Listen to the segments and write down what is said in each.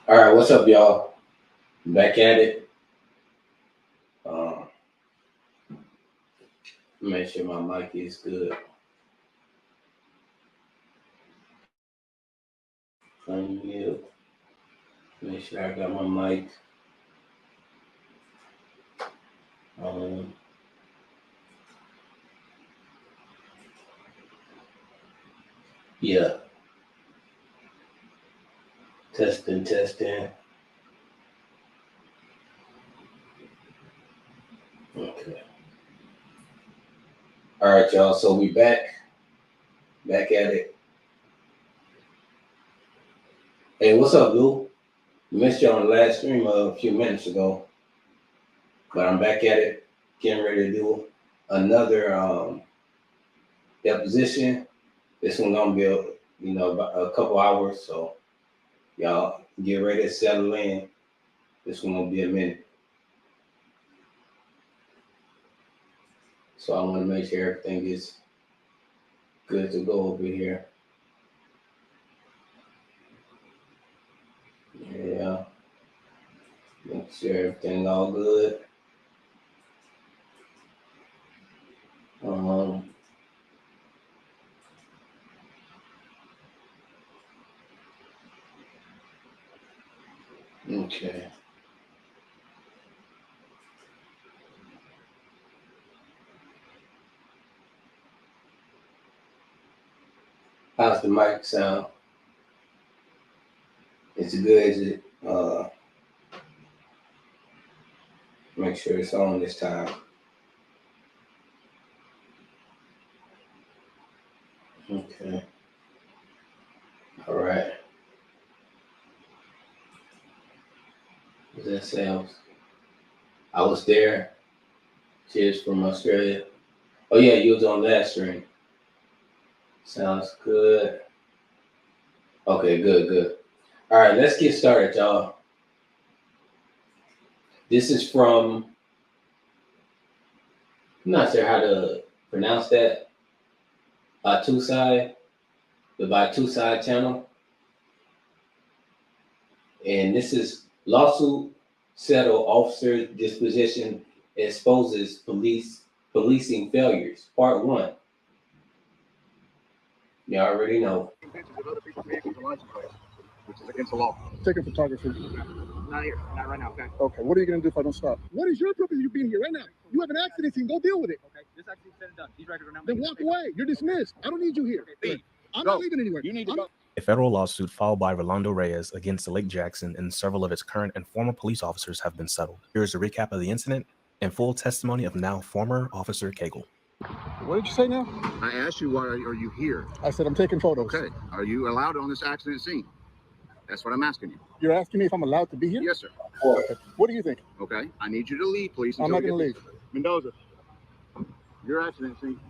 All right, what's up, y'all? Back at it. Make sure my mic is good. Unmute. Make sure I got my mic. Yeah. Testing. Okay. All right, y'all. So we back at it. Hey, what's up, Lou? Missed you on the last stream a few minutes ago, but I'm back at it, getting ready to do another deposition. This one gonna be about a couple hours, so y'all get ready to settle in. This one gonna be a minute. So I want to make sure everything is good to go over here. Yeah. Make sure everything all good. Okay. How's the mic sound? Is it good? Is it make sure it's on this time. Okay. All right. Does that sound? I was there. Cheers from Australia. Oh yeah, you was on that stream. Sounds good. Okay, good. All right, let's get started, y'all. This is from, I'm not sure how to pronounce that, the By Two Side channel. And this is lawsuit settle officer disposition exposes policing failures, part 1. You already know. Pictures of other people's vehicles and license plates, which is against the law. Taking photography. Not here, not right now, okay? Okay, what are you going to do if I don't stop? What is your purpose of you being here right now? You have an accident scene, go deal with it. Okay, this accident said and done. These records are now. Then walk away, you're dismissed. I don't need you here. Okay, I'm not leaving anywhere. You need to go. A federal lawsuit filed by Rolando Reyes against Lake Jackson and several of its current and former police officers have been settled. Here is a recap of the incident and full testimony of now former Officer Cagle. What did you say now? I asked you, why are you here? I said I'm taking photos. Okay. Are you allowed on this accident scene? That's what I'm asking you. You're asking me if I'm allowed to be here? Yes, sir. Okay. What do you think? Okay. I need you to leave, please. I'm not going to leave. Mendoza, your accident scene.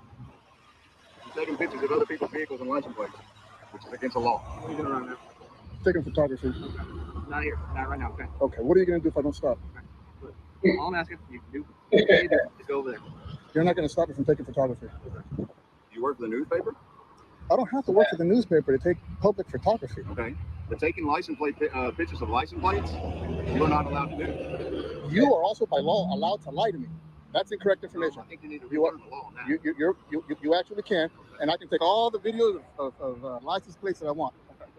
You're taking pictures of other people's vehicles and license plates, which is against the law. What are you doing right now? Taking photography. Okay. Not here. Not right now. Okay. Okay. What are you going to do if I don't stop? Okay. All I'm asking you to do is go over there. You're not going to stop me from taking photography. Okay. You work for the newspaper? I don't have to work for the newspaper to take public photography. Okay. But taking license plate pictures of license plates, you are not allowed to do. You are also by law allowed to lie to me. That's incorrect information. No, I think you need to relearn the law on that. You actually can, and I can take all the videos of license plates that I want. Okay.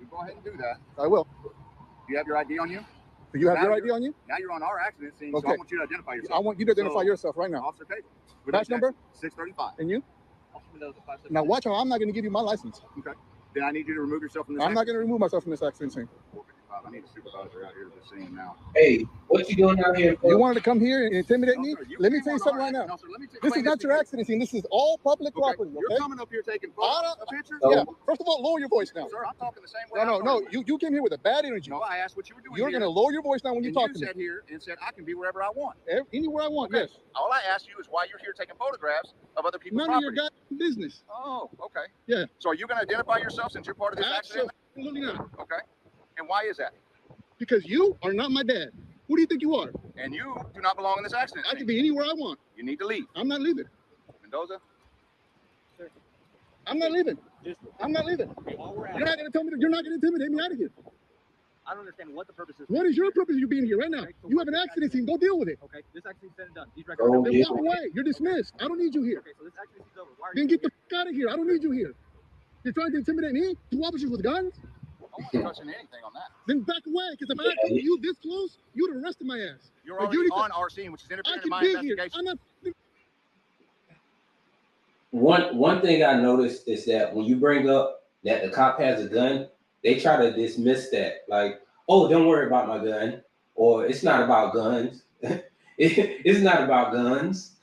You go ahead and do that. I will. Do you have your ID on you? Do you have your ID on you? Now you're on our accident scene, okay. So I want you to identify yourself. I want you to identify yourself right now. Officer Cagle. Batch number? 635. And you? Now watch how I'm not going to give you my license. Okay. Then I need you to remove yourself from this. I'm not going to remove myself from this accident scene. 455. I need a supervisor out here to the scene now. Hey, what you doing out here? You wanted to come here and intimidate me? Sir, let me tell you something right now. No, sir, this is not your accident scene. This is all public property. Okay? You're coming up here taking photos, pictures? Yeah. First of all, lower your voice now. Sir, I'm talking the same way. No. You came here with a bad energy. No, I asked what you were doing. You're going to lower your voice now when you talk to me. You sat here and said I can be wherever I want. Anywhere I want, yes. All I asked you is why you're here taking photographs of other people's property. None of your goddamn business. Oh, okay. Yeah. So are you going to identify yourself since you're part of this accident? Absolutely not. Okay. And why is that? Because you are not my dad. Who do you think you are? And you do not belong in this accident. I can be anywhere I want. You need to leave. I'm not leaving. Mendoza? Sir. I'm not leaving. I'm not leaving. You're not going to tell me. You're not going to intimidate me out of here. I don't understand what the purpose is. What is your purpose of you being here right now? Okay, so you have an accident scene. Go deal with it. Okay, this accident's said and done. These Go records. Then deal walk with it. away. You're dismissed. I don't need you here. Okay, so this accident's over. Why are Then you get the fuck out of here. I don't need you here. You're trying to intimidate me? 2 officers with guns? I'm not touching anything on that. Then back away, because if I come to you this close, you'd have arrested my ass. You're already on our scene, which is interfering in my investigation. I'm not. One thing I noticed is that when you bring up that the cop has a gun, they try to dismiss that, like, oh, don't worry about my gun, or it's not about guns. It's not about guns.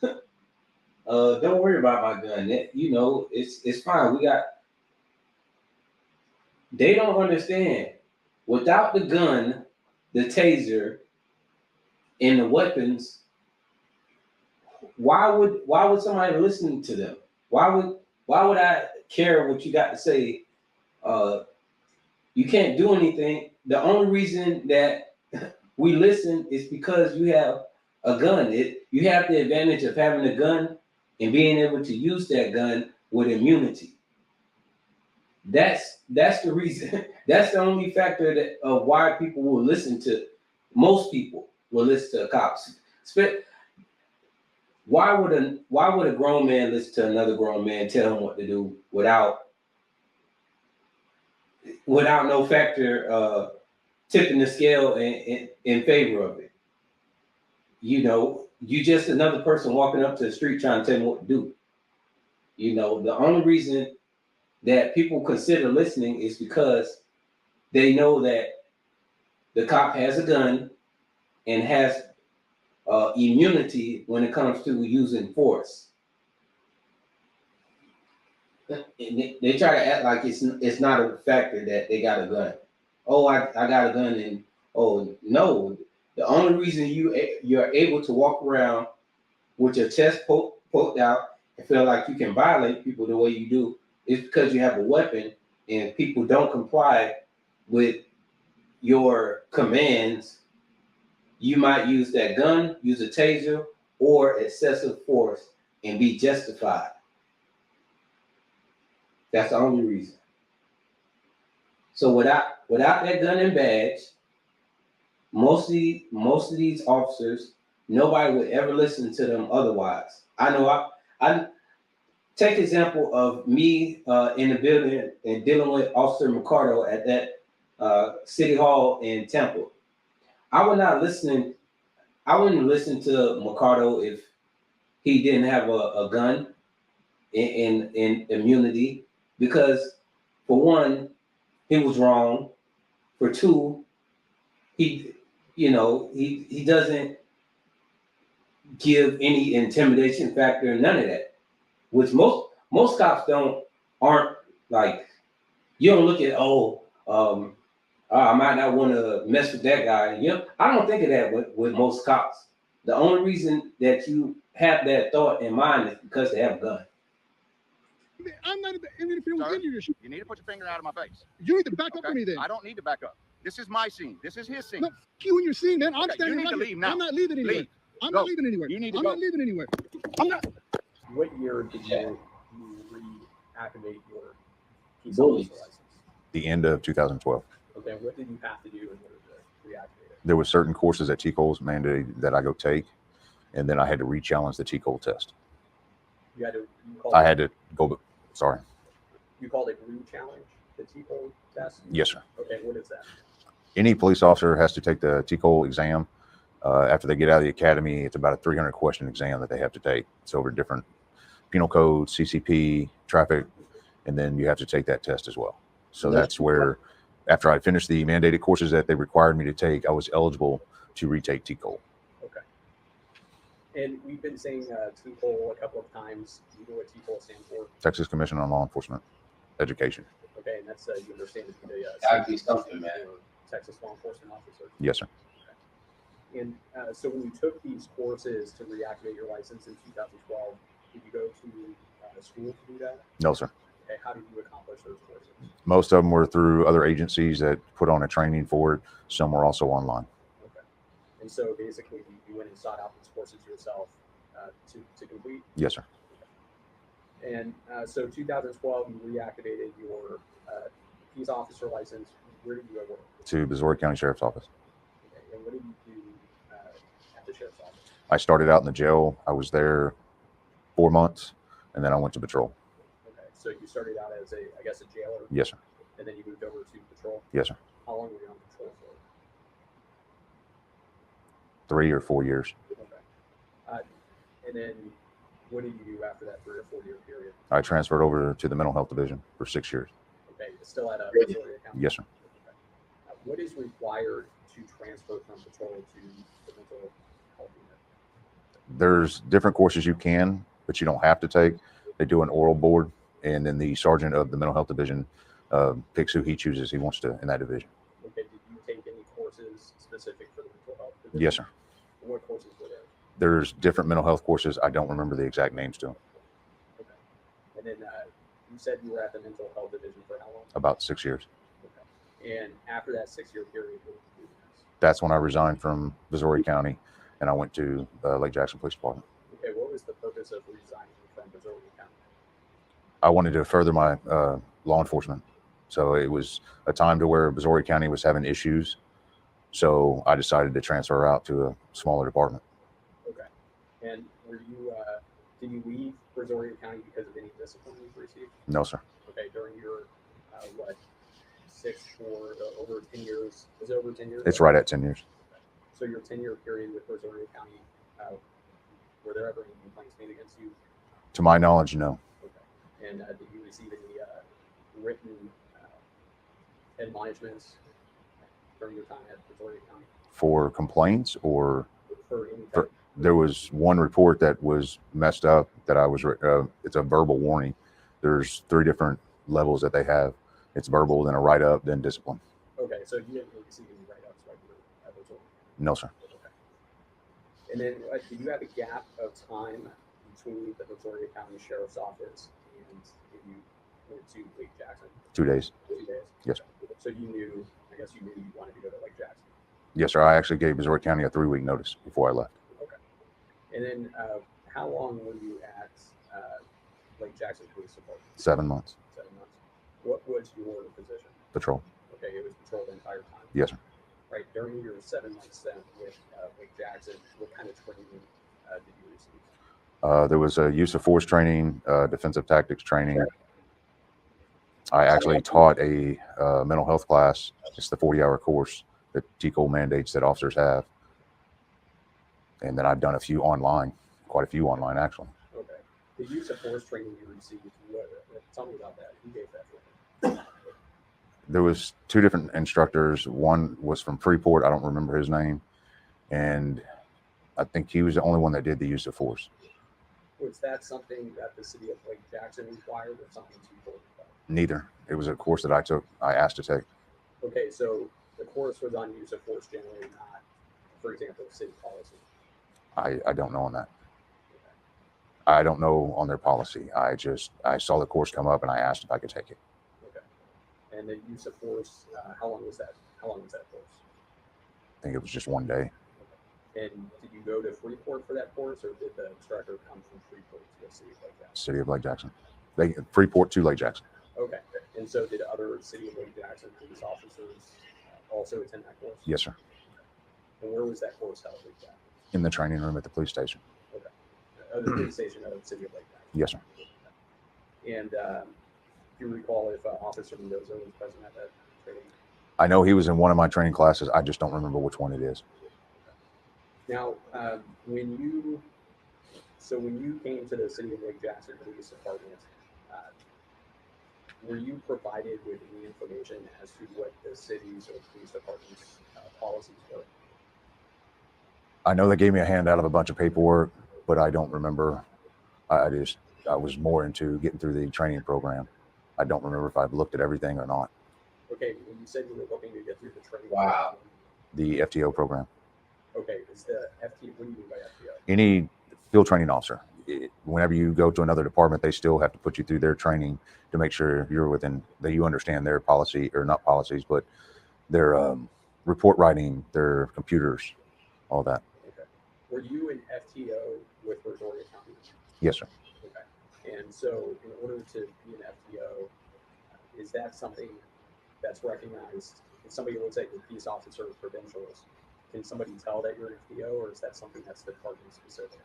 Don't worry about my gun. It's fine. They don't understand. Without the gun, the taser, and the weapons, why would somebody listen to them? Why would I care what you got to say? You can't do anything. The only reason that we listen is because you have a gun. You have the advantage of having a gun and being able to use that gun with immunity. That's the reason. That's the only factor of why people will listen to. Most people will listen to cops. Why would a grown man listen to another grown man tell him what to do without no factor tipping the scale in favor of it? You just another person walking up to the street trying to tell him what to do. The only reason that people consider listening is because they know that the cop has a gun and has immunity when it comes to using force. And they try to act like it's not a factor that they got a gun. Oh, I got a gun, and oh no. The only reason you're able to walk around with your chest poked out and feel like you can violate people the way you do is because you have a weapon, and people don't comply with your commands. You might use that gun, use a taser, or excessive force and be justified. That's the only reason. So without that gun and badge, most of these officers, nobody would ever listen to them otherwise. I know I take example of me in the building and dealing with Officer Mercado at that City Hall in Temple. I wouldn't listen to Mercado if he didn't have a gun in immunity, because for one, he was wrong. For two, he doesn't give any intimidation factor, none of that. Which most cops aren't like, you don't look at, I might not want to mess with that guy. I don't think of that with most cops. The only reason that you have that thought in mind is because they have a gun. I'm not interfering with your shit. You need to put your finger out of my face. You need to back up for me then. I don't need to back up. This is my scene. This is his scene. No, you and your scene, man. I'm standing you need right to here. leave now. I'm not leaving anywhere. Leave. I'm Go. not leaving anywhere. You need to I'm go. not leaving anywhere. I'm not. What year did you reactivate your peace Bullies. officer license? The end of 2012. Okay, what did you have to do in order to reactivate it? There were certain courses that TCOL's mandated that I go take, and then I had to re-challenge the TCOL test. You had to. You called it re-challenge the TCOL test? Yes, sir. Okay, what is that? Any police officer has to take the TCOL exam. After they get out of the academy, it's about a 300 question exam that they have to take. It's over different penal codes, CCP, traffic, and then you have to take that test as well. So that's where, after I finished the mandated courses that they required me to take, I was eligible to retake TCOL. Okay. And we've been saying TCOL a couple of times. Do you know what TCOL stands for? Texas Commission on Law Enforcement Education. Okay, and that's you understand it to be That'd be something, man. Texas law enforcement officer. Yes, sir. Okay. And so when you took these courses to reactivate your license in 2012, did you go to school to do that? No, sir. Okay, how did you accomplish those courses? Most of them were through other agencies that put on a training for it. Some were also online. Okay. And so basically you went and sought out these courses yourself to complete? Yes, sir. And so 2012, you reactivated your peace officer license. Where did you go work? to Missouri County Sheriff's Office. Okay. And what did you do at the sheriff's office? I started out in the jail. I was there 4 months, and then I went to patrol. Okay. So you started out as a jailer? Yes, sir. And then you moved over to patrol? Yes, sir. How long were you on patrol for? 3 or 4 years. Okay. And then what did you do after that 3 or 4 year period? I transferred over to the mental health division for 6 years. Okay. Still at a Missouri County? Yes, sir. Okay. What is required to transfer from patrol to the mental health unit? There's different courses you can, but you don't have to take. They do an oral board, and then the sergeant of the mental health division picks who he chooses he wants to in that division. Okay. Did you take any courses specific for the mental health division? Yes, sir. What courses were there? There's different mental health courses. I don't remember the exact names to them. Okay. And then you said you were at the mental health division for how long? About 6 years. Okay. And after that 6 year period, what did you do next? That's when I resigned from Missouri County, and I went to Lake Jackson Police Department. Okay. What was the purpose of resigning from Missouri County? I wanted to further my law enforcement. So it was a time to where Missouri County was having issues. So I decided to transfer out to a smaller department. Okay. And were you, did you leave Missouri County because of any discipline you received? No, sir. Okay. During your, over 10 years? Was it over 10 years? It's right at 10 years. Okay. So your 10-year period with Missouri County, were there ever any complaints made against you? To my knowledge, no. Okay. And did you receive any written admonishments during your time at Missouri County? For complaints or For anything? there was one report that was messed up that I was, it's a verbal warning. There's 3 different levels that they have. It's verbal, then a write-up, then discipline. Okay, so you didn't receive any write-ups while you were at Missouri? No, sir. Okay. And then did you have a gap of time between the Missouri County Sheriff's Office and you went to Lake Jackson? 2 days. 2 days? Yes, sir. So you knew you wanted to go to Lake Jackson? Yes, sir. I actually gave Missouri County a 3-week notice before I left. Okay. And then how long were you at Lake Jackson Police Department? 7 months. 7 months. What was your position? Patrol. Okay, it was patrol the entire time? Yes, sir. Right. During your 7 month stint with Lake Jackson, what kind of training did you receive? There was a use of force training, defensive tactics training. I actually taught a mental health class. It's the 40-hour course that TCOL mandates that officers have. And then I've done quite a few online, actually. Okay. The use of force training you received, tell me about that. Who gave that training? There was 2 different instructors. One was from Freeport. I don't remember his name. And I think he was the only one that did the use of force. Was that something that the city of Lake Jackson required or something TCOL required? Neither. It was a course that I asked to take. Okay, so the course was on use of force generally, not, for example, city policy. I don't know on that. I don't know on their policy. I saw the course come up and I asked if I could take it. Okay. And the use of force, how long was that? How long was that course? I think it was just 1 day. Okay. And did you go to Freeport for that course, or did the instructor come from Freeport to the city of Lake Jackson? City of Lake Jackson. Freeport to Lake Jackson. Okay. And so did other city of Lake Jackson police officers also attend that course? Yes, sir. And where was that course held at? In the training room at the police station. Okay. The police station of the city of Lake Jackson? Yes, sir. And do you recall if Officer Mendoza was present at that training? I know he was in one of my training classes. I just don't remember which one it is. Now, when you came to the city of Lake Jackson Police Department, were you provided with any information as to what the city's or police department's policies were? I know they gave me a handout of a bunch of paperwork, but I don't remember. I was more into getting through the training program. I don't remember if I've looked at everything or not. Okay, when you said you were looking to get through the training Wow. The FTO program. Okay, is the FTO, what do you mean by FTO? Any field training officer, whenever you go to another department, they still have to put you through their training to make sure that you understand their policy, or not policies, but their report writing, their computers, all that. Okay. Were you an FTO with Missouri County? Yes, sir. Okay. And so in order to be an FTO, is that something that's recognized if somebody looks at your peace officer credentials, can somebody tell that you're an FTO, or is that something that's department specific?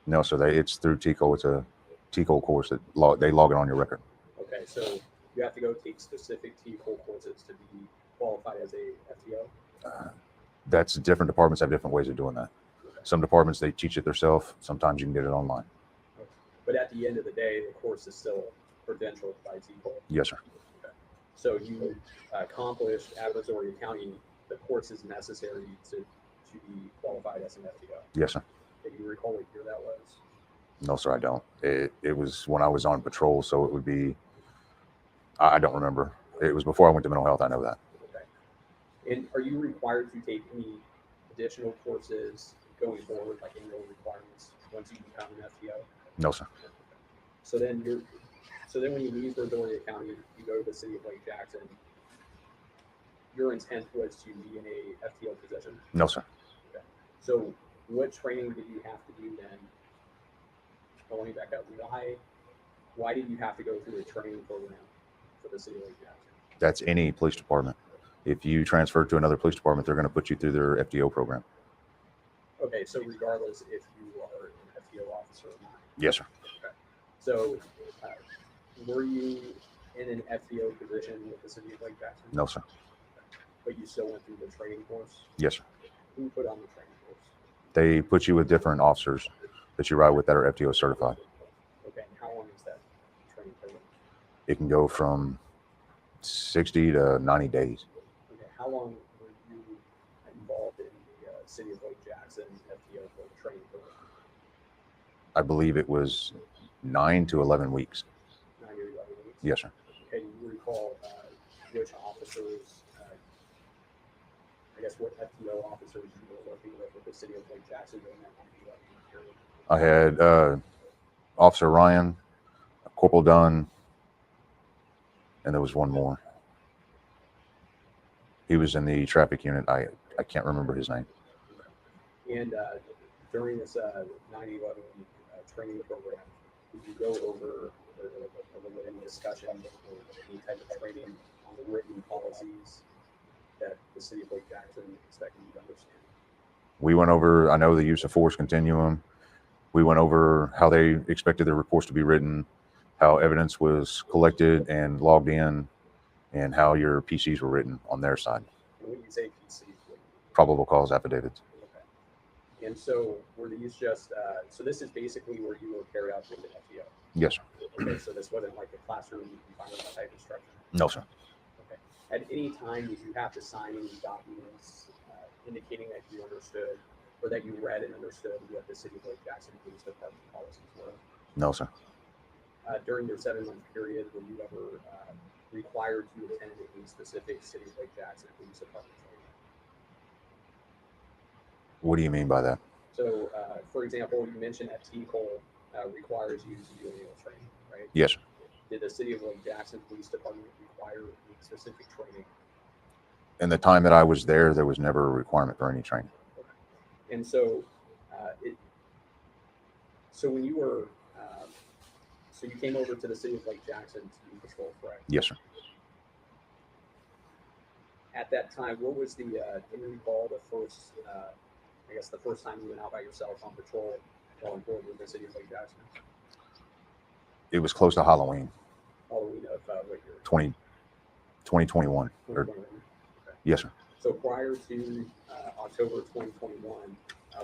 No, so it's through TCO. It's a TCO course that they log it on your record. Okay, so you have to go take specific TCO courses to be qualified as a FTO? That's different departments have different ways of doing that. Okay. Some departments, they teach it themselves. Sometimes you can get it online. Okay. But at the end of the day, the course is still credentialed by TCO? Yes, sir. Okay. So you accomplished at Missouri County the courses necessary to be qualified as an FTO? Yes, sir. Do you recall what year that was? No, sir, I don't. It was when I was on patrol, so it would be, I don't remember. It was before I went to mental health, I know that. Okay. And are you required to take any additional courses going forward, like annual requirements, once you become an FTO? No, sir. So then when you leave Brazoria County, you go to the city of Lake Jackson, your intent was to be in a FTO position? No, sir. Okay. So what training did you have to do then? Let me back up. Why did you have to go through a training program for the city of Lake Jackson? That's any police department. If you transfer to another police department, they're going to put you through their FTO program. Okay, so regardless if you are an FTO officer or not? Yes, sir. Okay. So were you in an FTO position with the city of Lake Jackson? No, sir. But you still went through the training course? Yes, sir. Who put on the training course? They put you with different officers that you ride with that are FTO certified. Okay, and how long is that training program? It can go from 60 to 90 days. Okay, how long were you involved in the city of Lake Jackson FTO training program? I believe it was 9 to 11 weeks. 9 or 11 weeks? Yes, sir. Okay, do you recall which officers, I guess what FTO officers you were working with the city of Lake Jackson during that 9-11 period? I had Officer Ryan, Corporal Dunn, and there was one more. He was in the traffic unit. I can't remember his name. And during this 9/11 training program, did you go over any discussion or any type of training on the written policies that the city of Lake Jackson expected you to understand? We went over, I know, the use of force continuum. We went over how they expected their reports to be written, how evidence was collected and logged in, and how your PCs were written on their side. And when you say PCs, probable cause affidavits. Okay. And so were these just, so this is basically where you were carried out with the FTO? Yes, sir. Okay, so this wasn't like a classroom environment type instruction? No, sir. Okay. At any time, did you have to sign any documents indicating that you understood or that you read and understood what the city of Lake Jackson Police Department policies were? No, sir. During your 7-month period, were you ever required to attend any specific city of Lake Jackson Police Department training? What do you mean by that? So, for example, you mentioned that TCOL requires you to do annual training, right? Yes, sir. Did the city of Lake Jackson Police Department require any specific training? In the time that I was there was never a requirement for any training. Okay. And so, so when you were, so you came over to the city of Lake Jackson to do patrol, correct? Yes, sir. At that time, what was the, can you recall the first, I guess the first time you went out by yourself on patrol while employed with the city of Lake Jackson? It was close to Halloween. Halloween of what year? 2021. 2021. Okay. Yes, sir. So prior to October 2021,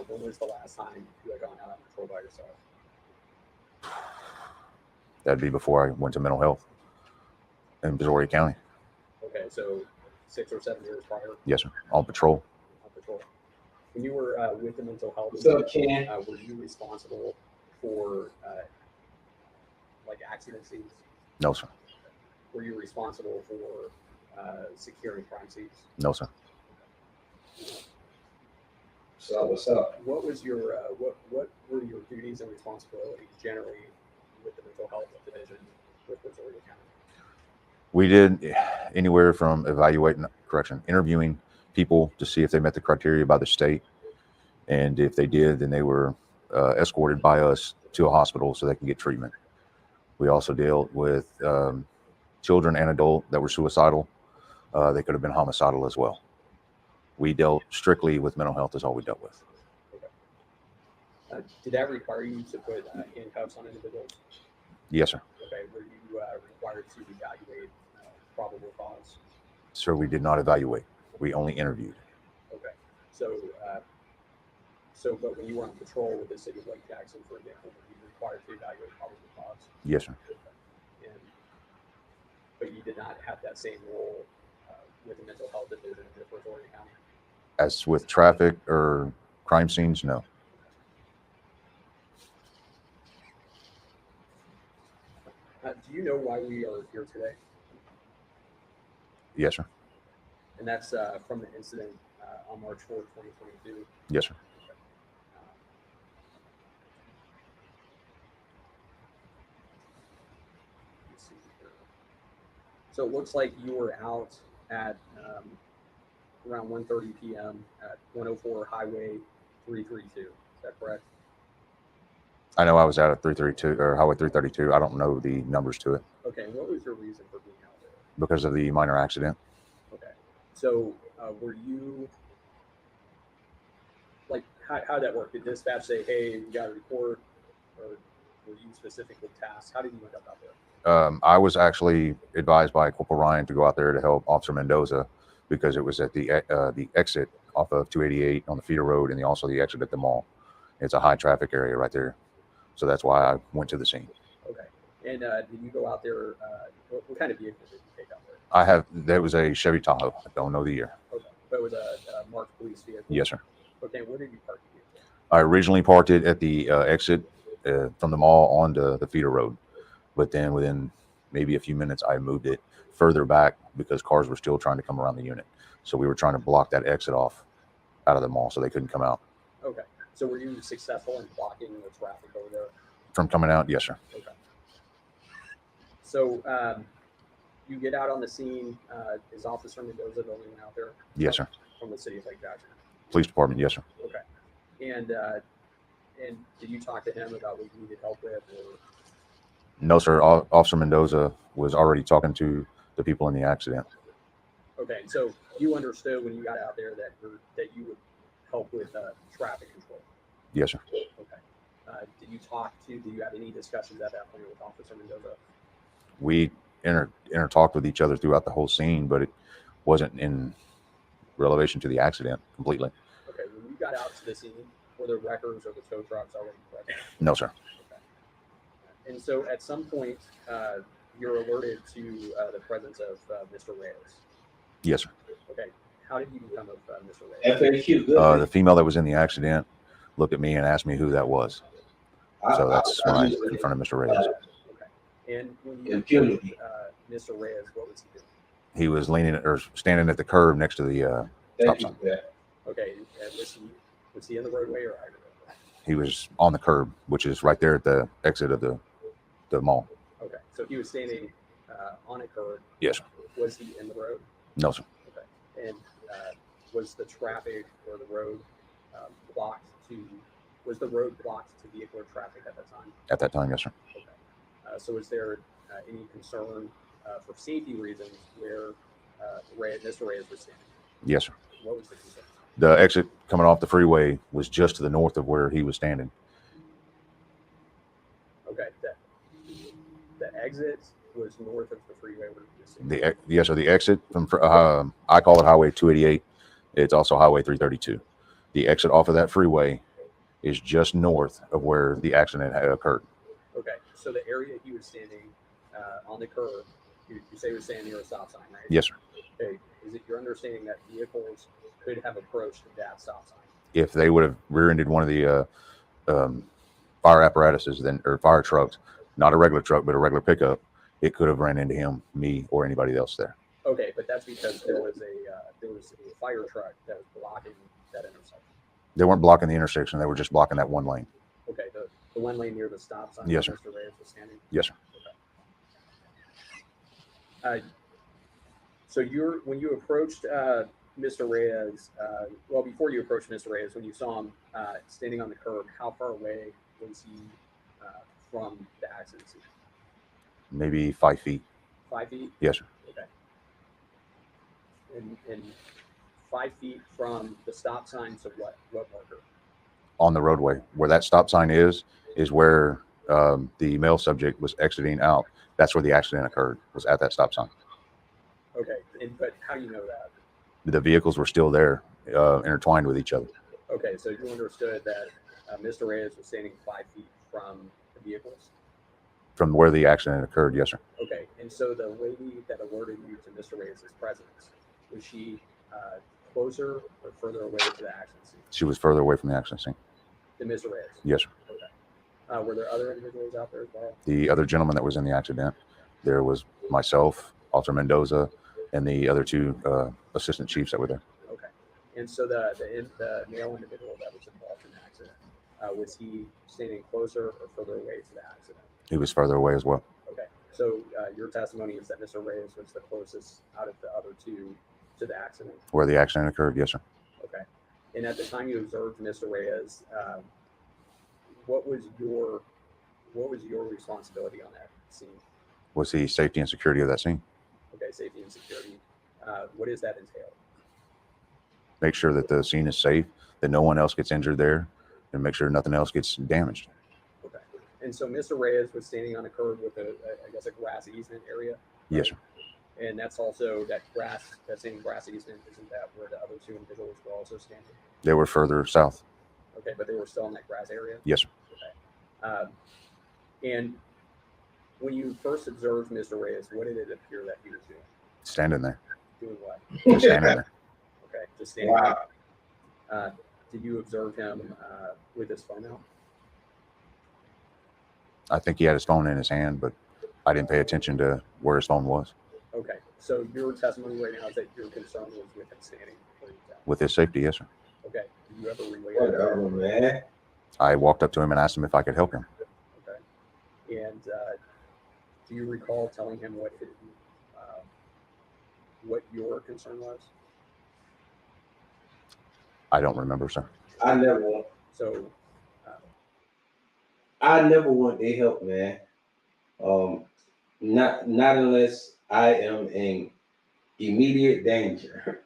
when was the last time you had gone out on patrol by yourself? That'd be before I went to mental health in Brazoria County. Okay, so 6 or 7 years prior? Yes, sir. On patrol. On patrol. When you were with the mental health, were you responsible for like accident scenes? No, sir. Were you responsible for securing crime scenes? No, sir. So what's up? What was your what were your duties and responsibilities generally with the mental health division with Brazoria County? We did anywhere from interviewing people to see if they met the criteria by the state, and if they did, then they were escorted by us to a hospital so they can get treatment. We also dealt with children and adults that were suicidal, They could have been homicidal as well. We dealt strictly with mental health is all we dealt with. Did that require you to put handcuffs on individuals? Yes, sir. Okay, were you required to evaluate probable cause? Sir, we did not evaluate. We only interviewed. Okay, so but when you were on patrol with the city of Lake Jackson, for example, were you required to evaluate probable cause? Yes, sir. But you did not have that same role with the mental health division in Oregon County? As with traffic or crime scenes, no. Do you know why we are here today? Yes, sir. And that's from the incident on March 4th, 2022? Yes, sir. So it looks like you were out at around 1:30 p.m. at 104 Highway 332. Is that correct? I know I was out at 332 or Highway 332. I don't know the numbers to it. Okay. And what was your reason for being out there? Because of the minor accident. Okay. So were you, like, how did that work? Did dispatch say, hey, we got a report? Or were you specifically tasked? How did you end up out there? I was actually advised by Corporal Ryan to go out there to help Officer Mendoza because it was at the exit off of 288 on the feeder road and also the exit at the mall. It's a high traffic area right there. So that's why I went to the scene. Okay. And did you go out there? What kind of vehicle did you take out there? That was a Chevy Tahoe. I don't know the year. Okay. But it was a marked police vehicle? Yes, sir. Okay. Where did you park the vehicle? I originally parked it at the exit from the mall onto the feeder road. But then within maybe a few minutes, I moved it further back because cars were still trying to come around the unit. So we were trying to block that exit off out of the mall so they couldn't come out. Okay. So were you successful in blocking the traffic over there? From coming out? Yes, sir. Okay. So you get out on the scene. Is Officer Mendoza the only one out there? Yes, sir. From the city of Lake Jackson? Police department? Yes, sir. Okay. And did you talk to him about what you needed help with? Or? No, sir. Officer Mendoza was already talking to the people in the accident. Okay, so you understood when you got out there that you would help with traffic control? Yes, sir. Okay. Did you have any discussions at that point with Officer Mendoza? We talked with each other throughout the whole scene, but it wasn't in relation to the accident completely. Okay, when you got out to the scene, were there wreckers or the tow trucks already present? No, sir. And so at some point, you're alerted to the presence of Mr. Reyes. Yes, sir. Okay. How did you become of Mr. Reyes? FAQ. The female that was in the accident looked at me and asked me who that was. So that's when I confronted Mr. Reyes. Okay. And when you Mr. Reyes, what was he doing? He was leaning or standing at the curb next to the stop sign. Okay. Was he in the roadway or out of the roadway? He was on the curb, which is right there at the exit of the mall. Okay. So he was standing on a curb. Yes, sir. Was he in the road? No, sir. Okay. And was the traffic or the road blocked to vehicular traffic at that time? At that time, yes, sir. Okay. So is there any concern for safety reasons where Mr. Reyes was standing? Yes, sir. What was the concern? The exit coming off the freeway was just to the north of where he was standing. Okay. The exit was north of the freeway where he was standing? Yes, sir. The exit from I call it Highway 288. It's also Highway 332. The exit off of that freeway is just north of where the accident had occurred. Okay. So the area he was standing on the curb, you say he was standing near a stop sign, right? Yes, sir. Okay. Is it your understanding that vehicles could have approached that stop sign? If they would have rear-ended one of the fire apparatuses, or fire trucks, not a regular truck, but a regular pickup, it could have ran into him, me, or anybody else there. Okay, but that's because there was a fire truck that was blocking that intersection. They weren't blocking the intersection; they were just blocking that one lane. Okay, the one lane near the stop sign. Yes, sir. Mr. Reyes was standing. Yes, sir. Okay. So when you approached Mr. Reyes, before you approached Mr. Reyes, when you saw him standing on the curb, how far away was he from the accident scene? Maybe 5 feet. 5 feet? Yes, sir. Okay. And 5 feet from the stop sign to what marker? On the roadway where that stop sign is where the male subject was exiting out. That's where the accident occurred, was at that stop sign. Okay, but how do you know that? The vehicles were still there, intertwined with each other. Okay, so you understood that Mr. Reyes was standing 5 feet from the vehicles? From where the accident occurred, yes, sir. Okay, and so the lady that alerted you to Mr. Reyes' presence, was she closer or further away to the accident scene? She was further away from the accident scene. To Mr. Reyes? Yes, sir. Okay. Were there other individuals out there as well? The other gentleman that was in the accident, there was myself, Officer Mendoza, and the other 2 assistant chiefs that were there. Okay. And so the male individual that was involved in the accident, was he standing closer or further away to the accident? He was further away as well. Okay. So your testimony is that Mr. Reyes was the closest out of the other 2 to the accident? Where the accident occurred, yes, sir. Okay. And at the time you observed Mr. Reyes, what was your responsibility on that scene? Was the safety and security of that scene. Okay, safety and security. What does that entail? Make sure that the scene is safe, that no one else gets injured there, and make sure nothing else gets damaged. Okay. And so Mr. Reyes was standing on a curb with a grass easement area? Right? Yes, sir. And that's also that same grass easement, isn't that where the other 2 individuals were also standing? They were further south. Okay, but they were still in that grass area? Yes, sir. Okay. And when you first observed Mr. Reyes, what did it appear that he was doing? Standing there. Doing what? Just standing there. Okay, just standing there. Did you observe him with his phone out? I think he had his phone in his hand, but I didn't pay attention to where his phone was. Okay, so your testimony right now is that your concern was with him standing with his safety, yes, sir. Okay, did you ever relay Whatever, man. I walked up to him and asked him if I could help him. Okay, and do you recall telling him what your concern was? I don't remember, sir. I never want. So I never want their help, man. Not unless I am in immediate danger,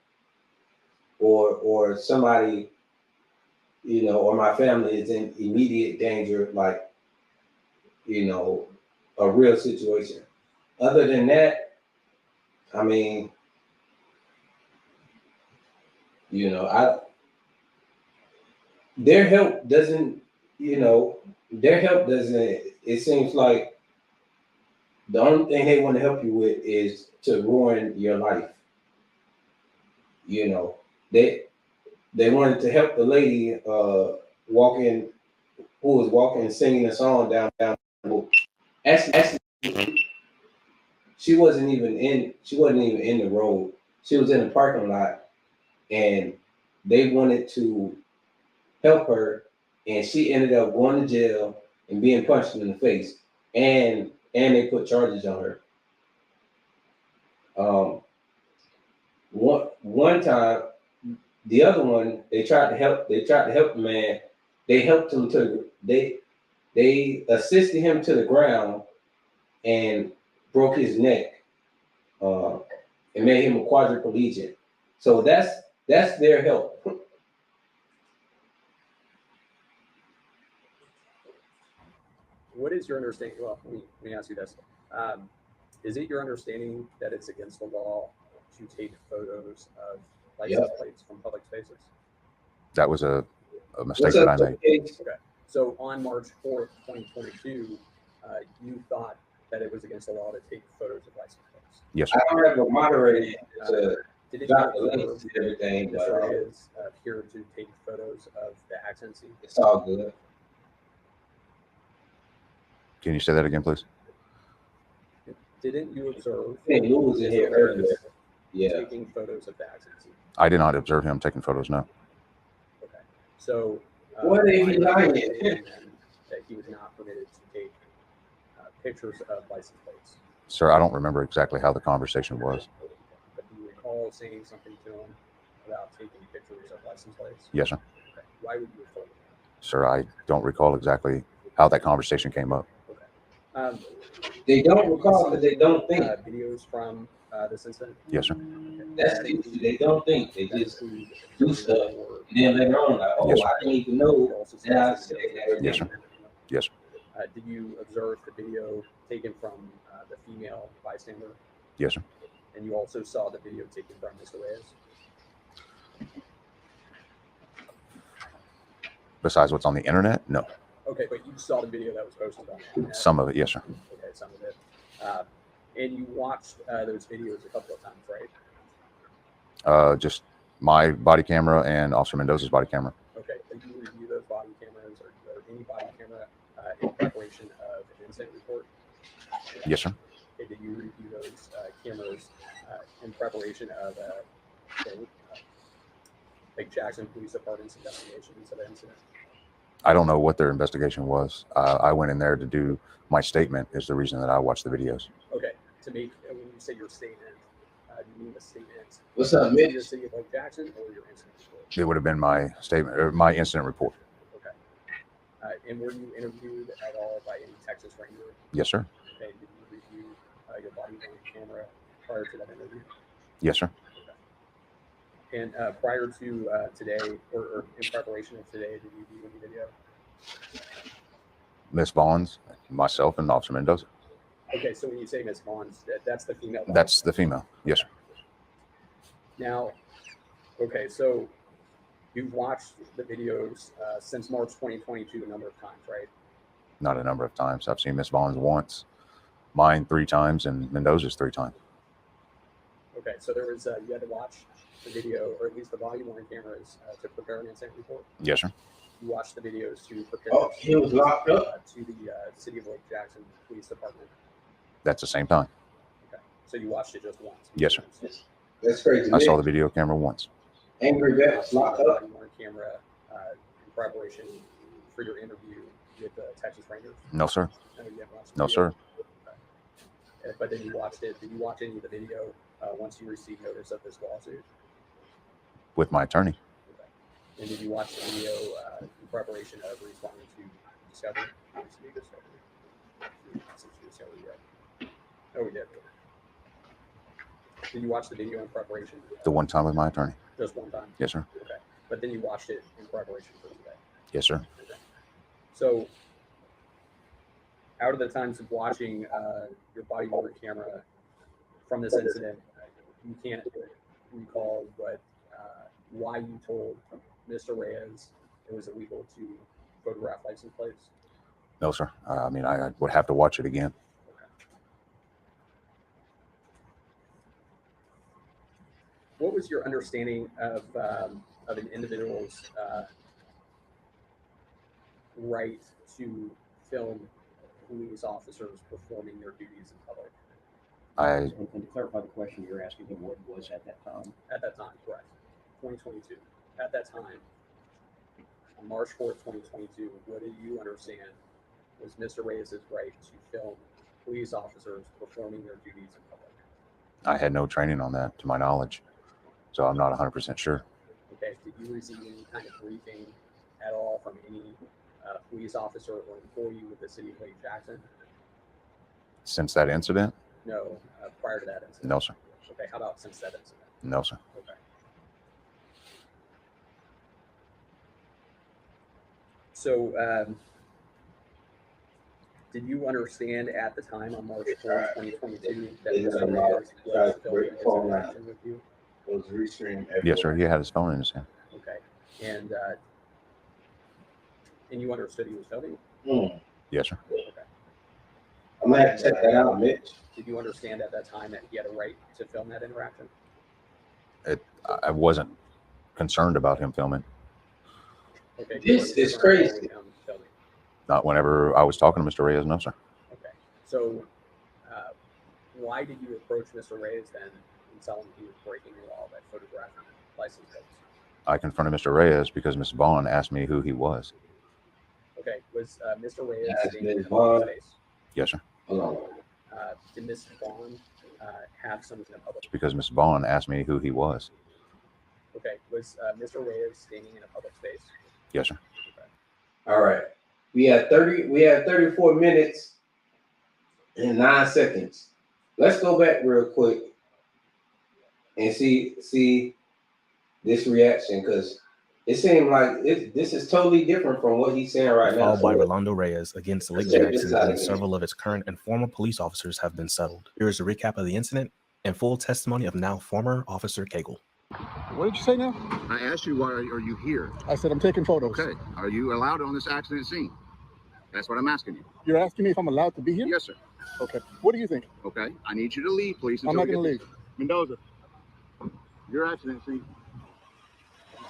or somebody, or my family is in immediate danger, like, a real situation. Other than that, I mean, their help doesn't, it seems like the only thing they want to help you with is to ruin your life. They wanted to help the lady who was walking, singing a song down. Actually, she wasn't even in the road. She was in the parking lot, and they wanted to help her, and she ended up going to jail and being punched in the face, and they put charges on her. One time, the other one, they tried to help the man. They helped him they assisted him to the ground and broke his neck, and made him a quadriplegic. So that's their help. what is your understanding? Well, let me ask you this. Is it your understanding that it's against the law to take photos of license plates from public spaces? That was a mistake that I made. Okay. So on March 4th, 2022, you thought that it was against the law to take photos of license plates? Yes, sir. I don't have a moderator to did it drop the links to everything, but is here to take photos of the accident scene? it's all good. Can you say that again, please? Didn't you observe? I think Lou was in here earlier. Yeah. Taking photos of the accident scene? I did not observe him taking photos, no. Okay. So What if he lying? That he was not permitted to take pictures of license plates. Sir, I don't remember exactly how the conversation was. But do you recall saying something to him about taking pictures of license plates? Yes, sir. Okay. Why would you have told him that? Sir, I don't recall exactly how that conversation came up. Okay. They don't recall because they don't think. Videos from this incident? Yes, sir. That's the issue. They don't think. They just do stuff. And then later on, like, oh, Yes, sir. I didn't even know that I said that. Yes, sir. Yes, sir. Did you observe the video taken from the female bystander? Yes, sir. And you also saw the video taken from Mr. Reyes? Besides what's on the internet? No. Okay, but you saw the video that was posted on the internet? Some of it, yes, sir. Okay, some of it. And you watched those videos a couple of times, right? Just my body camera and Officer Mendoza's body camera. Okay, did you review those body cameras or any body camera in preparation of an incident report? Yes, sir. Okay, did you review those cameras in preparation of Lake Jackson Police Department's investigation into the incident? I don't know what their investigation was. I went in there to do my statement is the reason that I watched the videos. Okay, to make, when you say your statement, you mean the statement? What's up, Mitch? The city of Lake Jackson or your incident report? It would have been my statement or my incident report. Okay. And were you interviewed at all by any Texas Ranger? Yes, sir. Okay, did you review your body camera prior to that interview? Yes, sir. Okay. And prior to today, or in preparation of today, did you view any video? Miss Bonds, myself, and Officer Mendoza. Okay, so when you say Miss Bonds, that's the female. That's the female. Yes, sir. Now, okay, so you've watched the videos since March 2022 a number of times, right? Not a number of times. I've seen Miss Bonds once, mine 3 times, and Mendoza's 3 times. Okay, so there was you had to watch the video, or at least the body-worn cameras, to prepare an incident report. Yes, sir. You watched the videos to prepare. Oh, he was locked up to the City of Lake Jackson Police Department. That's the same time. Okay, so you watched it just once. Yes, sir. That's crazy. I saw the video camera once. Angry Vet was locked up. Body-worn camera in preparation for your interview with the Texas Rangers. No, sir. No, you haven't watched the No, video? sir. Okay. But then you watched it. Did you watch any of the video once you received notice of this lawsuit? With my attorney. Okay. And did you watch the video in preparation of responding to discovery? Oh, we did. Did you watch the video in preparation? The one time with my attorney. Just one time? Yes, sir. Okay. But then you watched it in preparation for today? Yes, sir. Okay. So, out of the times of watching your body-worn camera from this incident, you can't recall why you told Mr. Reyes it was illegal to photograph license plates? No, sir. I mean, I would have to watch it again. Okay. What was your understanding of an individual's right to film police officers performing their duties in public? And to clarify the question, you're asking him what was at that time? At that time, correct. 2022. At that time, on March 4th, 2022, what did you understand was Mr. Reyes' right to film police officers performing their duties in public? I had no training on that, to my knowledge, so I'm not 100% sure. Okay. Did you receive any kind of briefing at all from any police officer or employee with the City of Lake Jackson? Since that incident? No. Prior to that incident? No, sir. Okay. How about since that incident? No, sir. Okay. So, did you understand at the time on March 4th, 2022, that Mr. Reyes was filming his interaction with you? It was restreamed. Yes, sir. He had his phone in his hand. Okay. And you understood he was filming? Yes, sir. Okay. I'm gonna have to check that out, Mitch. Did you understand at that time that he had a right to film that interaction? I wasn't concerned about him filming. Okay. This is crazy. Not whenever I was talking to Mr. Reyes, no, sir. Okay. So, why did you approach Mr. Reyes then and tell him he was breaking the law by photographing license plates? I confronted Mr. Reyes because Ms. Bond asked me who he was. Okay. Was Mr. Reyes Yes, standing in Ms. a public Bond. space? Yes, sir. Hold on. Did Ms. Bond have something in public? Because Ms. Bond asked me who he was. Okay. Was Mr. Reyes standing in a public space? Yes, sir. Okay. All right. We have 34 minutes and 9 seconds. Let's go back real quick and see this reaction, because it seemed like this is totally different from what he's saying right now. Filed by Rolando Reyes against Lake check this Jackson, out and again. several of its current and former police officers have been settled. Here is a recap of the incident and full testimony of now former Officer Cagle. What did you say now? I asked you, why are you here? I said I'm taking photos. Okay. Are you allowed on this accident scene? That's what I'm asking you. You're asking me if I'm allowed to be here? Yes, sir. Okay. What do you think? Okay. I need you to leave, please. I'm not going to leave. Mendoza, your accident scene.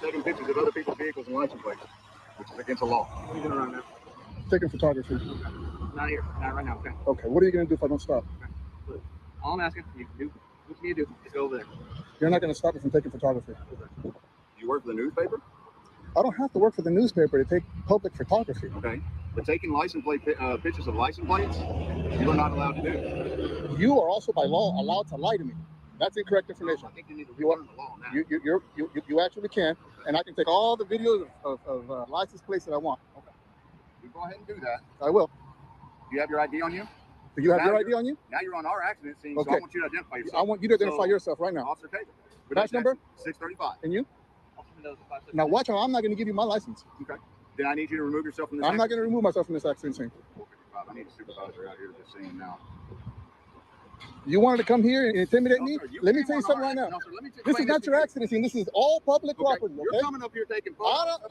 You're taking pictures of other people's vehicles and license plates, which is against the law. What are you doing right now? Taking photography. Not here, not right now, okay? Okay. What are you going to do if I don't stop? Okay. All I'm asking you to do, what you need to do, is go over there. You're not going to stop me from taking photography. You work for the newspaper? I don't have to work for the newspaper to take public photography. Okay. But taking license plate pictures of license plates, you are not allowed to do. You are also by law allowed to lie to me. That's incorrect information. I think you need to relearn the law on that. You actually can, and I can take all the videos of license plates that I want. Okay. You go ahead and do that. I will. Do you have your ID on you? Do you have your ID on you? Now you're on our accident scene, so Okay. I want you to identify yourself. I want you to identify yourself right now. Officer Cagle. Badge number? 635. And you? Now watch how I'm not going to give you my license. Okay. Then I need you to remove yourself from this I'm not going to remove myself from this accident scene. 455. I need a supervisor out here just saying now. You wanted to come here and intimidate me? No, sir, Let me tell you something right now. No, sir, let me This is not your accident scene. This is all public property, You're okay? coming up here taking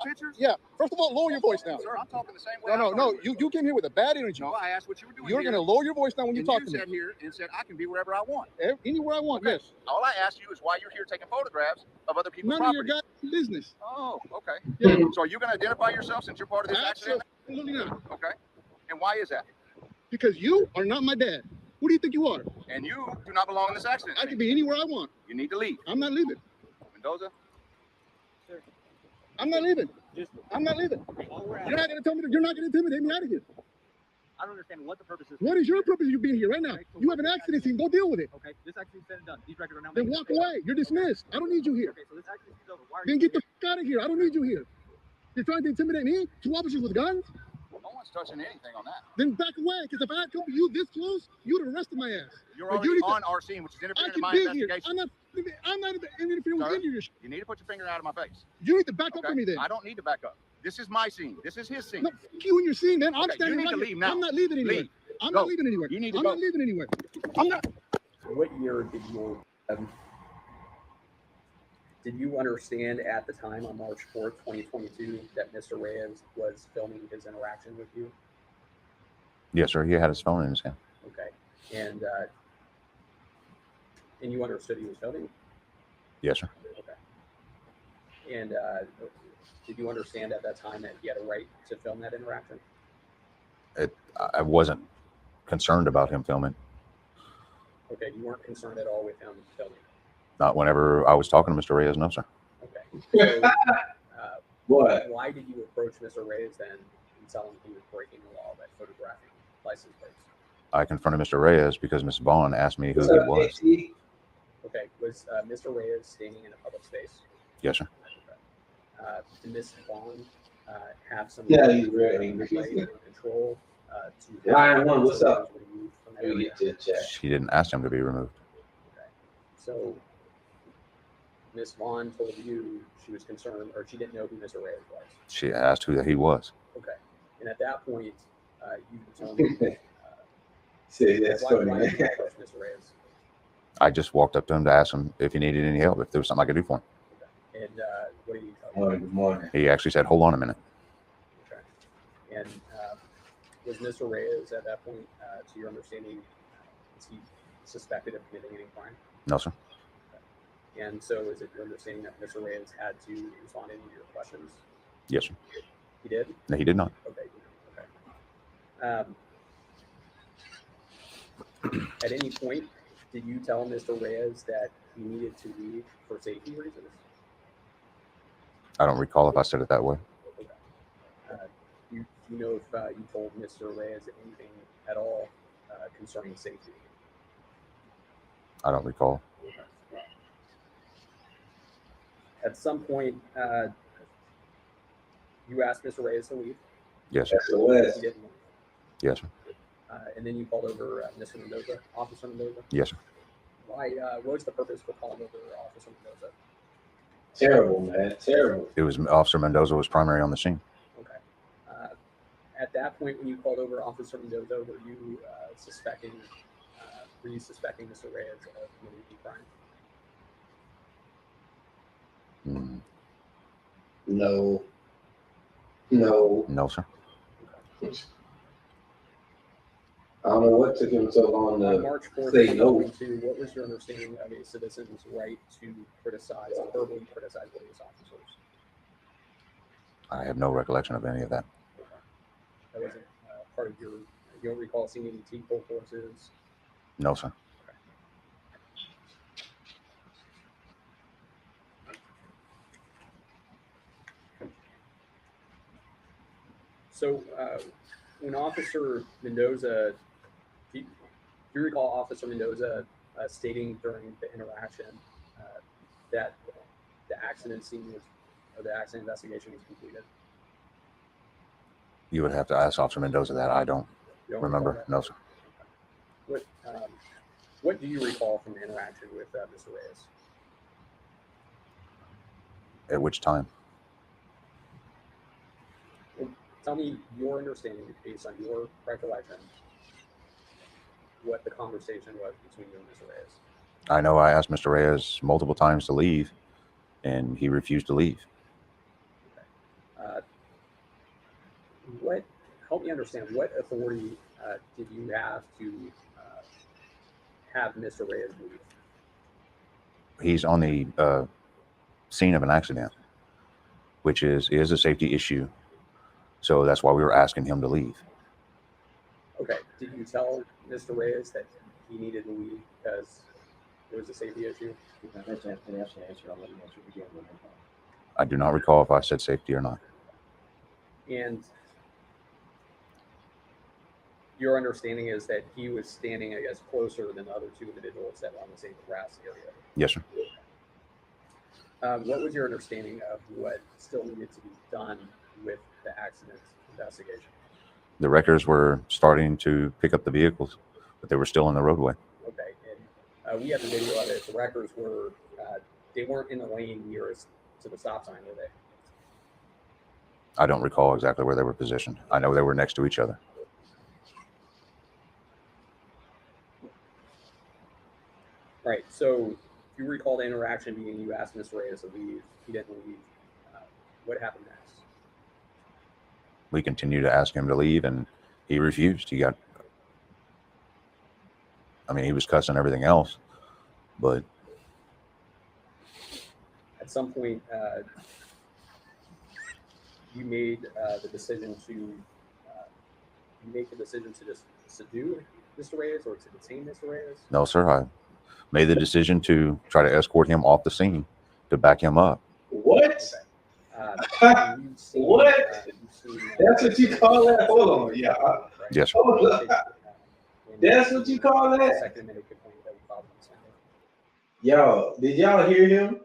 pictures? Yeah. First of all, lower your voice now. Sir, I'm talking the same way. No. You came here with a bad energy. No, I asked what you were doing. You're going to lower your voice now when you talk to me. You sat here and said I can be wherever I want. Anywhere I want, Okay. yes. All I asked you is why you're here taking photographs of other people's None property. of your goddamn business. Oh, okay. Yeah. So are you going to identify yourself since you're part of this accident? Absolutely not. Okay. And why is that? Because you are not my dad. Who do you think you are? And you do not belong in this accident. I can be anywhere I want. You need to leave. I'm not leaving. Mendoza? I'm not leaving. I'm not leaving. You're not going to tell me that you're not going to intimidate me out of here. I don't understand what the purpose is. What is your purpose of you being here right now? You have an accident scene. Go deal with it. Okay, this accident's said and done. These records are now. Then walk away. You're dismissed. I don't need you here. Okay, so this accident is over. Why are Then you get the fuck out of here. I don't need you here. You're trying to intimidate me? 2 officers with guns? No one's touching anything on that. Then back away. Because if I had come to you this close, you would have arrested my ass. You're But already you need to- on our scene, which is I interfering in can my be here. investigation. I'm not interfering with Sir? any of your shit. You need to put your finger out of my face. You need to back up Okay? for me then. I don't need to back up. This is my scene. This is his scene. No, fuck you and your scene, man. I'm Okay, standing you need right to here. leave now. I'm not leaving anywhere. Leave. I'm Go. not leaving anywhere. You need to I'm go. not leaving anywhere. I'm not. What year did you understand at the time on March 4th, 2022, that Mr. Reyes was filming his interaction with you? Yes, sir. He had his phone in his hand. Okay, and you understood he was filming? Yes, sir. Okay. And did you understand at that time that he had a right to film that interaction? I wasn't concerned about him filming. Okay, you weren't concerned at all with him filming? Not whenever I was talking to Mr. Reyes, no, sir. Okay. So, What? why did you approach Mr. Reyes then and tell him he was breaking the law by photographing license plates? I confronted Mr. Reyes because Ms. Vaughn asked me who What's he up, was. JT? Okay, was Mr. Reyes standing in a public space? Yes, sir. Did Ms. Vaughn have some Yeah, he's very angry. control to Ryan one, what's up? removed from that Let me area? get to the chat. She didn't ask him to be removed. Okay. So Ms. Vaughn told you she was concerned, or she didn't know who Mr. Reyes was. She asked who he was. Okay. And at that point, you determined. See, that's why funny. did you approach Mr. Reyes? I just walked up to him to ask him if he needed any help, if there was something I could do for him. Okay. And what did you tell him? Morning, good morning. He actually said, "Hold on a minute." Okay. And was Mr. Reyes at that point, to your understanding, is he suspected of committing any crime? No, sir. And so is it your understanding that Mr. Reyes had to respond to any of your questions? Yes, sir. He did? No, he did not. Okay. At any point, did you tell Mr. Reyes that he needed to leave for safety reasons? I don't recall if I said it that way. Okay. Do you know if you told Mr. Reyes anything at all concerning safety? I don't recall. Okay. At some point, you asked Mr. Reyes to leave. Yes, sir. That's the West. He didn't leave. Yes, sir. And then you called over Mr. Mendoza, Officer Mendoza. Yes, sir. Why? What was the purpose for calling over Officer Mendoza? Terrible, man. Terrible. It was Officer Mendoza was primary on the scene. Okay. At that point, when you called over Officer Mendoza, were you suspecting Mr. Reyes of committing a crime? No. No. No, sir. I don't know what took him so long On to March 4th, say no. 2022, what was your understanding of a citizen's right to criticize, verbally criticize police officers? I have no recollection of any of that. That wasn't part of your. You don't recall seeing any T-pole forces? No, sir. So, when Officer Mendoza, do you recall Officer Mendoza stating during the interaction that the accident scene was, or the accident investigation was completed? You would have to ask Officer Mendoza that. I don't You don't remember. recall that? No, sir. What do you recall from the interaction with Mr. Reyes? At which time? Tell me your understanding, based on your recollection, what the conversation was between you and Mr. Reyes. I know I asked Mr. Reyes multiple times to leave, and he refused to leave. Okay. Help me understand, what authority did you have to have Mr. Reyes leave? He's on the scene of an accident, which is a safety issue. So that's why we were asking him to leave. Okay. Did you tell Mr. Reyes that he needed to leave because there was a safety issue? That's the answer. I'll let you answer it again. I do not recall if I said safety or not. And your understanding is that he was standing, I guess, closer than the other two individuals that were on the same grass area. Yes, sir. What was your understanding of what still needed to be done with the accident investigation? The wreckers were starting to pick up the vehicles, but they were still in the roadway. Okay, and we have the video of it. The wreckers were, they weren't in the lane nearest to the stop sign, were they? I don't recall exactly where they were positioned. I know they were next to each other. Right, so if you recall the interaction being you asked Mr. Reyes to leave, he didn't leave. What happened next? We continued to ask him to leave, and he refused. He was cussing everything else, but at some point, you made the decision to just subdue Mr. Reyes or to detain Mr. Reyes? no, sir. I made the decision to try to escort him off the scene to back him up. What? Seen, What? That's what you call that? Hold on, yeah. Yes, sir. Hold on. That's what you call that? Second amendment complaint that we filed on Sunday. Yo, did y'all hear him?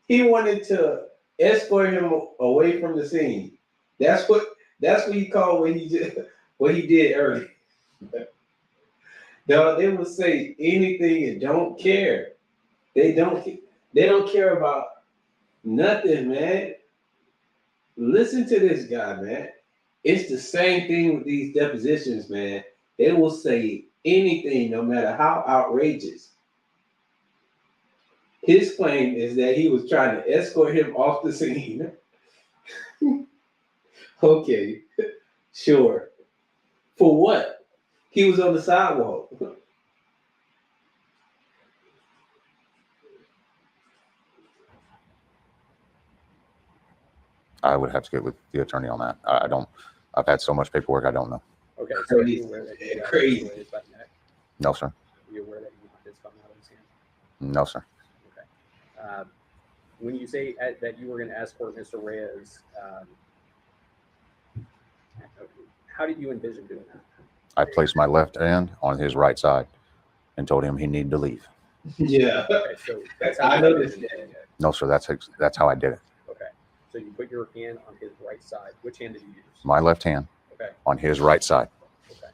He wanted to escort him away from the scene. That's what he called what he did earlier. Dog, they will say anything and don't care. They don't care about nothing, man. Listen to this guy, man. It's the same thing with these depositions, man. They will say anything, no matter how outrageous. His claim is that he was trying to escort him off the scene. Okay, sure. For what? He was on the sidewalk. I would have to get with the attorney on that. I've had so much paperwork, I don't know. Okay, so are you aware that you got Crazy. Mr. Reyes back neck? No, sir. Are you aware that you want this coming out of his hand? No, sir. Okay. When you say that you were going to escort Mr. Reyes, how did you envision doing that? I placed my left hand on his right side and told him he needed to leave. Yeah. Okay, so that's how I you know envisioned this. doing it. No, sir. That's how I did it. Okay, so you put your hand on his right side. Which hand did you use? My left hand Okay, on his right side. okay.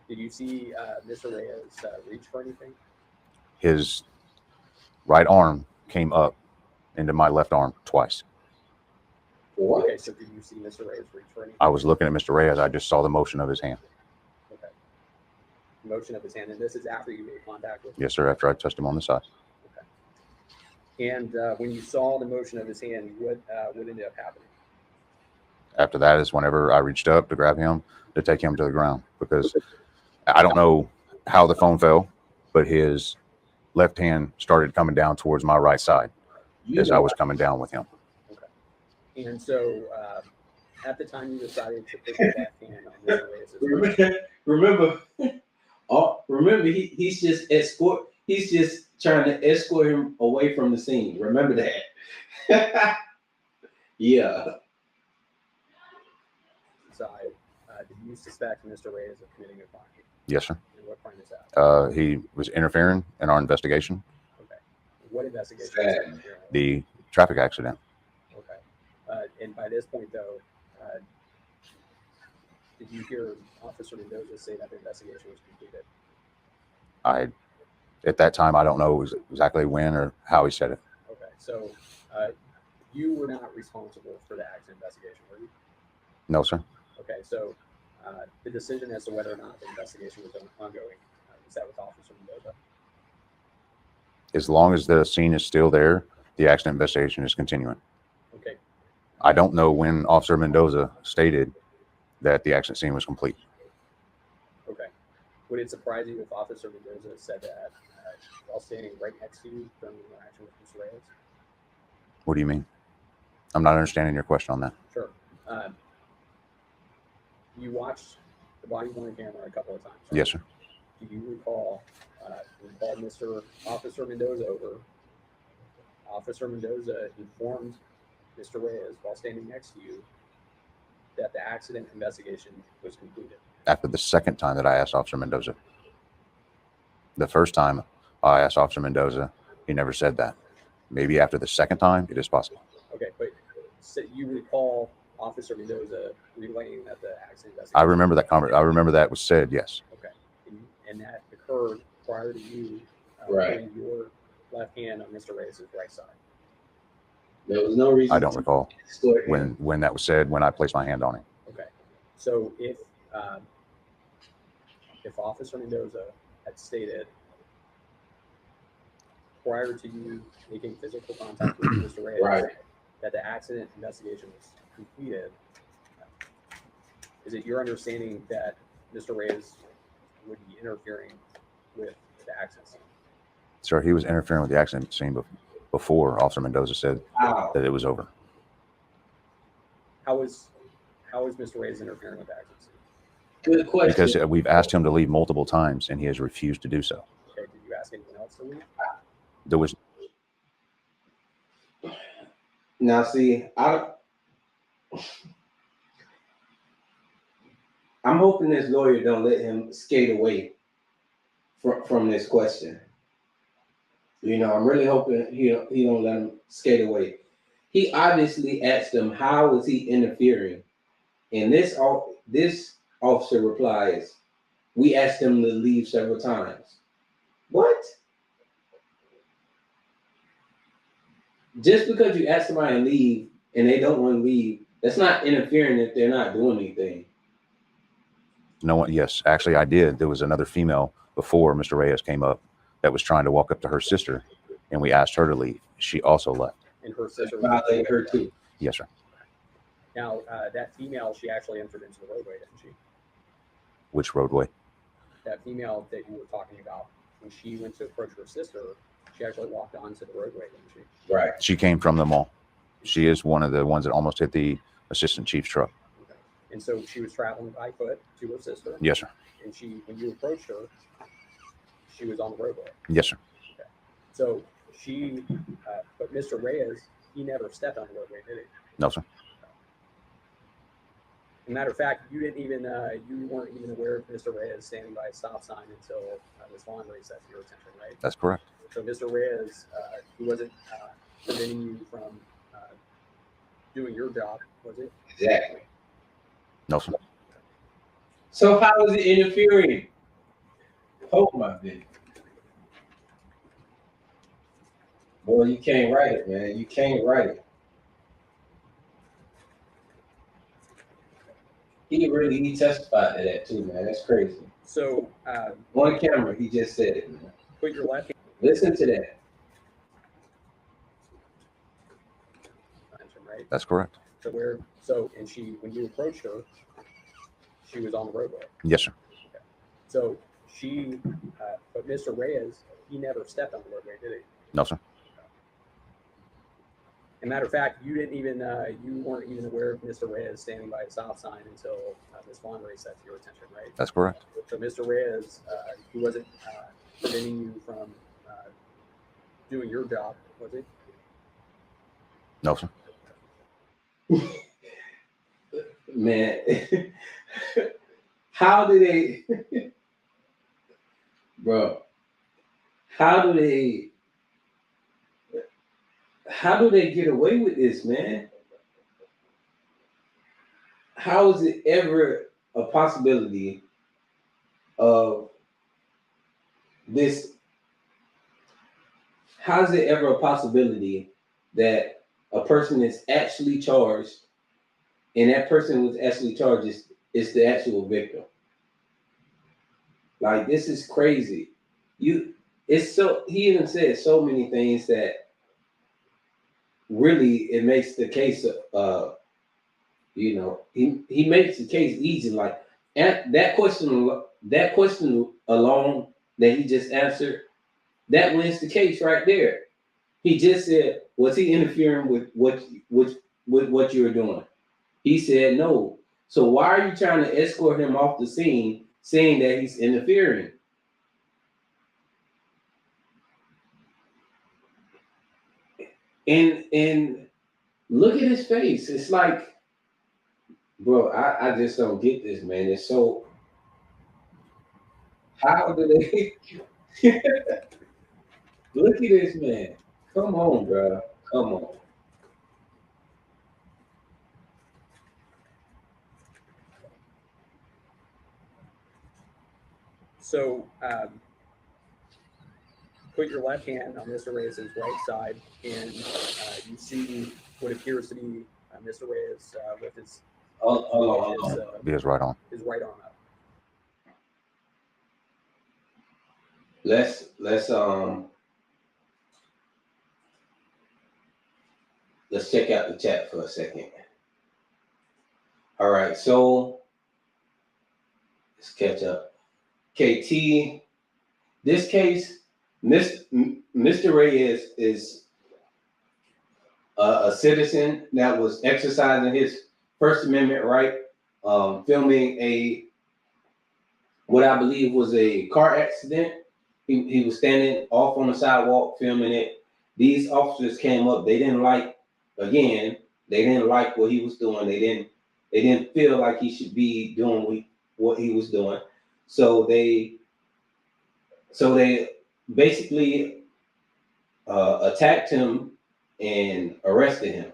Did you see Mr. Reyes reach for anything? his right arm came up into my left arm twice. What? Okay, so did you see Mr. Reyes reach for anything? I was looking at Mr. Reyes. I just saw the motion of his hand. Okay. Motion of his hand, and this is after you made contact with him? Yes, sir. After I touched him on the side. Okay. And when you saw the motion of his hand, what ended up happening? After that is whenever I reached up to grab him to take him to the ground, because I don't know how the phone fell, but his left hand started coming down towards my right side as I was coming down with him. Okay. And so at the time you decided to put your left hand on Mr. Reyes' remember, he's just trying to escort him away from the scene. Remember that. Yeah. side, did you suspect Mr. Reyes of committing a crime? Yes, sir. And what crime is that? He was interfering in our investigation. Okay. What investigation? Was that interfering? The traffic accident. Okay. And by this point, though, did you hear Officer Mendoza say that the investigation was completed? At that time, I don't know exactly when or how he said it. Okay. So you were not responsible for the accident investigation, were you? No, sir. Okay. So the decision as to whether or not the investigation was ongoing, is that with Officer Mendoza? As long as the scene is still there, the accident investigation is continuing. Okay. I don't know when Officer Mendoza stated that the accident scene was complete. Okay. Would it surprise you if Officer Mendoza said that while standing right next to you during the interaction with Mr. Reyes? What do you mean? I'm not understanding your question on that. Sure. You watched the body-worn camera a couple of times. Right? Yes, sir. Do you recall Mr. Officer Mendoza over? Officer Mendoza informed Mr. Reyes while standing next to you that the accident investigation was completed. After the second time that I asked Officer Mendoza. The first time I asked Officer Mendoza, he never said that. Maybe after the second time, it is possible. Okay, but so you recall Officer Mendoza relaying that the accident investigation? I remember that I remember that was said, yes. Okay, and that occurred prior to you putting your left hand on Mr. Reyes' right side. There was no reason. I don't recall when that was said, when I placed my hand on him. Okay, so if Officer Mendoza had stated prior to you making physical contact with Mr. Reyes that the accident investigation was completed, is it your understanding that Mr. Reyes would be interfering with the accident scene? Sir, he was interfering with the accident scene before Officer Mendoza said that it was over. How is Mr. Reyes interfering with the accident scene? Good question. Because we've asked him to leave multiple times and he has refused to do so. Okay, did you ask anyone else to leave? There was. Now, see, I'm hoping this lawyer don't let him skate away from this question. You know, I'm really hoping he don't let him skate away. He obviously asked him, how was he interfering? And this officer replies, we asked him to leave several times. What? Just because you ask somebody to leave and they don't want to leave, that's not interfering if they're not doing anything. No one. Yes, actually, I did. There was another female before Mr. Reyes came up that was trying to walk up to her sister, and we asked her to leave. She also left. And her sister violated her too. Yes, sir. Now, that female, she actually entered into the roadway, didn't she? Which roadway? That female that you were talking about, when she went to approach her sister, she actually walked onto the roadway, didn't she? Right. She came from the mall. She is one of the ones that almost hit the assistant chief's truck. Okay. And so she was traveling by foot to her sister. Yes, sir. And when you approached her, she was on the roadway. Yes, sir. Okay. So but Mr. Reyes, he never stepped on the roadway, did he? No, sir. As a matter of fact, you weren't even aware of Mr. Reyes standing by a stop sign until this lawn race set to your attention, right? That's correct. So Mr. Reyes, he wasn't preventing you from doing your job, was it? Exactly. No, sir. So how is it interfering? Oh my goodness. Boy, you can't write it, man. You can't write it. He testified to that too, man. That's crazy. So on camera, he just said it, man. put your left hand. Listen to that. Right. That's correct. So and when you approached her, she was on the roadway. Yes, sir. Okay. So but Mr. Reyes, he never stepped on the roadway, did he? No, sir. As a matter of fact, you weren't even aware of Mr. Reyes standing by a stop sign until Ms. Monterey set to your attention, right? That's correct. So Mr. Reyes, he wasn't preventing you from doing your job, was he? No, sir. Man, how do they, bro? How do they get away with this, man? How is it ever a possibility of this? How is it ever a possibility that a person is actually charged and that person who's actually charged is the actual victim? Like, this is crazy. He even said so many things that really it makes the case he makes the case easy. Like, that question alone that he just answered, that wins the case right there. He just said, was he interfering with what you were doing? He said no. So why are you trying to escort him off the scene saying that he's interfering? And look at his face. It's like, bro, I just don't get this, man. It's so, how do they look at this, man? Come on, bro. Come on. So put your left hand on Mr. Reyes' right side, and you see what appears to be Mr. Reyes with his Be his right arm. His right arm up. Let's check out the chat for a second. All right, so let's catch up. KT, this case, Mr. Reyes is a citizen that was exercising his First Amendment right, filming what I believe was a car accident. He was standing off on the sidewalk filming it. These officers came up. They didn't like what he was doing. They didn't feel like he should be doing what he was doing. So they basically attacked him and arrested him.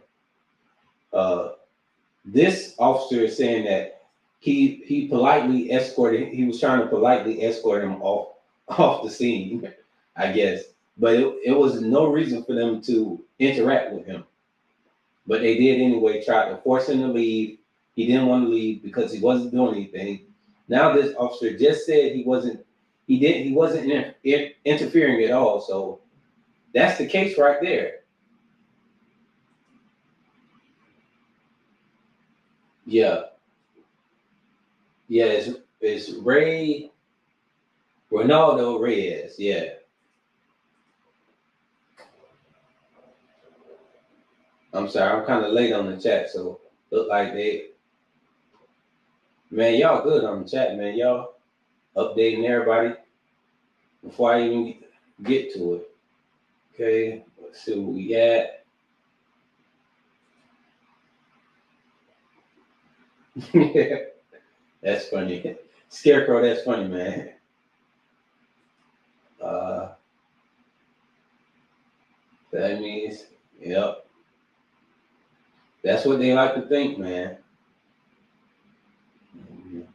This officer is saying that he was trying to politely escort him off the scene, I guess. But it was no reason for them to interact with him. But they did anyway, try to force him to leave. He didn't want to leave because he wasn't doing anything. Now this officer just said he wasn't interfering at all. So that's the case right there. Yeah. Yeah, it's Ronaldo Reyes, yeah. I'm sorry, I'm kind of late on the chat, so look like man, y'all good on the chat, man. Y'all updating everybody before I even get to it. Okay, let's see what we got. That's funny. Scarecrow, that's funny, man. That means, yep. That's what they like to think, man.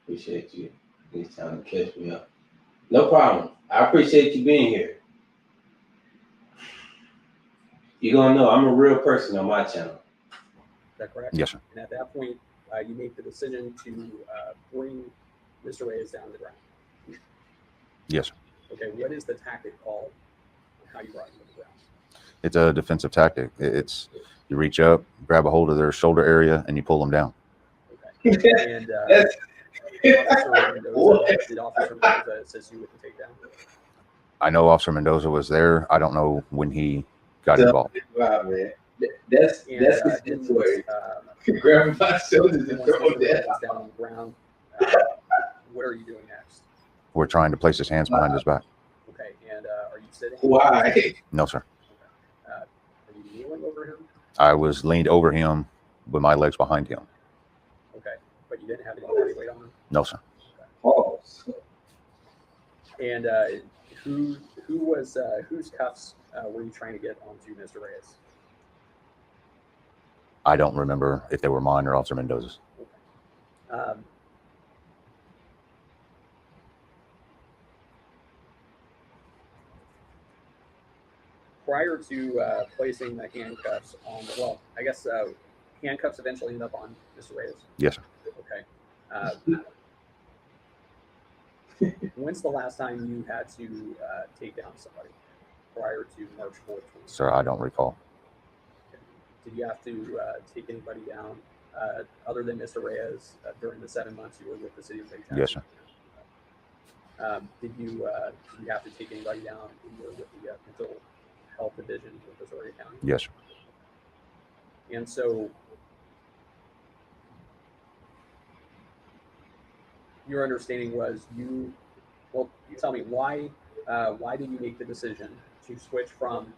Appreciate you. It's time to catch me up. No problem. I appreciate you being here. You're gonna know I'm a real person on my channel. Is that correct? Yes, sir. And at that point, you make the decision to bring Mr. Reyes down to the ground. Yes, sir. Okay, what is the tactic called? How you brought him to the ground? It's a defensive tactic. It's you reach up, grab a hold of their shoulder area, and you pull them down. Okay. And did Officer Mendoza assist you with the takedown? I know Officer Mendoza was there. I don't know when he got involved. Wow, man. That's his story. Grabbing my shoulders and throwing down on the ground. What are you doing next? We're trying to place his hands behind his back. Okay, and are you sitting? Why? No, sir. Are you kneeling over him? I was leaned over him with my legs behind him. Okay, but you didn't have any body weight on him? No, sir. Oh. And whose cuffs were you trying to get onto Mr. Reyes? I don't remember if they were mine or Officer Mendoza's. Prior to placing the handcuffs on, well, I guess handcuffs eventually end up on Mr. Reyes. Yes, sir. Okay. When's the last time you had to take down somebody prior to March 4th? Sir, I don't recall. Did you have to take anybody down other than Mr. Reyes during the 7 months you were with the city of Lake Jackson? Yes, sir. Did you have to take anybody down when you were with the mental health division with Missouri County? Yes, sir. And so your understanding was you tell me why did you make the decision to switch from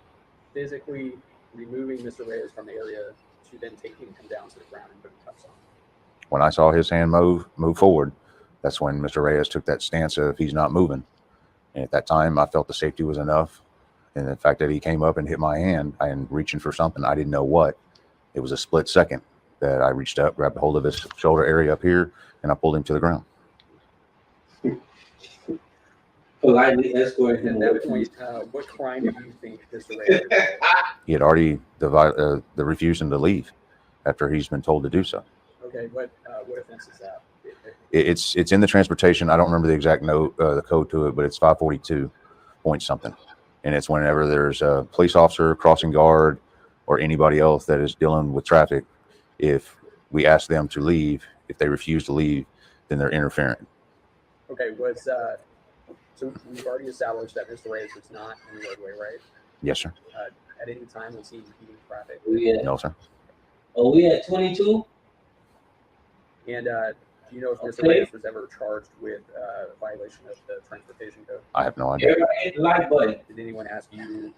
physically removing Mr. Reyes from the area to then taking him down to the ground and putting cuffs on? When I saw his hand move forward, that's when Mr. Reyes took that stance of he's not moving. And at that time, I felt the safety was enough. And the fact that he came up and hit my hand and reaching for something, I didn't know what. It was a split second that I reached up, grabbed a hold of his shoulder area up here, and I pulled him to the ground. Politely escorted him. At that point, what crime do you think Mr. Reyes did? He had already the refusing to leave after he's been told to do so. Okay, what offense is that? It's in the transportation. I don't remember the exact note, the code to it, but it's 542 point something. And it's whenever there's a police officer, crossing guard, or anybody else that is dealing with traffic, if we ask them to leave, if they refuse to leave, then they're interfering. Okay, so we've already established that Mr. Reyes was not in the roadway, right? Yes, sir. At any time was he impeding traffic? No, sir. Oh, we at 22? And do you know if Mr. Reyes was ever charged with violation of the transportation code? I have no idea. Everybody hit the like button. Did anyone ask you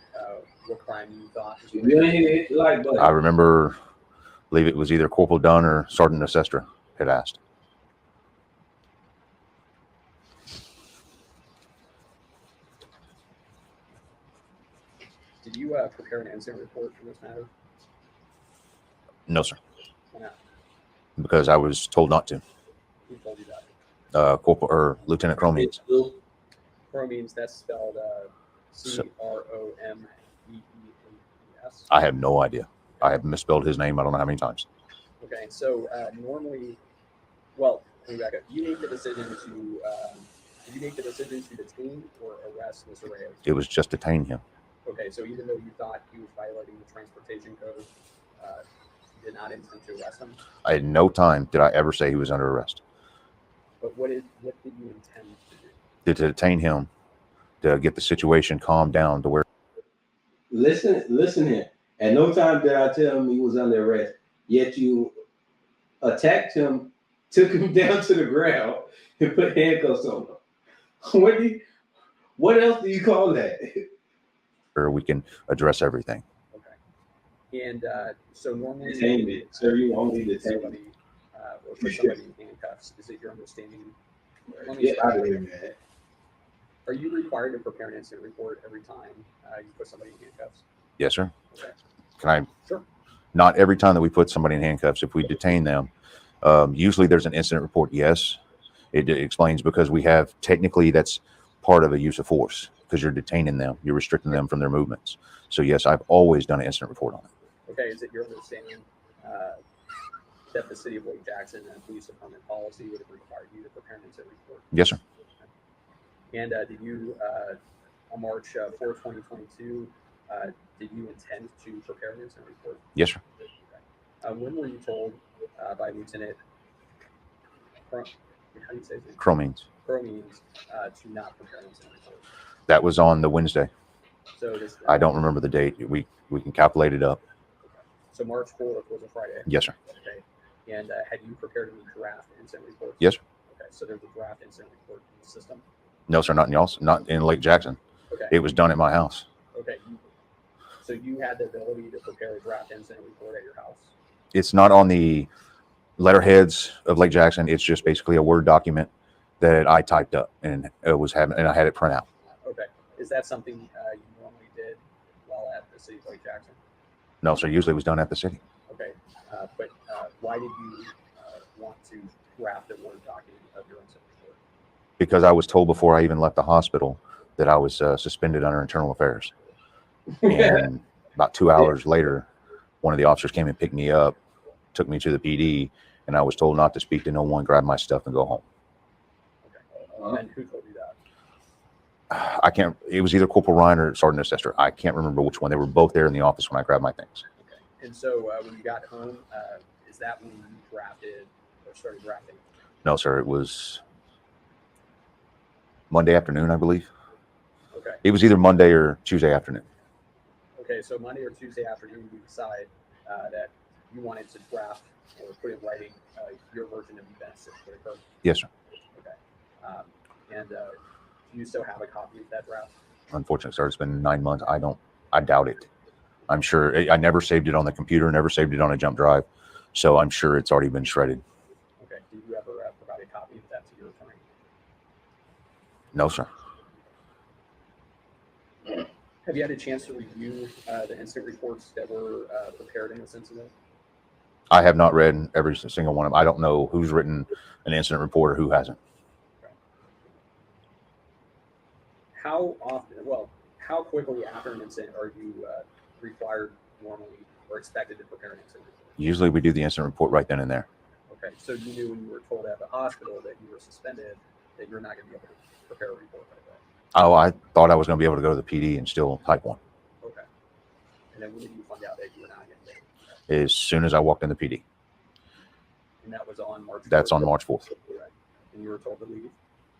what crime you thought? You really need to hit the like button. I remember, I believe it was either Corporal Dunn or Sergeant Necestra had asked. Did you prepare an incident report for this matter? No, sir. Why not? Because I was told not to. Who told you that? Corporal or Lieutenant Cromeans. Cromeans, that's spelled Cromees. I have no idea. I have misspelled his name. I don't know how many times. Okay, so normally, well, let me back up. You made the decision to did you make the decision to detain or arrest Mr. Reyes? It was just detain him. Okay, so even though you thought he was violating the transportation code, you did not intend to arrest him? At no time did I ever say he was under arrest. But what did you intend to do? To detain him, to get the situation calmed down to where. Listen here. At no time did I tell him he was under arrest. Yet you attacked him, took him down to the ground, and put handcuffs on him. What else do you call that? Or we can address everything. Okay. And so normally, Detainment. So you only detain somebody or put somebody in handcuffs. Is it your understanding? Get out of here, man. Are you required to prepare an incident report every time you put somebody in handcuffs? Yes, sir. Okay. Can I? Sure. Not every time that we put somebody in handcuffs. If we detain them, usually there's an incident report. Yes, it explains because we have technically that's part of a use of force because you're detaining them. You're restricting them from their movements. So yes, I've always done an incident report on it. Okay, is it your understanding that the city of Lake Jackson and police department policy would have required you to prepare an incident report? Yes, sir. And did you, on March 4th, 2022, did you intend to prepare an incident report? Yes, sir. Okay. When were you told by Lieutenant how do you say his name? Cromines. Cromines to not prepare an incident report? That was on the Wednesday. So this, I don't remember the date. We can calculate it up. Okay. So March 4th was a Friday? Yes, sir. Okay. And had you prepared any draft incident reports? Yes, sir. Okay. So there's a draft incident report in the system? No, sir, not in y'all's, not in Lake Jackson. Okay. It was done at my house. Okay. So you had the ability to prepare a draft incident report at your house? It's not on the letterheads of Lake Jackson. It's just basically a Word document that I typed up and it was having, and I had it print out. Okay. Is that something you normally did while at the city of Lake Jackson? No, sir. Usually it was done at the city. Okay. But why did you want to draft a Word document of your incident report? Because I was told before I even left the hospital that I was suspended under internal affairs. And about 2 hours later, one of the officers came and picked me up, took me to the PD, and I was told not to speak to no one, grab my stuff, and go home. Okay. And who told you that? I can't, it was either Corporal Ryan or Sergeant Assessor. I can't remember which one. They were both there in the office when I grabbed my things. Okay. And so when you got home, is that when you drafted or started drafting? No, sir. It was Monday afternoon, I believe. Okay. It was either Monday or Tuesday afternoon. Okay, so Monday or Tuesday afternoon, you decide that you wanted to draft or put in writing your version of events that would occur. Yes, sir. Okay. And do you still have a copy of that draft? Unfortunately, sir, it's been 9 months. I doubt it. I'm sure I never saved it on the computer, never saved it on a jump drive. So I'm sure it's already been shredded. Okay. Did you ever provide a copy of that to your attorney? No, sir. Have you had a chance to review the incident reports that were prepared in this incident? I have not read every single one of them. I don't know who's written an incident report or who hasn't. Okay. How often, well, how quickly after an incident are you required normally or expected to prepare an incident report? Usually we do the incident report right then and there. Okay, so you knew when you were told at the hospital that you were suspended that you're not going to be able to prepare a report like that? Oh, I thought I was going to be able to go to the PD and still type one. Okay. And then when did you find out that you were not going to be able to do that? As soon as I walked in the PD. And that was on March 4th? That's on March 4th. Right. And you were told to leave?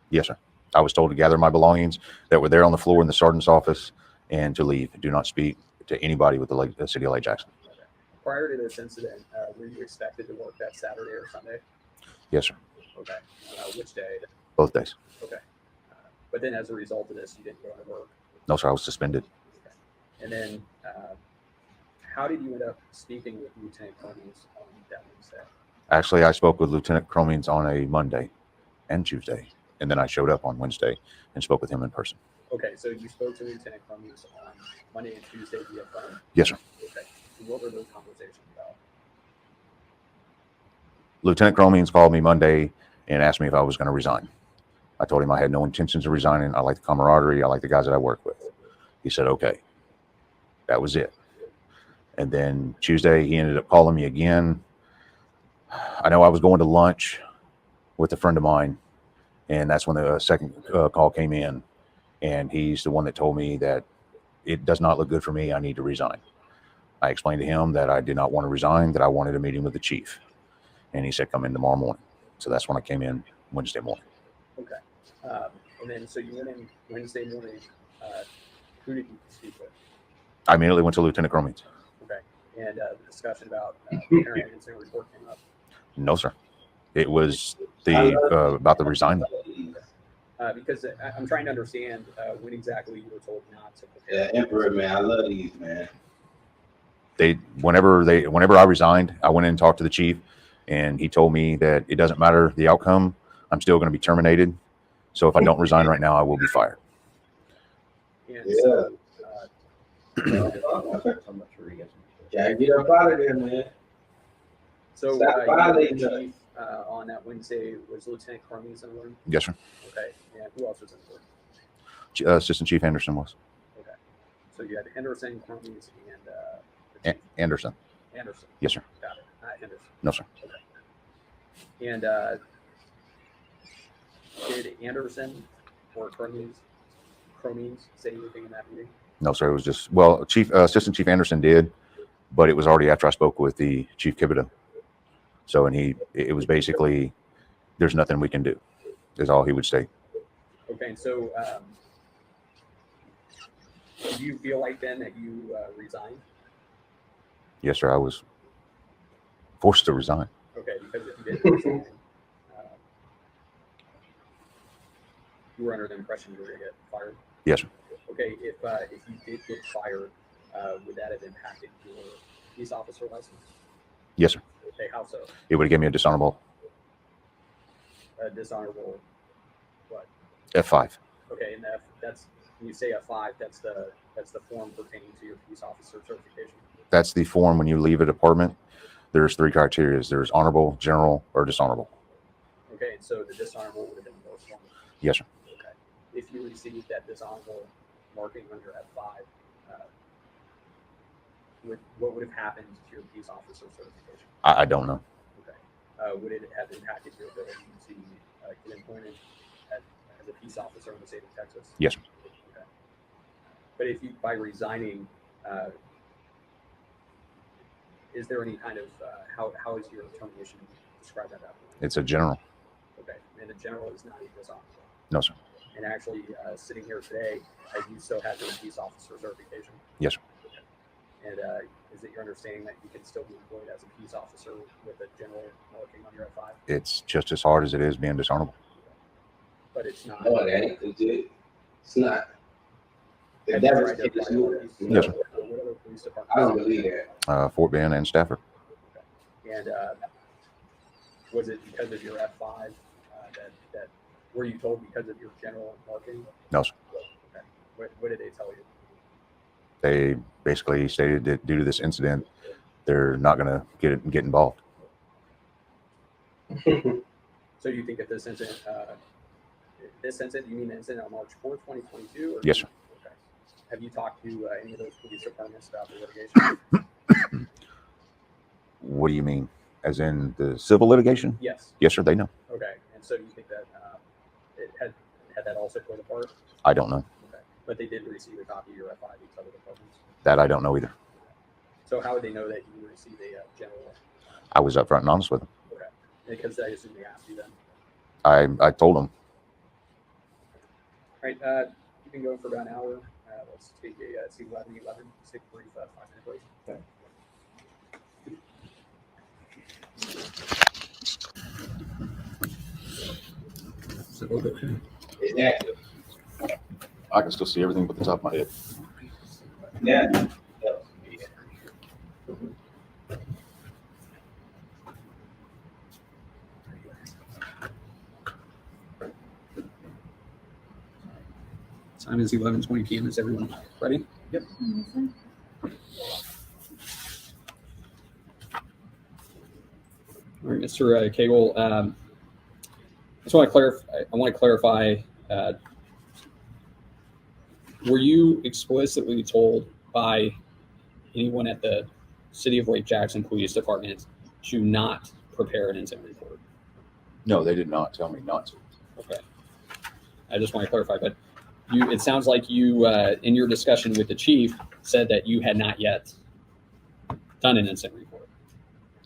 Yes, sir. I was told to gather my belongings that were there on the floor in the sergeant's office and to leave. Do not speak to anybody with the city of Lake Jackson. Okay. Prior to this incident, were you expected to work that Saturday or Sunday? Yes, sir. Okay. Which day? Both days. Okay. But then as a result of this, you didn't go to work? No, sir. I was suspended. Okay. And then how did you end up speaking with Lieutenant Cromines on that Wednesday? Actually, I spoke with Lieutenant Cromines on a Monday and Tuesday. And then I showed up on Wednesday and spoke with him in person. Okay, so you spoke to Lieutenant Cromines on Monday and Tuesday via phone? Yes, sir. Okay. So what were those conversations about? Lieutenant Cromines called me Monday and asked me if I was going to resign. I told him I had no intentions of resigning. I like the camaraderie. I like the guys that I work with. He said, okay. That was it. And then Tuesday, he ended up calling me again. I know I was going to lunch with a friend of mine, and that's when the second call came in. And he's the one that told me that it does not look good for me. I need to resign. I explained to him that I did not want to resign, that I wanted a meeting with the chief. And he said, come in tomorrow morning. So that's when I came in Wednesday morning. Okay. And then, so you went in Wednesday morning. Who did you speak with? I immediately went to Lieutenant Cromines. Okay. And the discussion about preparing an incident report came up? No, sir. It was about the resignment. Because I'm trying to understand when exactly you were told not to prepare. Yeah, Emperor, man. I love these, man. Whenever I resigned, I went in and talked to the chief, and he told me that it doesn't matter the outcome. I'm still going to be terminated. So if I don't resign right now, I will be fired. And so, I'm not sure he gets it. Gotta get up out of there, man. so Stop you violating the chief on that Wednesday was Lieutenant Cromines in the room? Yes, sir. Okay. And who else was in the room? Assistant Chief Anderson was. Okay. So you had Henderson, Cronies, and Anderson. Anderson. Yes, sir. Got it. Not Henderson. No, sir. Okay. And did Anderson or Cronies say anything in that meeting? No, sir. It was just, well, Assistant Chief Anderson did, but it was already after I spoke with the Chief Thibodeau. So, and it was basically, there's nothing we can do, is all he would say. Okay, and so do you feel like then that you resigned? Yes, sir. I was forced to resign. Okay, because if you didn't resign, you were under the impression you were going to get fired? Yes, sir. Okay, if you did get fired, would that have impacted your police officer license? Yes, sir. Okay, how so? It would have given me a dishonorable Dishonorable what? F5. Okay, and that's when you say F5, that's the form pertaining to your police officer certification. That's the form when you leave a department. There's 3 criteria. There's honorable, general, or dishonorable. Okay, and so the dishonorable would have been the worst one. Yes, sir. Okay. If you received that dishonorable marking on your F5, what would have happened to your police officer certification? I don't know. Okay. Would it have impacted your ability to get employment as a peace officer in the state of Texas? Yes, sir. Okay. But if you, by resigning, is there any kind of, how is your termination described at that point? It's a general. Okay. And a general is not a dishonorable? No, sir. And actually, sitting here today, you still have your peace officer certification? Yes, sir. And is it your understanding that you can still be employed as a peace officer with a general marking on your F5? It's just as hard as it is being dishonorable. But it's not. No, it ain't. It's not. Have That you was tried to apply no. to police? Yes, sir. What other police departments? I don't believe that. Fort Bend and Stafford. And was it because of your F5 that were you told because of your general marking? No, sir. Okay. What did they tell you? They basically stated that due to this incident, they're not going to get involved. So you think that this incident, you mean the incident on March 4th, 2022? Or Yes, sir. Okay. Have you talked to any of those police departments about the litigation? What do you mean? As in the civil litigation? Yes. Yes, sir. They know. Okay. And so you think that it had that also played a part? I don't know. Okay. But they did receive a copy of your F5 each other departments? That I don't know either. So how would they know that you received a general? I was upfront and honest with them. Okay. Because I assume they asked you then. I told them. All right. You can go for about an hour. Let's take a C11, take a brief 5-minute break. Okay. It's active. I can still see everything but the top of my head. Yeah. Time is 11:20 p.m. Is everyone ready? Yep. All right, Mr. Cagle, I just want to clarify. I want to clarify. Were you explicitly told by anyone at the City of Lake Jackson Police Department to not prepare an incident report? No, they did not tell me not to. Okay. I just want to clarify, but it sounds like you, in your discussion with the chief, said that you had not yet done an incident report.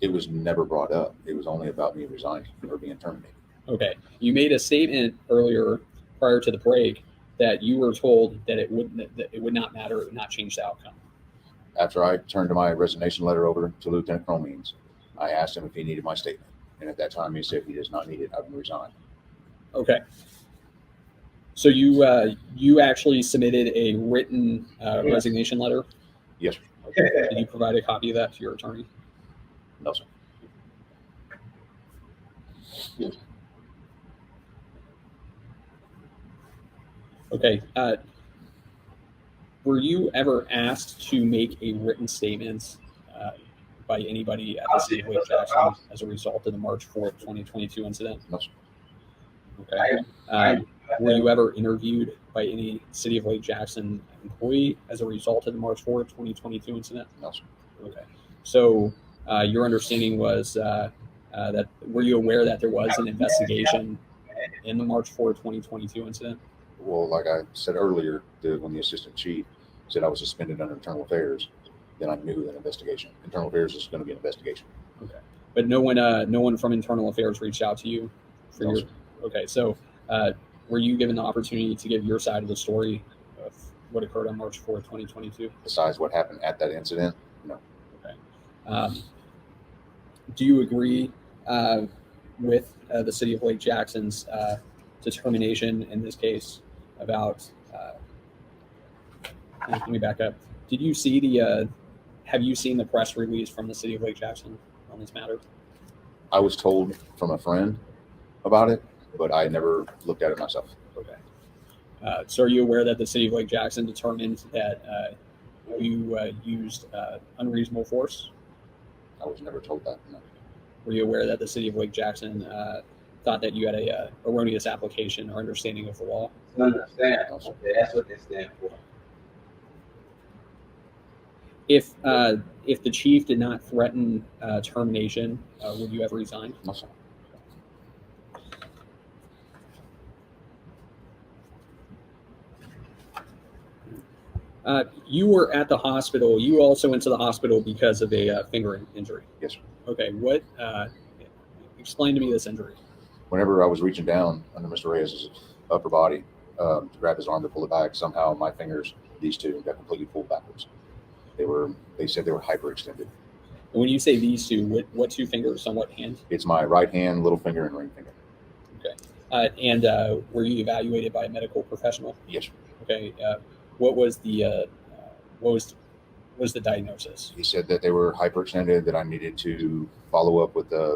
It was never brought up. It was only about me resigning or being terminated. Okay. You made a statement earlier prior to the break that you were told that it would not matter, it would not change the outcome. After I turned my resignation letter over to Lieutenant Cromines, I asked him if he needed my statement. And at that time, he said he does not need it. I would resign. Okay. So you actually submitted a written resignation letter? Yes, sir. Okay. Did you provide a copy of that to your attorney? No, sir. Yes. Okay. Were you ever asked to make a written statement by anybody at the City of Lake Jackson as a result of the March 4th, 2022 incident? No, sir. Okay. Were you ever interviewed by any City of Lake Jackson employee as a result of the March 4th, 2022 incident? No, sir. Okay. So your understanding was that were you aware that there was an investigation in the March 4th, 2022 incident? Well, like I said earlier, when the assistant chief said I was suspended under internal affairs, then I knew that internal affairs is going to be an investigation. Okay. But no one from internal affairs reached out to you for No, your. sir. Okay. So were you given the opportunity to give your side of the story of what occurred on March 4th, 2022? Besides what happened at that incident, no. Okay. Do you agree with the City of Lake Jackson's determination in this case about? Let me back up. Did you see have you seen the press release from the City of Lake Jackson on this matter? I was told from a friend about it, but I never looked at it myself. Okay. So are you aware that the City of Lake Jackson determined that you used unreasonable force? I was never told that. No. Were you aware that the City of Lake Jackson thought that you had a erroneous application or understanding of the law? Understand. Okay, that's what they stand for. If the chief did not threaten termination, would you have resigned? No, sir. You were at the hospital. You also went to the hospital because of a finger injury. Yes, sir. Okay. What? Explain to me this injury. Whenever I was reaching down under Mr. Reyes' upper body to grab his arm to pull it back, somehow my fingers, these two, got completely pulled backwards. They said they were hyperextended. And when you say these two, what two fingers on what hand? It's my right hand, little finger, and ring finger. Okay. And were you evaluated by a medical professional? Yes, sir. Okay. What was the diagnosis? He said that they were hyperextended, that I needed to follow up with I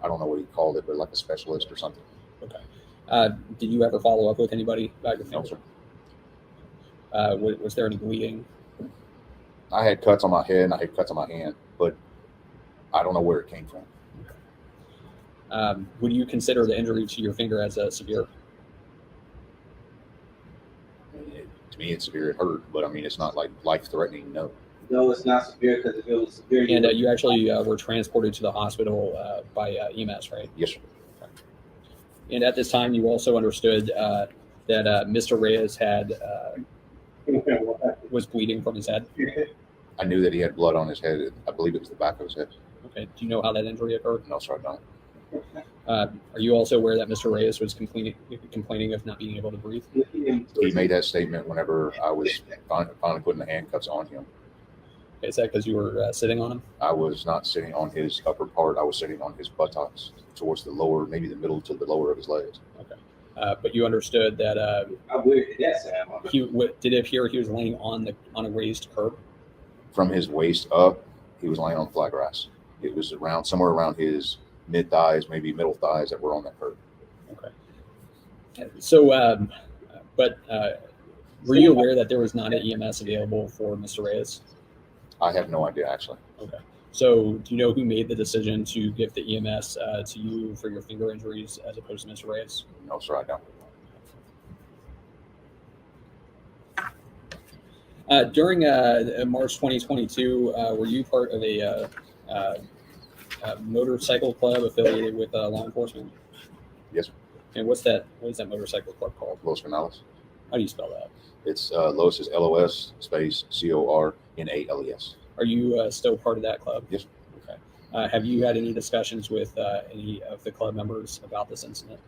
don't know what he called it, but like a specialist or something. Okay. Did you ever follow up with anybody about your finger? No, sir. Was there any bleeding? I had cuts on my head and I had cuts on my hand, but I don't know where it came from. Would you consider the injury to your finger as severe? To me, it's severe. It hurt, but I mean, it's not like life-threatening. No. No, it's not severe, because if it was severe, And you actually were transported to the hospital by EMS, right? Yes, sir. Okay. And at this time, you also understood that Mr. Reyes was bleeding from his head. I knew that he had blood on his head. I believe it was the back of his head. Okay. Do you know how that injury occurred? No, sir, I don't. Are you also aware that Mr. Reyes was complaining of not being able to breathe? He made that statement whenever I was finally putting the handcuffs on him. Okay, is that because you were sitting on him? I was not sitting on his upper part. I was sitting on his buttocks towards the lower, maybe the middle to the lower of his legs. Okay. But you understood that how weird did that sound? did it appear he was laying on a raised curb? From his waist up, he was laying on flat grass. It was somewhere around his mid thighs, maybe middle thighs, that were on that curb. Okay. So, were you aware that there was not an EMS available for Mr. Reyes? I have no idea, actually. Okay. So, do you know who made the decision to give the EMS to you for your finger injuries as opposed to Mr. Reyes? No, sir, I don't. During March 2022, were you part of a motorcycle club affiliated with law enforcement? Yes, sir. And what is that motorcycle club called? Los Canales. How do you spell that? It's Los is LOS space CORNALES. Are you still part of that club? Yes. Okay. Have you had any discussions with any of the club members about this incident?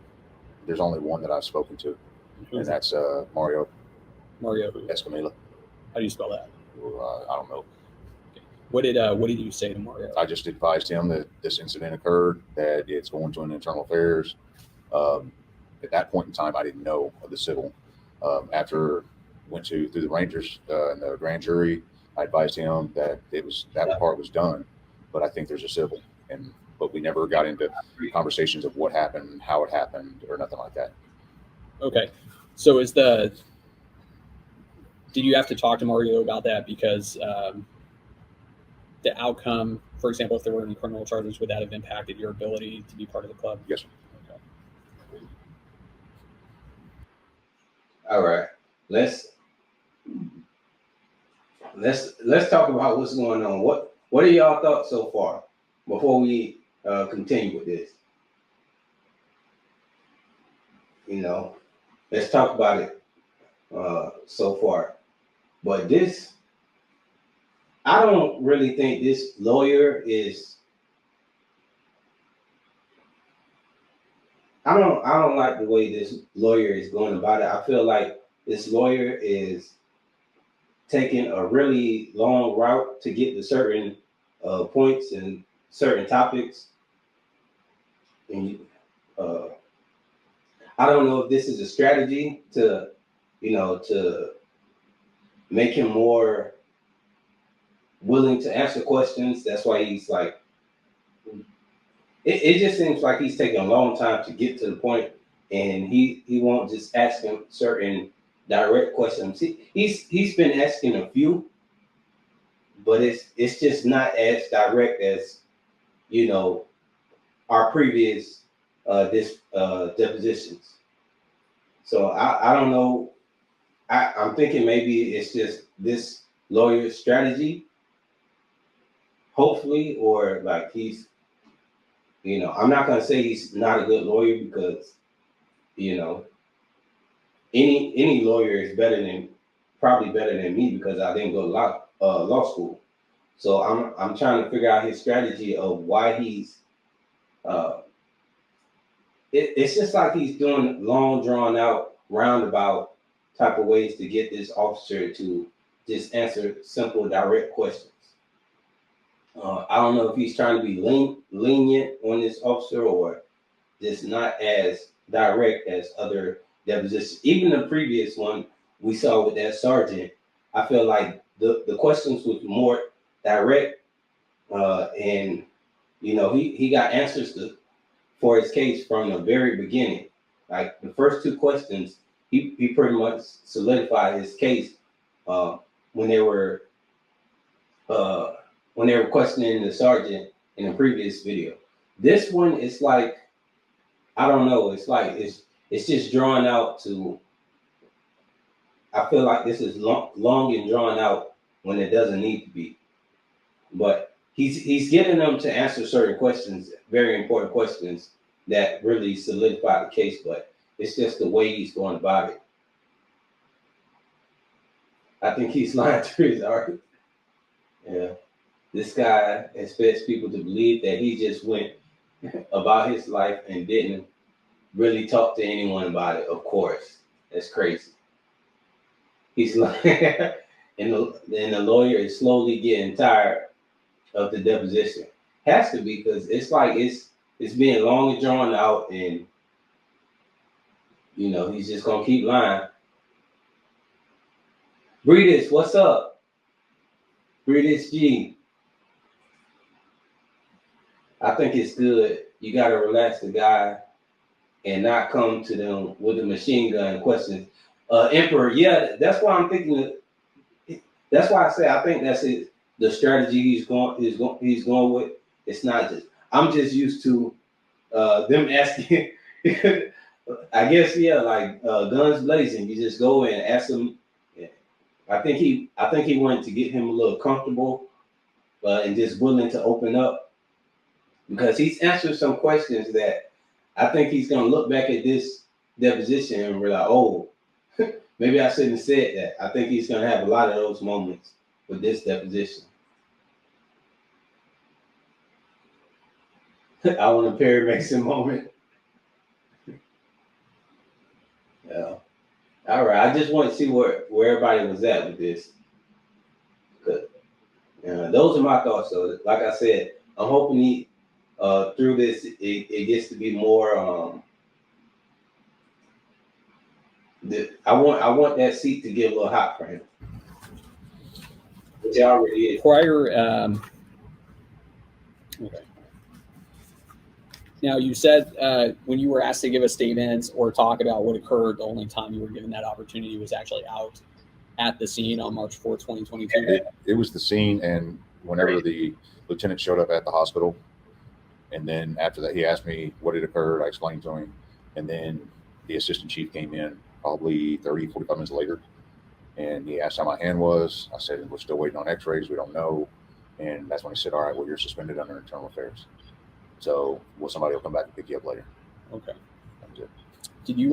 There's only one that I've spoken to, Who and is that's Mario Mario who? Escamilla. How do you spell that? I don't know. What did you say to Mario? I just advised him that this incident occurred, that it's going to an internal affairs. At that point in time, I didn't know of the civil. After went through the Rangers and the grand jury, I advised him that that part was done, but I think there's a civil, but we never got into conversations of what happened, how it happened, or nothing like that. Okay, so did you have to talk to Mario about that because the outcome, for example, if there were any criminal charges, would that have impacted your ability to be part of the club? Yes, sir. Okay. All right. Let's talk about what's going on. What are y'all thoughts so far before we continue with this? You know, let's talk about it so far. But this, I don't really think this lawyer is. I don't like the way this lawyer is going about it. I feel like this lawyer is taking a really long route to get to certain points and certain topics. And I don't know if this is a strategy to, to make him more willing to answer questions. That's why he's like, it just seems like he's taking a long time to get to the point, and he won't just ask him certain direct questions. He's been asking a few, but it's just not as direct as, our previous depositions. So I don't know. I'm thinking maybe it's just this lawyer's strategy, hopefully, or like he's, I'm not going to say he's not a good lawyer, because, any lawyer is probably better than me, because I didn't go to law school. So I'm trying to figure out his strategy of why he's, it's just like he's doing long, drawn out, roundabout type of ways to get this officer to just answer simple, direct questions. I don't know if he's trying to be lenient on this officer, or just not as direct as other depositions. Even the previous one we saw with that sergeant, I feel like the questions was more direct, and he got answers for his case from the very beginning. Like the first two questions, he pretty much solidified his case when they were questioning the sergeant in the previous video. This one, it's like, I don't know. It's like it's just drawn out to. I feel like this is long and drawn out when it doesn't need to be. But he's getting them to answer certain questions, very important questions that really solidify the case. But it's just the way he's going about it. I think he's lying through his argument. Yeah. This guy expects people to believe that he just went about his life and didn't really talk to anyone about it. Of course, that's crazy. He's like, and the lawyer is slowly getting tired of the deposition. Has to be, because it's like it's being long and drawn out, and he's just gonna keep lying. Breedis, what's up? Breedis G. I think it's good. You got to relax the guy and not come to them with a machine gun questions. Emperor, yeah, that's why I'm thinking. That's why I say I think that's it. The strategy he's going with. It's not just. I'm just used to them asking. I guess, yeah, like guns blazing. You just go and ask them. Yeah. I think he wanted to get him a little comfortable, and just willing to open up. Because he's answered some questions that I think he's going to look back at this deposition and realize, oh, maybe I shouldn't have said that. I think he's going to have a lot of those moments with this deposition. I want a Perry Mason moment. Yeah. All right. I just want to see where everybody was at with this. Good. Those are my thoughts. So, like I said, I'm hoping through this, it gets to be more. I want that seat to get a little hot for him, which it already is. Prior, okay. Now, you said when you were asked to give a statement or talk about what occurred, the only time you were given that opportunity was actually out at the scene on March 4th, 2022. It was the scene, and whenever the lieutenant showed up at the hospital. And then after that, he asked me what had occurred. I explained to him. And then the assistant chief came in probably 30, 45 minutes later. And he asked how my hand was. I said, we're still waiting on x-rays. We don't know. And that's when he said, all right, well, you're suspended under internal affairs. So somebody will come back and pick you up later. Okay. That was it. Did you,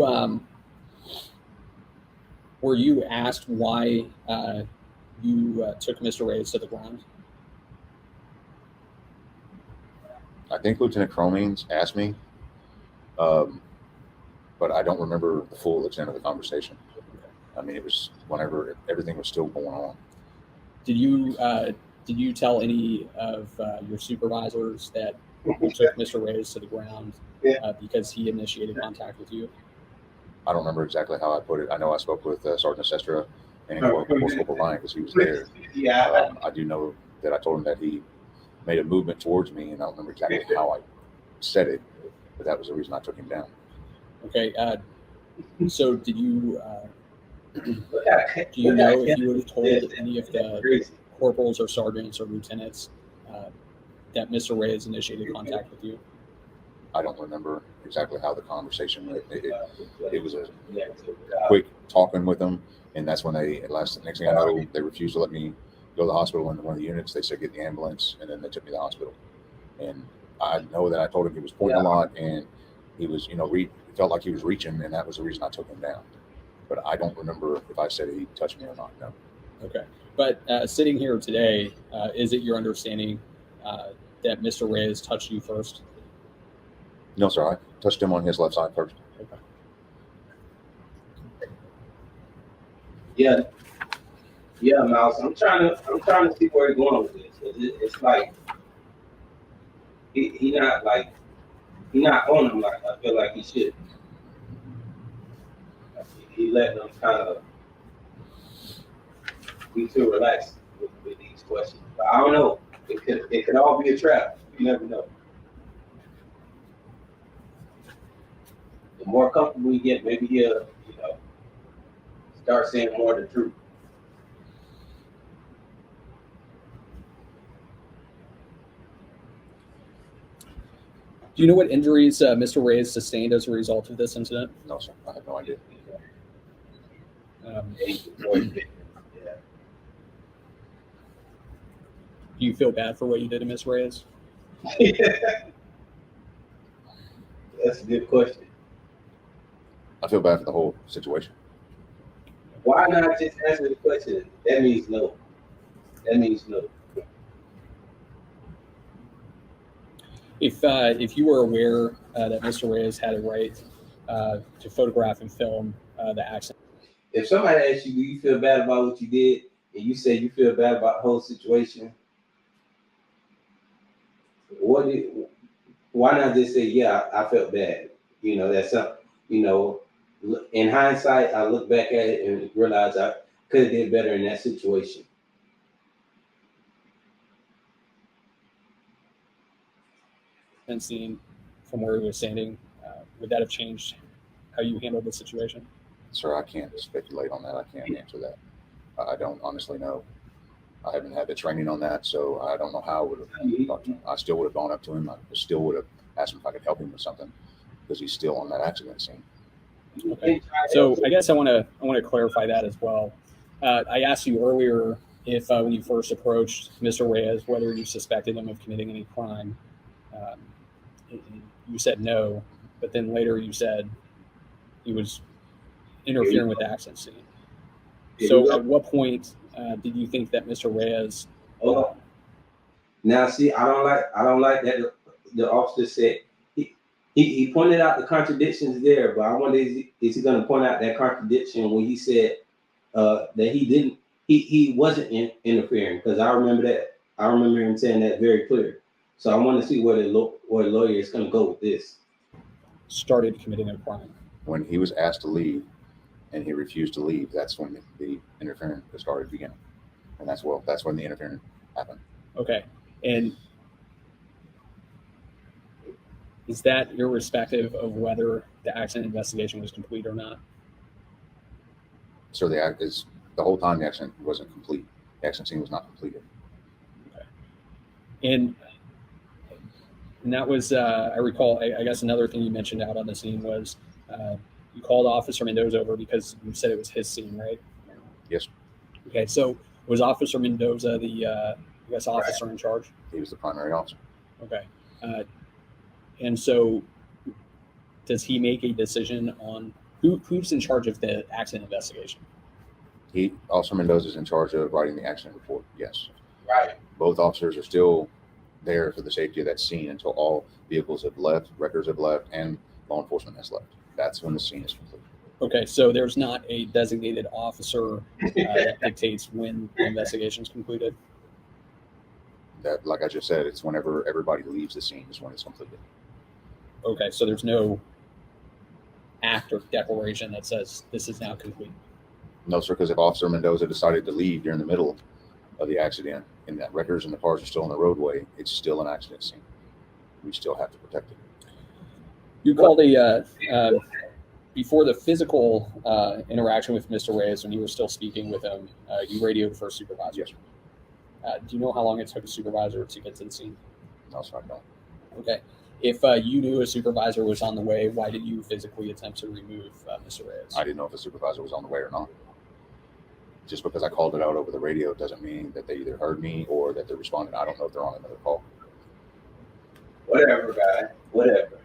were you asked why you took Mr. Reyes to the ground? I think Lieutenant Cromines asked me, but I don't remember the full extent of the conversation. I mean, it was whenever everything was still going on. Did you tell any of your supervisors that you took Mr. Reyes to the ground because he initiated contact with you? I don't remember exactly how I put it. I know I spoke with Sergeant Sestra and Corporal Ryan because he was there. I do know that I told him that he made a movement towards me, and I don't remember exactly how I said it, but that was the reason I took him down. Okay. So did you do you know if you would have told any of the corporals or sergeants or lieutenants that Mr. Reyes initiated contact with you? I don't remember exactly how the conversation went. It was a quick talking with them, and that's when next thing I know, they refused to let me go to the hospital in one of the units. They said, get the ambulance, and then they took me to the hospital. And I know that I told him he was pointing a lot, and he was, it felt like he was reaching, and that was the reason I took him down. But I don't remember if I said he touched me or not, no. Okay. But sitting here today, is it your understanding that Mr. Reyes touched you first? No, sir. I touched him on his left side first. Okay. Yeah, Mouse. I'm trying to see where he's going with this. It's like he not on him like I feel like he should. He let them kind of be too relaxed with these questions. But I don't know. It could all be a trap. You never know. The more comfortable you get, maybe he'll start saying more of the truth. Do you know what injuries Mr. Reyes sustained as a result of this incident? No, sir. I have no idea. Do you feel bad for what you did to Ms. Reyes? That's a good question. I feel bad for the whole situation. Why not just answer the question? That means no. That means no. If you were aware that Mr. Reyes had a right to photograph and film the accident. If somebody asks you, do you feel bad about what you did, and you say you feel bad about the whole situation, why not just say, yeah, I felt bad? That's something, in hindsight, I look back at it and realize I could have did better in that situation. And seeing from where he was standing, would that have changed how you handled the situation? Sir, I can't speculate on that. I can't answer that. I don't honestly know. I haven't had the training on that, so I don't know how I would have talked to him. I still would have gone up to him. I still would have asked him if I could help him with something because he's still on that accident scene. Okay. So I guess I want to clarify that as well. I asked you earlier if when you first approached Mr. Reyes, whether you suspected him of committing any crime. You said no, but then later you said he was interfering with the accident scene. So at what point did you think that Mr. Reyes? Now, see, I don't like that the officer said he pointed out the contradictions there, but I wonder is he going to point out that contradiction when he said that he wasn't interfering, because I remember that. I remember him saying that very clear. So I want to see where the lawyer is going to go with this. Started committing a crime. When he was asked to leave and he refused to leave, that's when the interference started beginning. And that's when the interference happened. Okay. And is that irrespective of whether the accident investigation was complete or not? So the whole time the accident wasn't complete. The accident scene was not completed. Okay. And that was, I recall, I guess another thing you mentioned out on the scene was You called Officer Mendoza over because you said it was his scene, right? Yes. Okay, so was Officer Mendoza the, I guess, officer in charge? He was the primary officer. Okay. And so does he make a decision on who's in charge of the accident investigation? Officer Mendoza is in charge of writing the accident report. Yes. Right. Both officers are still there for the safety of that scene until all vehicles have left, records have left, and law enforcement has left. That's when the scene is complete. Okay, so there's not a designated officer that dictates when the investigation is concluded? That, like I just said, it's whenever everybody leaves the scene is when it's completed. Okay, so there's no act or declaration that says this is now complete? No, sir, because if Officer Mendoza decided to leave during the middle of the accident and that records and the cars are still on the roadway, it's still an accident scene. We still have to protect it. You called before the physical interaction with Mr. Reyes, when you were still speaking with him, you radioed for a supervisor. Yes, sir. Do you know how long it took a supervisor to get to the scene? No, sir, I don't. Okay. If you knew a supervisor was on the way, why did you physically attempt to remove Mr. Reyes? I didn't know if the supervisor was on the way or not. Just because I called it out over the radio doesn't mean that they either heard me or that they're responding. I don't know if they're on another call. Whatever, guy. Whatever.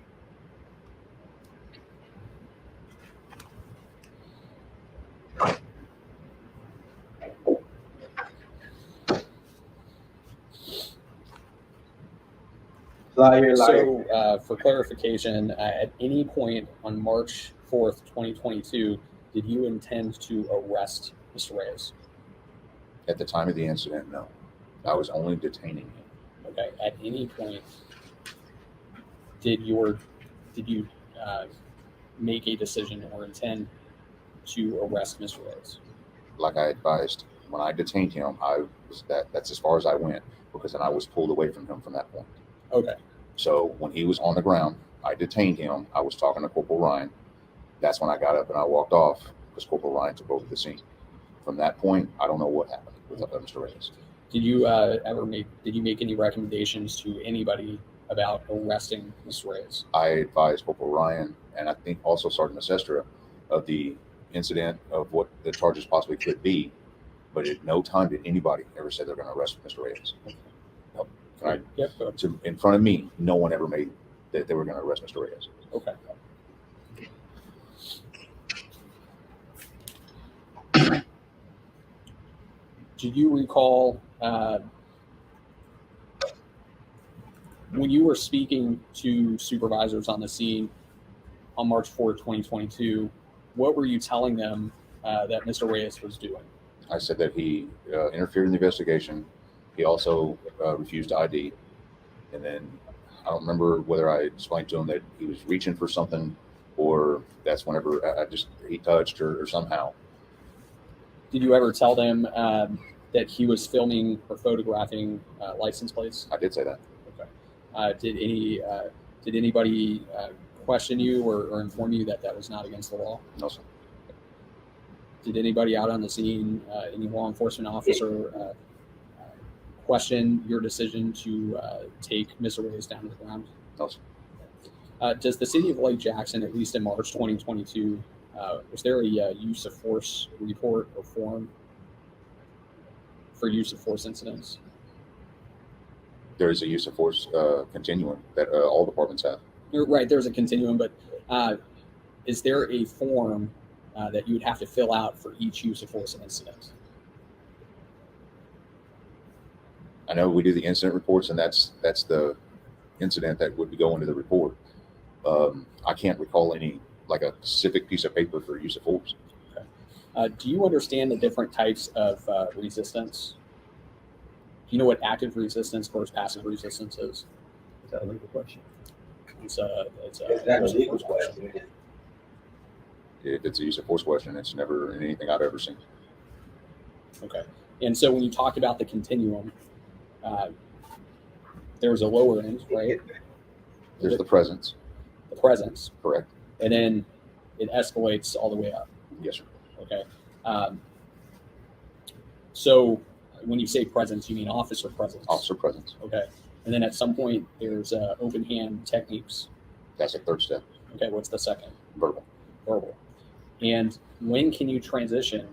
So, for clarification, at any point on March 4th, 2022, did you intend to arrest Mr. Reyes? At the time of the incident, no. I was only detaining him. Okay. At any point, did you make a decision or intend to arrest Mr. Reyes? Like I advised, when I detained him, that's as far as I went, because then I was pulled away from him from that point. Okay. So when he was on the ground, I detained him. I was talking to Corporal Ryan. That's when I got up and I walked off because Corporal Ryan took over the scene. From that point, I don't know what happened with Mr. Reyes. Did you did you make any recommendations to anybody about arresting Mr. Reyes? I advised Corporal Ryan and I think also Sergeant Sestra of the incident of what the charges possibly could be, but at no time did anybody ever say they're going to arrest Mr. Reyes. No. In front of me, no one ever made that they were going to arrest Mr. Reyes. Okay. Do you recall when you were speaking to supervisors on the scene on March 4th, 2022, what were you telling them that Mr. Reyes was doing? I said that he interfered in the investigation. He also refused to ID. And then I don't remember whether I explained to him that he was reaching for something or that's whenever he touched or somehow. Did you ever tell them that he was filming or photographing license plates? I did say that. Okay. Did anybody question you or inform you that that was not against the law? No, sir. Did anybody out on the scene, any law enforcement officer, question your decision to take Mr. Reyes down to the ground? No, sir. Does the city of Lake Jackson, at least in March 2022, was there a use of force report or form for use of force incidents? There is a use of force continuum that all departments have. Right, there's a continuum, but is there a form that you would have to fill out for each use of force incident? I know we do the incident reports, and that's the incident that would go into the report. I can't recall any, like a specific piece of paper for use of force. Okay. Do you understand the different types of resistance? Do you know what active resistance versus passive resistance is? Is that a legal question? It's a legal question. If it's a use of force question, it's never anything I've ever seen. Okay. And so when you talk about the continuum, there's a lower end, right? There's the presence. The presence. Correct. And then it escalates all the way up. Yes, sir. Okay. So when you say presence, you mean officer presence? Officer presence. Okay. And then at some point, there's open hand techniques. That's the third step. Okay. What's the second? Verbal. verbal. And when can you transition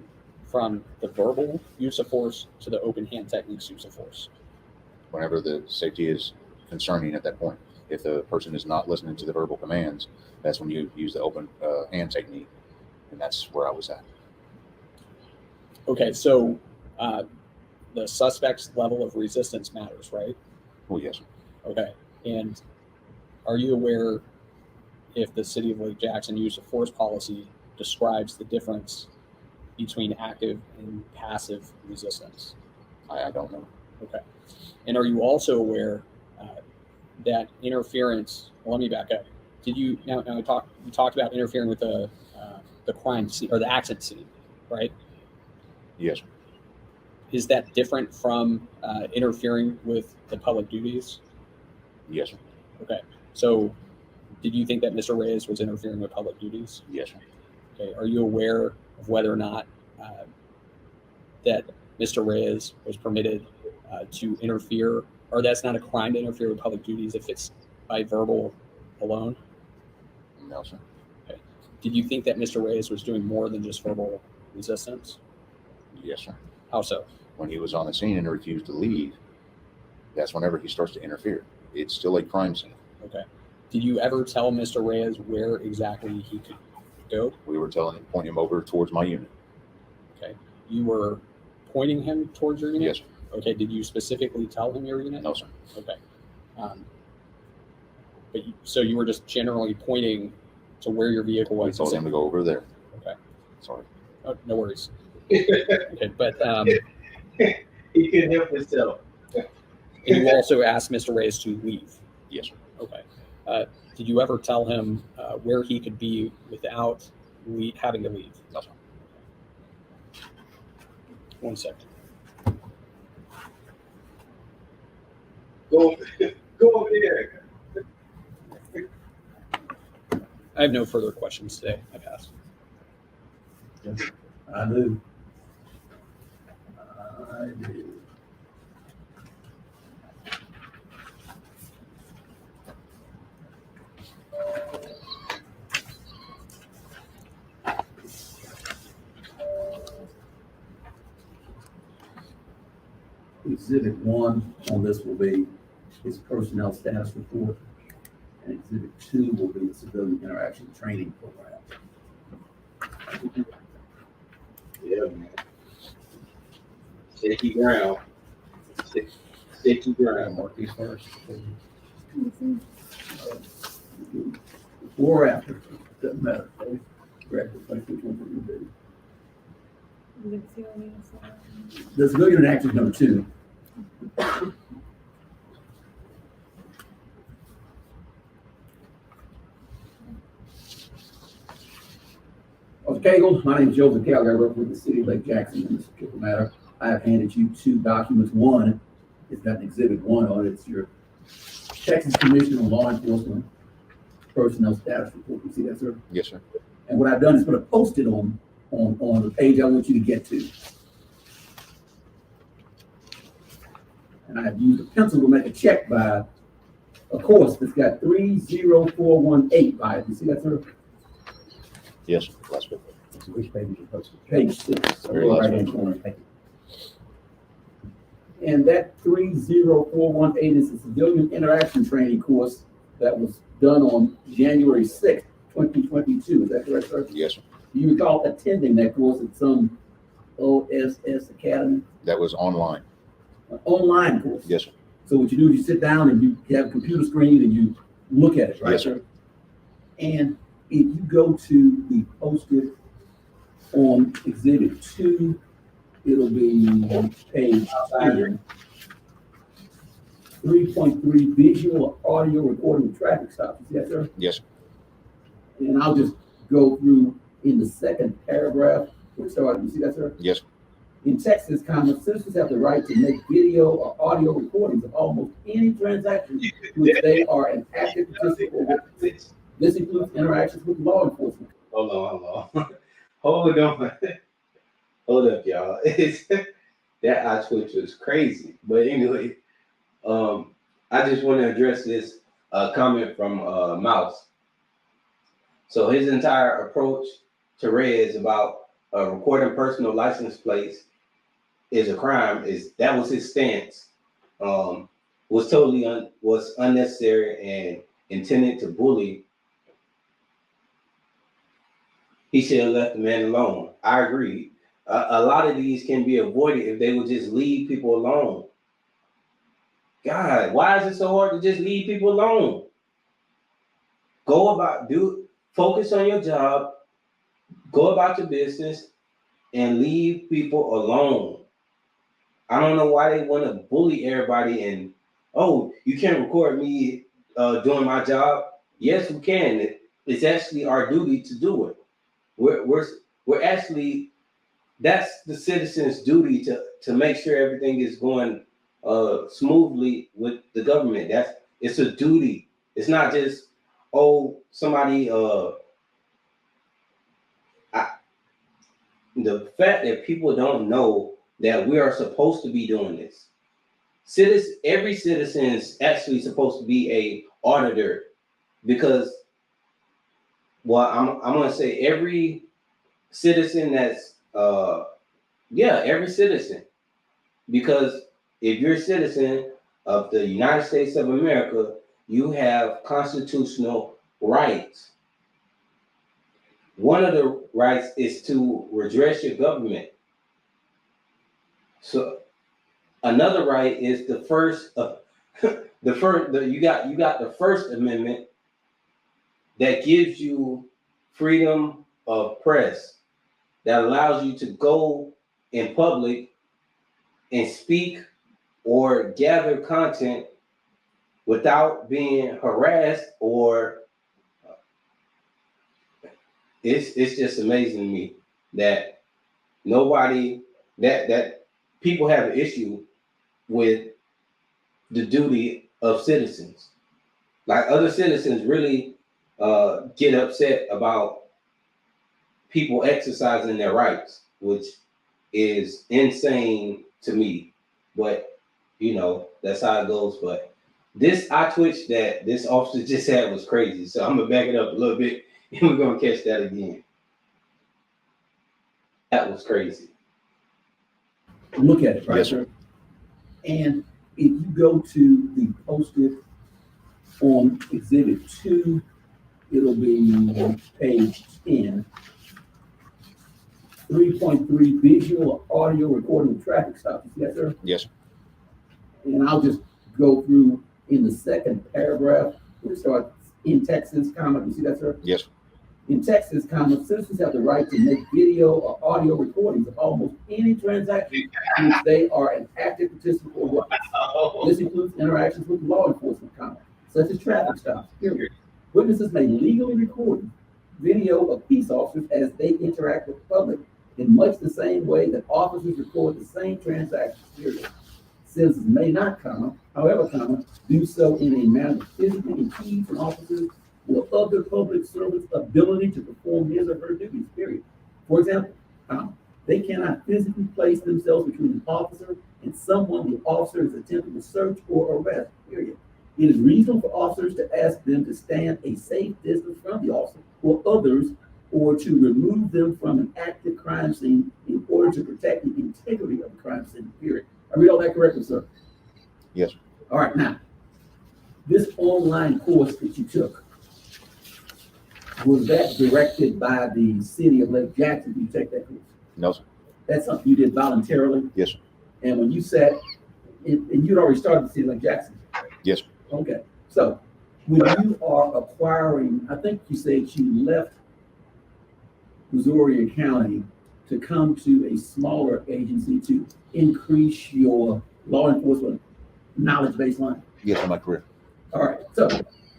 from the verbal use of force to the open hand techniques use of force? Whenever the safety is concerning at that point. If the person is not listening to the verbal commands, that's when you use the open hand technique. And that's where I was at. Okay, so the suspect's level of resistance matters, right? Oh, yes. Okay, and are you aware if the City of Lake Jackson use of force policy describes the difference between active and passive resistance? I don't know. Okay, and are you also aware that interference? Well, let me back up. Did you now you talked about interfering with the crime scene or the accident scene, right? Yes. Is that different from interfering with the public duties? Yes. Okay. So did you think that Mr. Reyes was interfering with public duties? Yes. Okay. Are you aware of whether or not that Mr. Reyes was permitted to interfere, or that's not a crime to interfere with public duties if it's by verbal alone? No, sir. Okay. Did you think that Mr. Reyes was doing more than just verbal resistance? Yes, sir. How so? When he was on the scene and refused to leave, that's whenever he starts to interfere. It's still a crime scene. Okay. Did you ever tell Mr. Reyes where exactly he could go? We were pointing him over towards my unit. Okay. You were pointing him towards your unit? Yes, sir. Okay. Did you specifically tell him your unit? No, sir. Okay. So you were just generally pointing to where your vehicle was? We told him to go over there. Okay. Sorry. Oh, no worries. Okay, but He couldn't help himself. and you also asked Mr. Reyes to leave. Yes, sir. Okay. Did you ever tell him where he could be without having to leave? No, sir. 1 second. Go over there. I have no further questions today. I pass. I do. I do. Exhibit 1 on this will be his personnel status report, and Exhibit 2 will be the civilian interaction training program. Yeah, man. Shaky ground. Shaky ground. Mark these first. Before or after, doesn't matter. Grab the which one for you, baby. The civilian interaction number 2. Cagle, my name is Joseph Cagle. I work with the City of Lake Jackson in this particular matter. I have handed you 2 documents. One is got an Exhibit 1 on it. It's your Texas Commission on Law Enforcement Personnel Status Report. You see that, sir? Yes, sir. And what I've done is put a post-it on the page I want you to get to. And I've used a pencil to make a check by a course that's got 30418 by it. You see that, sir? Yes, sir. Last bit. Which page is it posted? Page 6. Very last Right-hand corner. Thank you. And that 30418 is a civilian interaction training course that was done on January 6th, 2022. Is that correct, sir? Yes, sir. Do you recall attending that course at some OSS Academy? That was online. An online course? Yes, sir. So what you do is you sit down and you have a computer screen and you look at it, right? Yes, sir. And if you go to the posted on Exhibit 2, it'll be page 2. 3.3 visual audio recording of traffic stops. You see that, sir? Yes, sir. And I'll just go through in the second paragraph. You see that, sir? Yes, sir. In Texas, citizens have the right to make video or audio recordings of almost any transaction which they are an active participant with. This includes interactions with law enforcement. Hold on. Hold up, y'all. That eye twitch was crazy. But anyway, I just want to address this comment from Mouse. So his entire approach to Rez about recording personal license plates is a crime. That was his stance. Was totally was unnecessary and intended to bully. He should have left the man alone. I agree. A lot of these can be avoided if they would just leave people alone. God, why is it so hard to just leave people alone? Focus on your job, go about your business, and leave people alone. I don't know why they want to bully everybody and, oh, you can't record me doing my job. Yes, we can. It's actually our duty to do it. We're actually, that's the citizens' duty to make sure everything is going smoothly with the government. It's a duty. It's not just, oh, somebody the fact that people don't know that we are supposed to be doing this. Every citizen is actually supposed to be a auditor, because, well, I'm gonna say every citizen that's every citizen, because if you're a citizen of the United States of America, you have constitutional rights. One of the rights is to redress your government. So another right is the first, you got the First Amendment that gives you freedom of press, that allows you to go in public and speak or gather content without being harassed or it's just amazing to me that that people have an issue with the duty of citizens. Like, other citizens really get upset about people exercising their rights, which is insane to me. But that's how it goes. But this twitch that this officer just had was crazy. So I'm gonna back it up a little bit and we're gonna catch that again. That was crazy. Look at it, right? Yes, sir. And if you go to the posted on Exhibit 2, it'll be page 10. 3.3 visual audio recording of traffic stops. Yes, sir? Yes. And I'll just go through in the second paragraph where it starts, in Texas, comma. You see that, sir? Yes. In Texas, comma, citizens have the right to make video or audio recordings of almost any transaction in which they are an active participant or witness. This includes interactions with law enforcement, comma, such as traffic stops, period. Witnesses may legally record video of peace officers as they interact with the public in much the same way that officers record the same transactions, period. Citizens may not, however, do so in a manner that physically impedes an officer's or other public servant's ability to perform his or her duties, period. For example, they cannot physically place themselves between an officer and someone the officer is attempting to search or arrest, period. It is reasonable for officers to ask them to stand a safe distance from the officer or others, or to remove them from an active crime scene in order to protect the integrity of the crime scene, period. I read all that correctly, sir? Yes. All right, now, this online course that you took, was that directed by the city of Lake Jackson? Did you take that course? No, sir. That's something you did voluntarily? Yes, sir. And when you sat, and you'd already started the city of Lake Jackson? Yes, sir. Okay, so when you are acquiring, I think you said you left Missouri County to come to a smaller agency to increase your law enforcement knowledge baseline? Yes, in my career. All right, so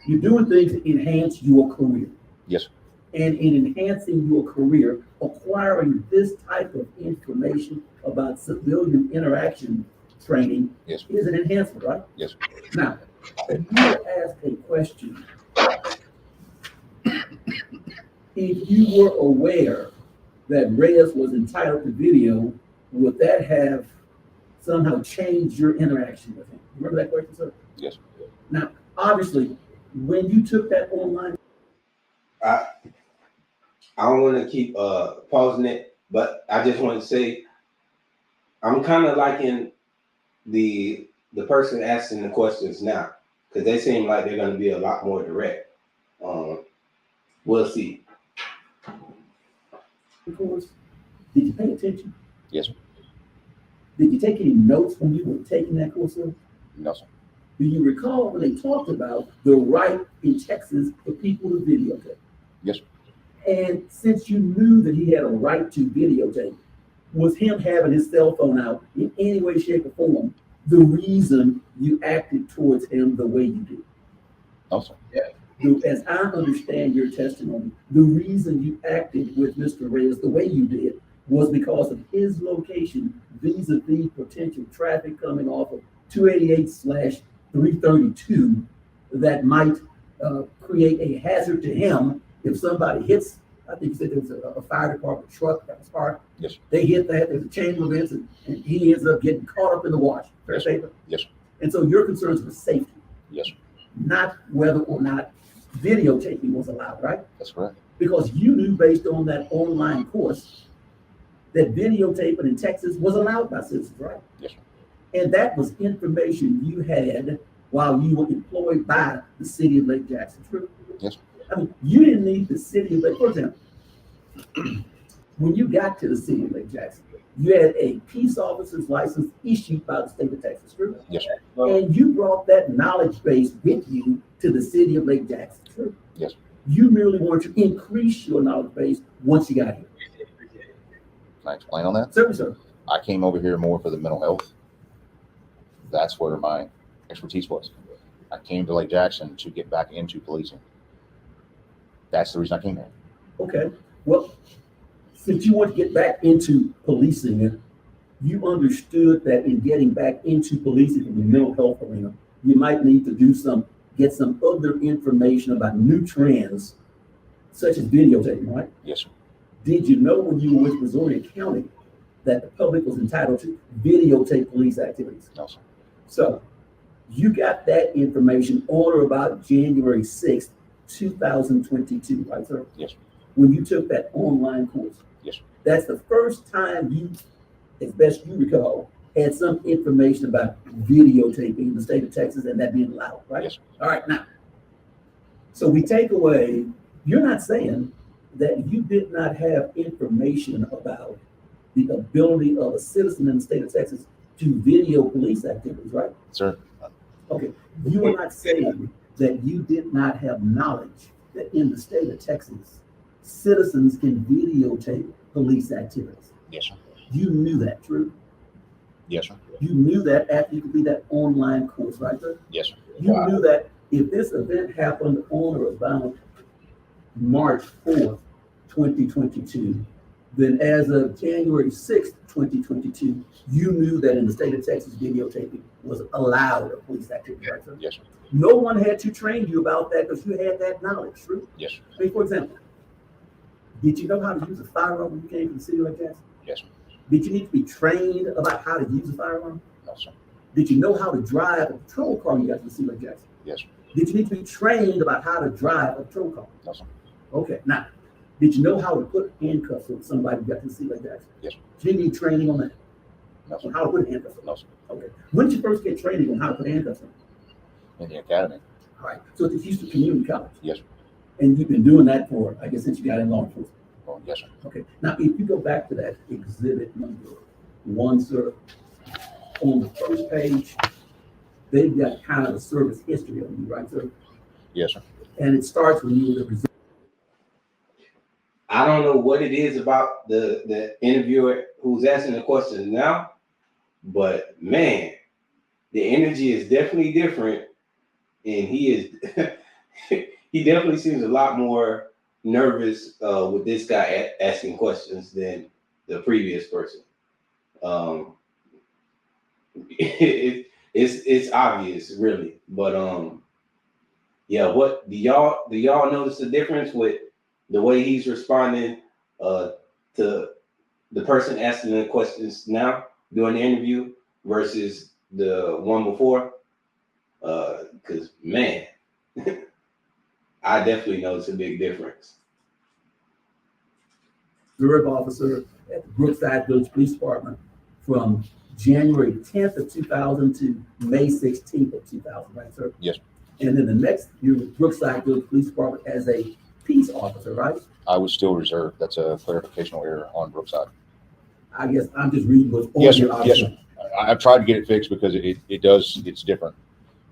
you're doing things to enhance your career. Yes, sir. And in enhancing your career, acquiring this type of information about civilian interaction training yes, is an enhancement, right? Yes. Now, if you were asked a question, if you were aware that Reyes was entitled to video, would that have somehow changed your interaction with him? Remember that question, sir? Yes. Now, obviously, when you took that online, I don't want to keep pausing it, but I just want to say I'm kind of liking the person asking the questions now, because they seem like they're going to be a lot more direct. We'll see. Course, did you pay attention? Yes, sir. Did you take any notes when you were taking that course? Sir? No, sir. Do you recall when they talked about the right in Texas for people to videotape? Yes, sir. And since you knew that he had a right to videotape, was him having his cell phone out in any way, shape, or form the reason you acted towards him the way you did? No, sir. As I understand your testimony, the reason you acted with Mr. Reyes the way you did was because of his location vis-a-vis potential traffic coming off of 288/332 that might create a hazard to him if somebody hits. I think you said there was a fire department truck that was parked. Yes, sir. They hit that, there's a chain of events, and he ends up getting caught up in the wash. Fair statement? Yes, sir. And so your concerns were safety, Yes, sir. not whether or not videotaping was allowed, right? That's correct. Because you knew based on that online course that videotaping in Texas was allowed by citizens, right? Yes, sir. And that was information you had while you were employed by the city of Lake Jackson, true? Yes, sir. I mean, you didn't need the city of Lake, for example, when you got to the city of Lake Jackson, you had a peace officer's license issued by the state of Texas, true? Yes, sir. And you brought that knowledge base with you to the city of Lake Jackson, true? Yes, sir. You merely wanted to increase your knowledge base once you got here. Can I explain on that? Certainly, sir. I came over here more for the mental health. That's where my expertise was. I came to Lake Jackson to get back into policing. That's the reason I came here. Okay. Well, since you want to get back into policing, you understood that in getting back into policing from the mental health arena, you might need to get some other information about new trends, such as videotaping, right? Yes, sir. Did you know when you were with Missouri County that the public was entitled to videotape police activities? No, sir. So you got that information on or about January 6th, 2022, right, sir? Yes, sir. When you took that online course. Yes, sir. That's the first time you, as best you recall, had some information about videotaping in the state of Texas and that being allowed, right? Yes, sir. All right, now, so we take away, you're not saying that you did not have information about the ability of a citizen in the state of Texas to video police activities, right? Sir. Okay, you are not saying that you did not have knowledge that in the state of Texas, citizens can videotape police activities. Yes, sir. You knew that, true? Yes, sir. You knew that after you completed that online course, right, sir? Yes, sir. You knew that if this event happened on or about March 4th, 2022, then as of January 6th, 2022, you knew that in the state of Texas, videotaping was allowed a police activity, right, sir? Yes, sir. No one had to train you about that because you had that knowledge, true? Yes, sir. I mean, for example, did you know how to use a firearm when you came to the city like that? Yes, sir. Did you need to be trained about how to use a firearm? No, sir. Did you know how to drive a patrol car when you got to the city like Jackson? Yes, sir. Did you need to be trained about how to drive a patrol car? No, sir. Okay, now, did you know how to put handcuffs on somebody who got to the city like Jackson? Yes, sir. Did you need training on that? No, sir. On how to put handcuffs on? No, sir. Okay. When did you first get training on how to put handcuffs on? In the academy. All right, so at the Houston Community College. Yes, sir. And you've been doing that for, I guess, since you got in law enforcement. Oh, yes, sir. Okay, now if you go back to that exhibit number 1, sir, on the first page, they've got kind of a service history on you, right, sir? Yes, sir. And it starts when you were the reserve. I don't know what it is about the interviewer who's asking the questions now, but man, the energy is definitely different, and he is he definitely seems a lot more nervous with this guy asking questions than the previous person. It's obvious, really, but yeah. What do y'all notice the difference with the way he's responding to the person asking the questions now during the interview versus the one before? Because man, I definitely notice a big difference. Reserve officer at the Brookside Village Police Department from January 10th of 2000 to May 16th of 2000, right, sir? Yes. And then the next, you're with Brookside Village Police Department as a peace officer, right? I was still reserved. That's a clarificational error on Brookside. I guess I'm just reading what's on Yes, your sir. Yes, sir. I've tried to get it fixed because it's different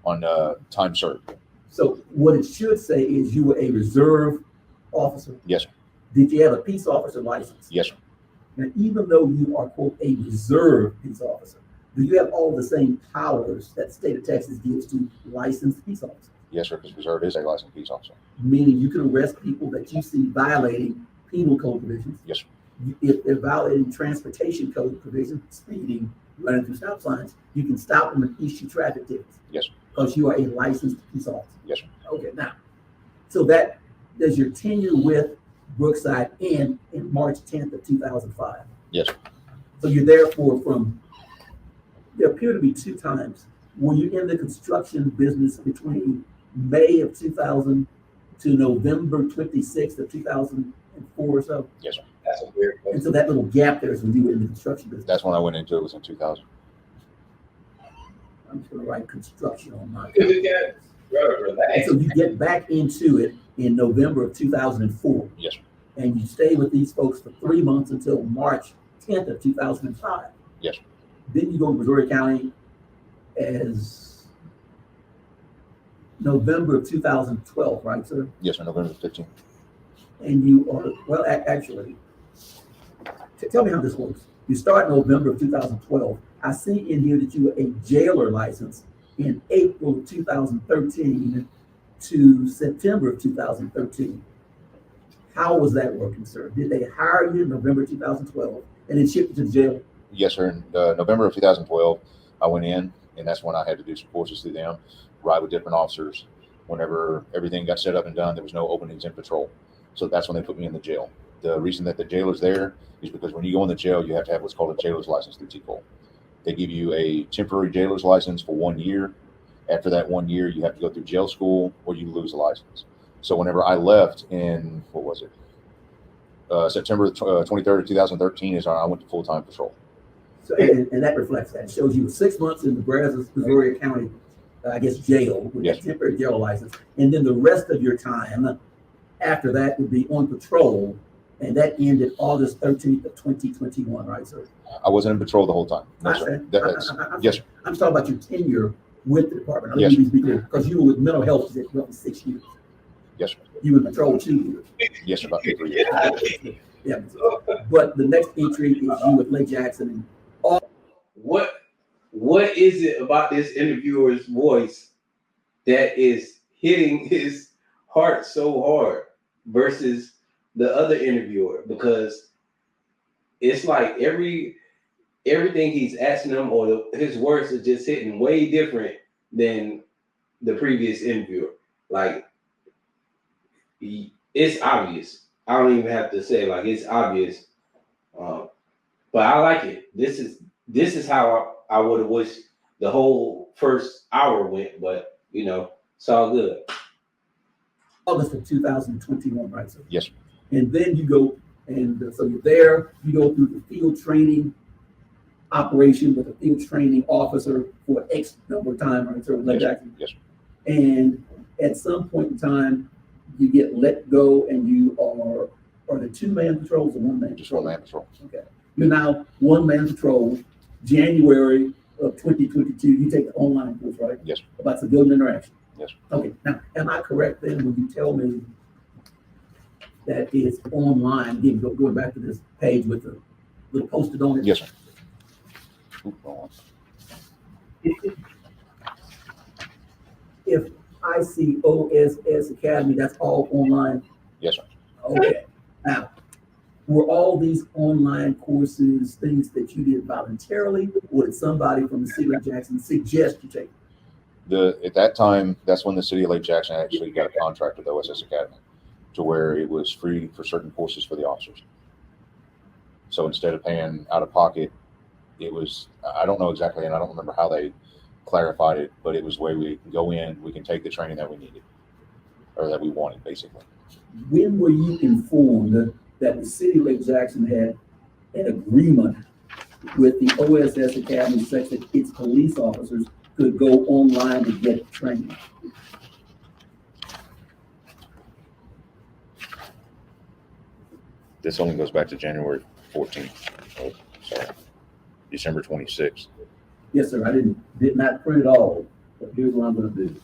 on time served. So what it should say is you were a reserve officer. Yes, sir. Did you have a peace officer license? Yes, sir. And even though you are, quote, a reserve peace officer, do you have all the same powers that the state of Texas gives to licensed peace officers? Yes, sir, because reserve is a licensed peace officer. Meaning you can arrest people that you see violating penal code provisions. Yes, sir. If they're violating transportation code provisions, speeding, running through stop signs, you can stop them and issue traffic tickets. Yes, sir. Because you are a licensed peace officer. Yes, sir. Okay, now, so that does your tenure with Brookside end in March 10th of 2005? Yes, sir. So you're there from, there appear to be two times. Were you in the construction business between May of 2000 to November 26th of 2004 or so? Yes, sir. That's a weird question. And so that little gap there is when you were in the construction business. That's when I went into it, was in 2000. I'm just gonna write construction on my. Because it got, bro, And relax. so you get back into it in November of 2004. Yes, sir. And you stay with these folks for 3 months until March 10th of 2005. Yes, sir. Then you go to Missouri County as November of 2012, right, sir? Yes, sir. November 15th. And you are, well, actually, tell me how this works. You start November of 2012. I see in here that you were a jailer license in April of 2013 to September of 2013. How was that working, sir? Did they hire you in November 2012 and then ship you to the jail? Yes, sir. In November of 2012, I went in, and that's when I had to do some courses through them, ride with different officers. Whenever everything got set up and done, there was no openings in patrol. So that's when they put me in the jail. The reason that the jailer's there is because when you go in the jail, you have to have what's called a jailer's license through TCOL. They give you a temporary jailer's license for 1 year. After that 1 year, you have to go through jail school or you lose a license. So whenever I left in, what was it? September 23rd of 2013 is when I went to full-time patrol. So, and that reflects that. It shows you 6 months in the Brazos, Missouri County, I guess, jail with Yes. a temporary jail license. And then the rest of your time after that would be on patrol. And that ended August 13th of 2021, right, sir? I wasn't in patrol the whole time. No, I sir. said- Yes, sir. I'm talking about your tenure with the department. Yes, Because you were with mental health for roughly 6 years. Yes, sir. You were in patrol 2 years. Yes, sir. About 3 years. Yeah. But the next entry is you with Lake Jackson. And What is it about this interviewer's voice that is hitting his heart so hard versus the other interviewer? Because it's like everything he's asking him or his words are just hitting way different than the previous interviewer. Like, it's obvious. I don't even have to say, like, it's obvious. But I like it. This is how I would have wished the whole first hour went, but you know, it's all good. August of 2021, right, sir? Yes, sir. And then you go, and so you're there, you go through the field training operation with a field training officer for X number of time, right, sir? Lake Jackson. Yes, sir. And at some point in time, you get let go and you are the 2-man patrols or 1-man Just patrol? 1-man patrol. Okay. You're now 1-man patrol, January of 2022, you take the online course, right? Yes, sir. About civilian interaction. Yes, sir. Okay, now, am I correct then when you tell me that it's online, again, going back to this page with the little posted on it? Yes, sir. Oop, wrong one. If ICOSS Academy, that's all online? Yes, sir. Okay, now, were all these online courses things that you did voluntarily, or did somebody from the city of Jackson suggest you take? At that time, that's when the city of Lake Jackson actually got a contract with OSS Academy to where it was free for certain courses for the officers. So instead of paying out of pocket, it was, I don't know exactly, and I don't remember how they clarified it, but it was the way we can go in, we can take the training that we needed. or that we wanted, basically. When were you informed that the city of Lake Jackson had an agreement with the OSS Academy such that its police officers could go online to get training? This only goes back to January 14th. Oh, sorry, December 26th. Yes, sir. I did not print it all, but here's what I'm going to do.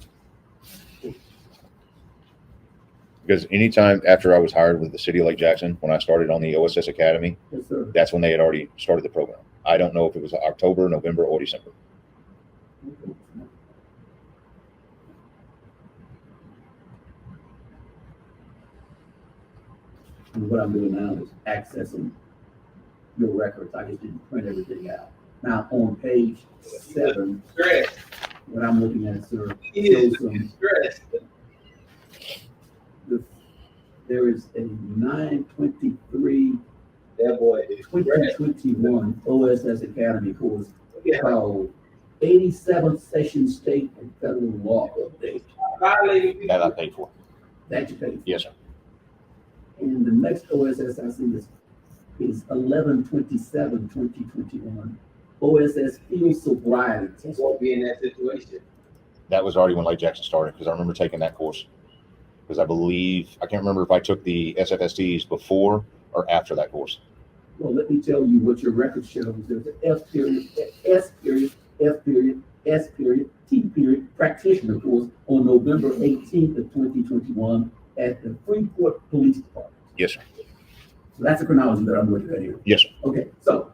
Because anytime after I was hired with the city of Lake Jackson, when I started on the OSS Academy, Yes, sir. that's when they had already started the program. I don't know if it was October, November, or December. And what I'm doing now is accessing your records. I just didn't print everything out. Now, on page 7, what I'm looking at, sir, shows some. There is a 9/23 2021 OSS Academy course called 87th Session State and Federal Law Update. That I paid for. That you paid for. Yes, sir. And the next OSS I see is 11/27/2021 OSS Field Sobriety Test. Won't be in that situation. That was already when Lake Jackson started, because I remember taking that course. Because I believe, I can't remember if I took the SFSTs before or after that course. Well, let me tell you what your record shows. There's an F period, S period, F period, S period, T period practitioner course on November 18th of 2021 at the Freeport Police Department. Yes, sir. So that's the chronology that I'm looking at here. Yes, sir. Okay, so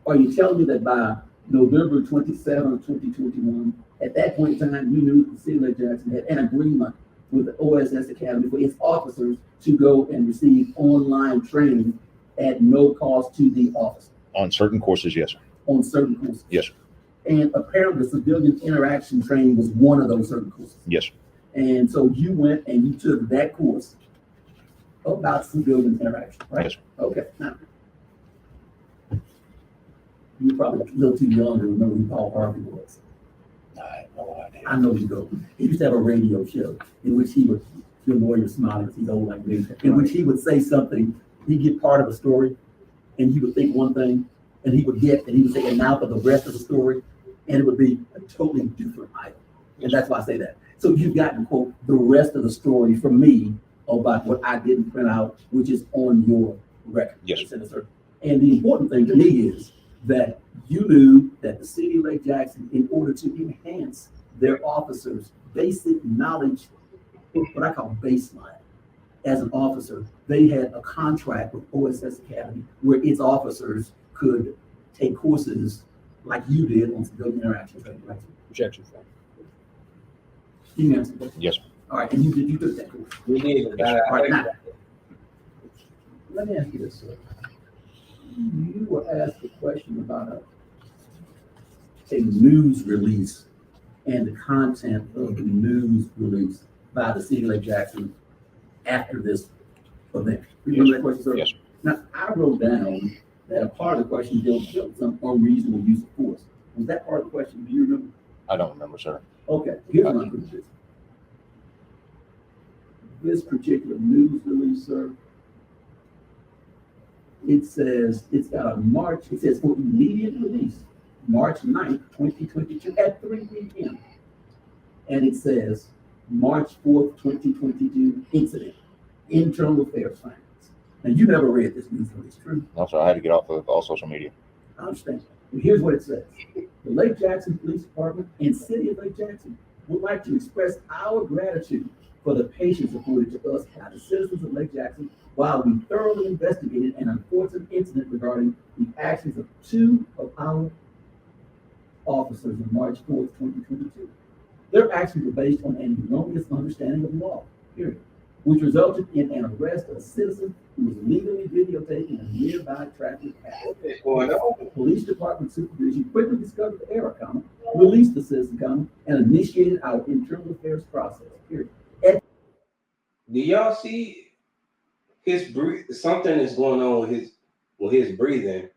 are you telling me that by November 27th, 2021, at that point in time, you knew the city of Lake Jackson had an agreement with the OSS Academy for its officers to go and receive online training at no cost to the officer? On certain courses, yes, sir. On certain courses? Yes, sir. And apparently civilian interaction training was one of those certain courses. Yes, sir. And so you went and you took that course about civilian interaction, right? Yes, sir. Okay, now, you're probably a little too young to remember who Paul Harvey was. I have no idea. I know you don't. He used to have a radio show in which he would, your lawyer smiling, he's old like me, in which he would say something, he'd get part of a story, and he would think one thing, and he would say, and now for the rest of the story, and it would be a totally different item. And that's why I say that. So you've gotten, quote, the rest of the story from me about what I didn't print out, which is on your record. Yes, sir. And the important thing to me is that you knew that the city of Lake Jackson, in order to enhance their officers' basic knowledge, what I call baseline, as an officer, they had a contract with OSS Academy where its officers could take courses like you did on civilian interaction training, right? Objection. You answered that? Yes, sir. All right, and you took that course. We did. All right, now, let me ask you this, sir. You were asked a question about a news release and the content of the news release by the city of Lake Jackson after this event. Remember that question, sir? Yes, sir. Now, I wrote down that a part of the question dealt with some unreasonable use of force. Was that part of the question? Do you remember? I don't remember, sir. Okay, here's what I'm going to do. This particular news release, sir, it says it's got a March, it says for immediate release, March 9th, 2022 at 3 p.m. And it says March 4th, 2022 incident, internal affairs findings. Now, you never read this news release, true? No, sir. I had to get off of all social media. I understand. And here's what it says. The Lake Jackson Police Department and City of Lake Jackson would like to express our gratitude for the patience afforded to us by the citizens of Lake Jackson while we thoroughly investigated an unfortunate incident regarding the actions of 2 of our officers on March 4th, 2022. Their actions were based on an erroneous understanding of law, period, which resulted in an arrest of a citizen who was legally videotaping a nearby traffic accident. The police department supervision quickly discovered the error, released the citizen, and initiated our internal affairs process, period. Do y'all see his something is going on with his breathing,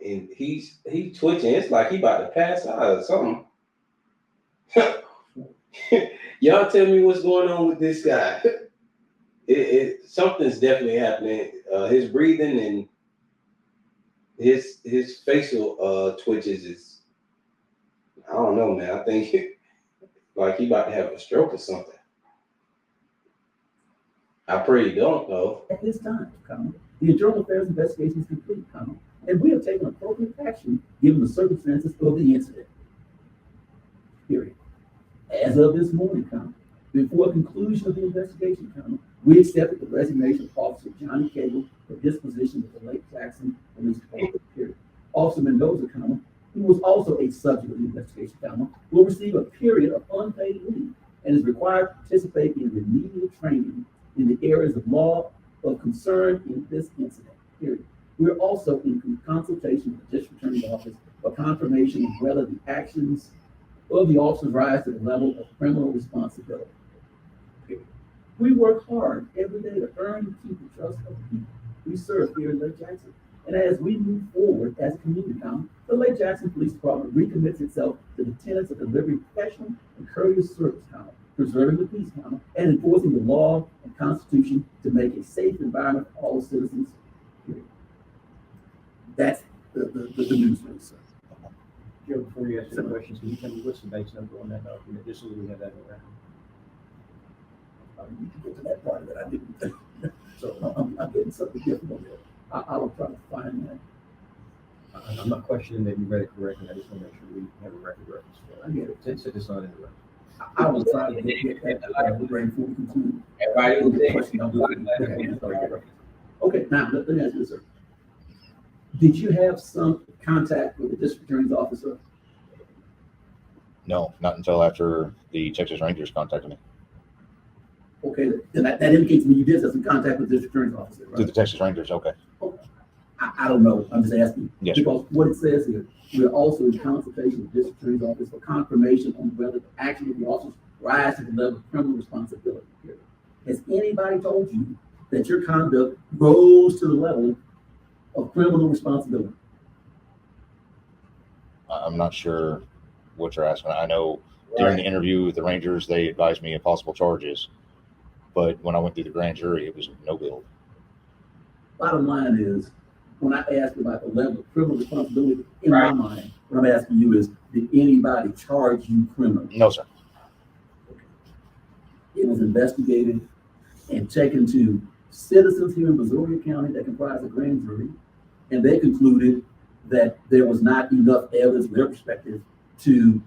and he's twitching. It's like he about to pass out or something. Y'all tell me what's going on with this guy. Something's definitely happening. His breathing and his facial twitches is, I don't know, man. I think like he about to have a stroke or something. I pray you don't, though. At this time, the Internal Affairs investigation is complete, and we have taken appropriate action given the circumstances of the incident. Period. As of this morning, before conclusion of the investigation, we accepted the resignation of Officer Johnny Cable for disposition of the Lake Jackson Police Department. Period. Officer Mendoza, who was also a subject of the investigation, will receive a period of unpaid leave and is required to participate in remedial training in the areas of law of concern in this incident. Period. We're also in consultation with the District Attorney's Office for confirmation of whether the actions of the officers rise to the level of criminal responsibility. Period. We work hard every day to earn and keep the trust of the people we serve here in Lake Jackson. And as we move forward as a community, the Lake Jackson Police Department recommits itself to the tenets of delivering professional and courteous service, preserving the peace, and enforcing the law and Constitution to make a safe environment for all citizens. Period. That's the news release, sir. Joe, before you ask your questions, can you tell me what's the base number on that document, just so we have that around? You can get to that part of it. I didn't. So I'm getting something different on there. I will try to find that. I'm not questioning that you read it correctly. I just want to make sure we have a record reference for it. I get it. Since it's not in the record. I was trying to get that brain before we continue. Okay, now let me ask you this, sir. Did you have some contact with the District Attorney's Office, sir? No, not until after the Texas Rangers contacted me. Okay, then that indicates when you did have some contact with the District Attorney's Office, right? To the Texas Rangers, okay. I don't know. I'm just asking. Yes, because what it says here, we're also in consultation with the District Attorney's Office for confirmation on whether the action of the officers rise to the level of criminal responsibility. Has anybody told you that your conduct rose to the level of criminal responsibility? I'm not sure what you're asking. I know during the interview with the Rangers, they advised me of possible charges, but when I went through the grand jury, it was no bill. Bottom line is, when I ask about the level of criminal responsibility, in my mind, what I'm asking you is, did anybody charge you criminally? No, sir. Okay. It was investigated and taken to citizens here in Missouri County that comprise a grand jury, and they concluded that there was not enough evidence from their perspective to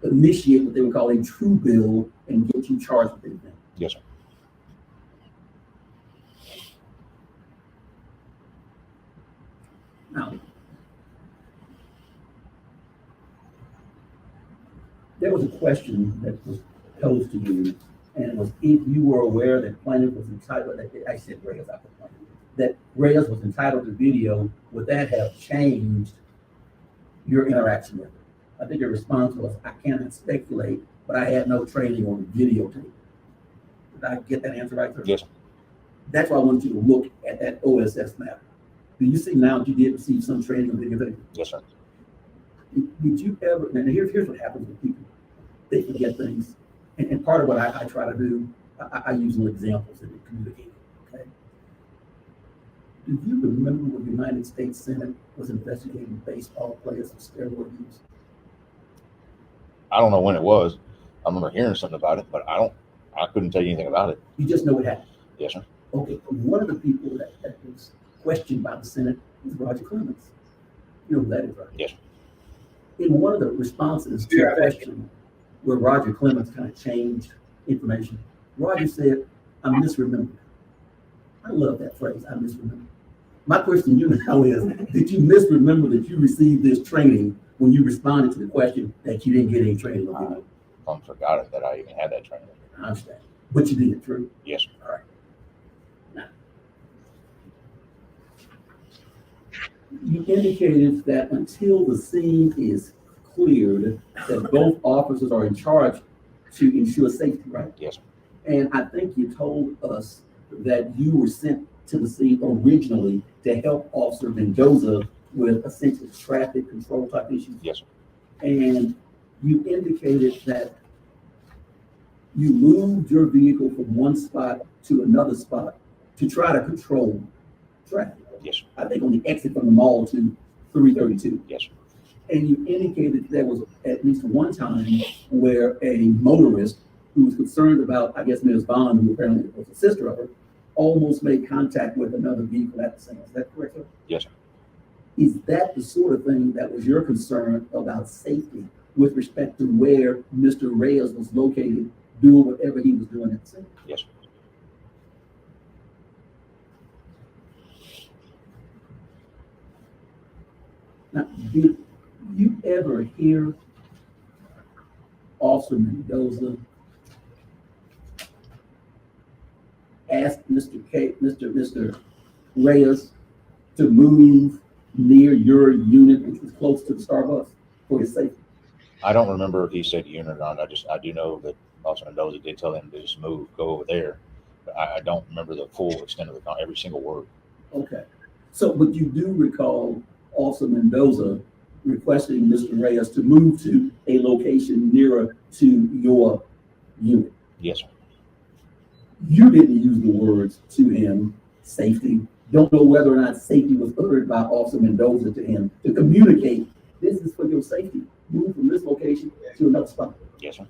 initiate what they would call a true bill and get you charged with anything. Yes, sir. Now, there was a question that was posed to you, and it was if you were aware that plaintiff was entitled, I said Reyes, I put plaintiff, that Reyes was entitled to video, would that have changed your interaction with her? I think your response was, I cannot speculate, but I had no training on videotape. Did I get that answer right, sir? Yes, sir. That's why I wanted you to look at that OSS map. Do you see now that you did receive some training on videotape? Yes, sir. Did you ever, and here's what happens with people. They forget things. And part of what I try to do, I use little examples in communicating, okay? Do you remember when the United States Senate was investigating baseball players for steroid use? I don't know when it was. I remember hearing something about it, but I couldn't tell you anything about it. You just know it happened? Yes, sir. Okay, one of the people that was questioned by the Senate is Roger Clemens. You know who that is, right? Yes. In one of the responses to the question where Roger Clemens kind of changed information, Roger said, I misremembered. I love that phrase, I misremembered. My question to you now is, did you misremember that you received this training when you responded to the question that you didn't get any training on? I forgot it that I even had that training. I understand. But you did, true? Yes, sir. All right. Now, you indicated that until the scene is cleared, that both officers are in charge to ensure safety, right? Yes, sir. And I think you told us that you were sent to the scene originally to help Officer Mendoza with essentially traffic control type issues. Yes, sir. And you indicated that You moved your vehicle from one spot to another spot to try to control traffic. Yes, sir. I think on the exit from the mall to 332. Yes, sir. And you indicated there was at least one time where a motorist who was concerned about, I guess, Ms. Bond, who apparently was a sister of her, almost made contact with another vehicle at the scene. Is that correct, sir? Yes, sir. Is that the sort of thing that was your concern about safety with respect to where Mr. Reyes was located doing whatever he was doing at the scene? Yes, sir. Now, did you ever hear Officer Mendoza ask Mr. Reyes to move near your unit, which was close to the Starbucks, for his safety? I don't remember if he said unit or not. I do know that Officer Mendoza did tell him to just move, go over there. But I don't remember the full extent of every single word. Okay. So, but you do recall Officer Mendoza requesting Mr. Reyes to move to a location nearer to your unit. Yes, sir. You didn't use the words to him, safety. Don't know whether or not safety was uttered by Officer Mendoza to him to communicate, this is for your safety. Move from this location to another spot. Yes, sir.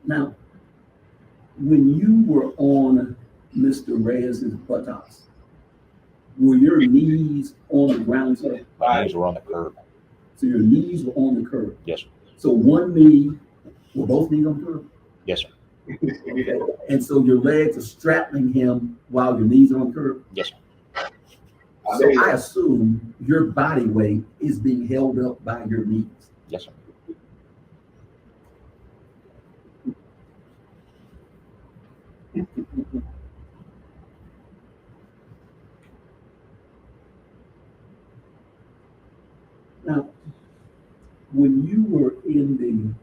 Now, when you were on Mr. Reyes' buttocks, were your knees on the ground, sir? My knees were on the curb. So your knees were on the curb. Yes, sir. So one knee, were both knees on the curb? Yes, sir. Okay. And so your legs are straddling him while your knees are on the curb? Yes, sir. So I assume your body weight is being held up by your knees. Yes, sir. Now, when you were in the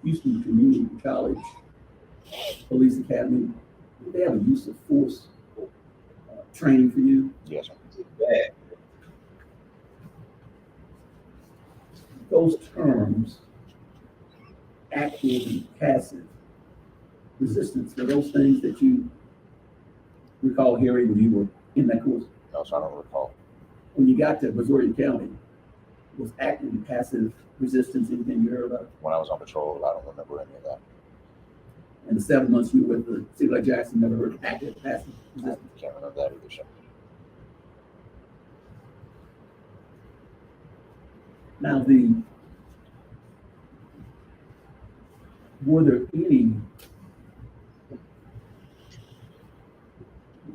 Houston Community College Police Academy, did they have a use of force training for you? Yes, sir. Those terms, active and passive resistance, were those things that you recall hearing when you were in that course? No, sir, I don't recall. When you got to Missouri County, was active and passive resistance anything you heard about? When I was on patrol, I don't remember any of that. In the 7 months you were with the city like Jackson, never heard of active and passive resistance? I can't remember that either, sir. Now, were there any,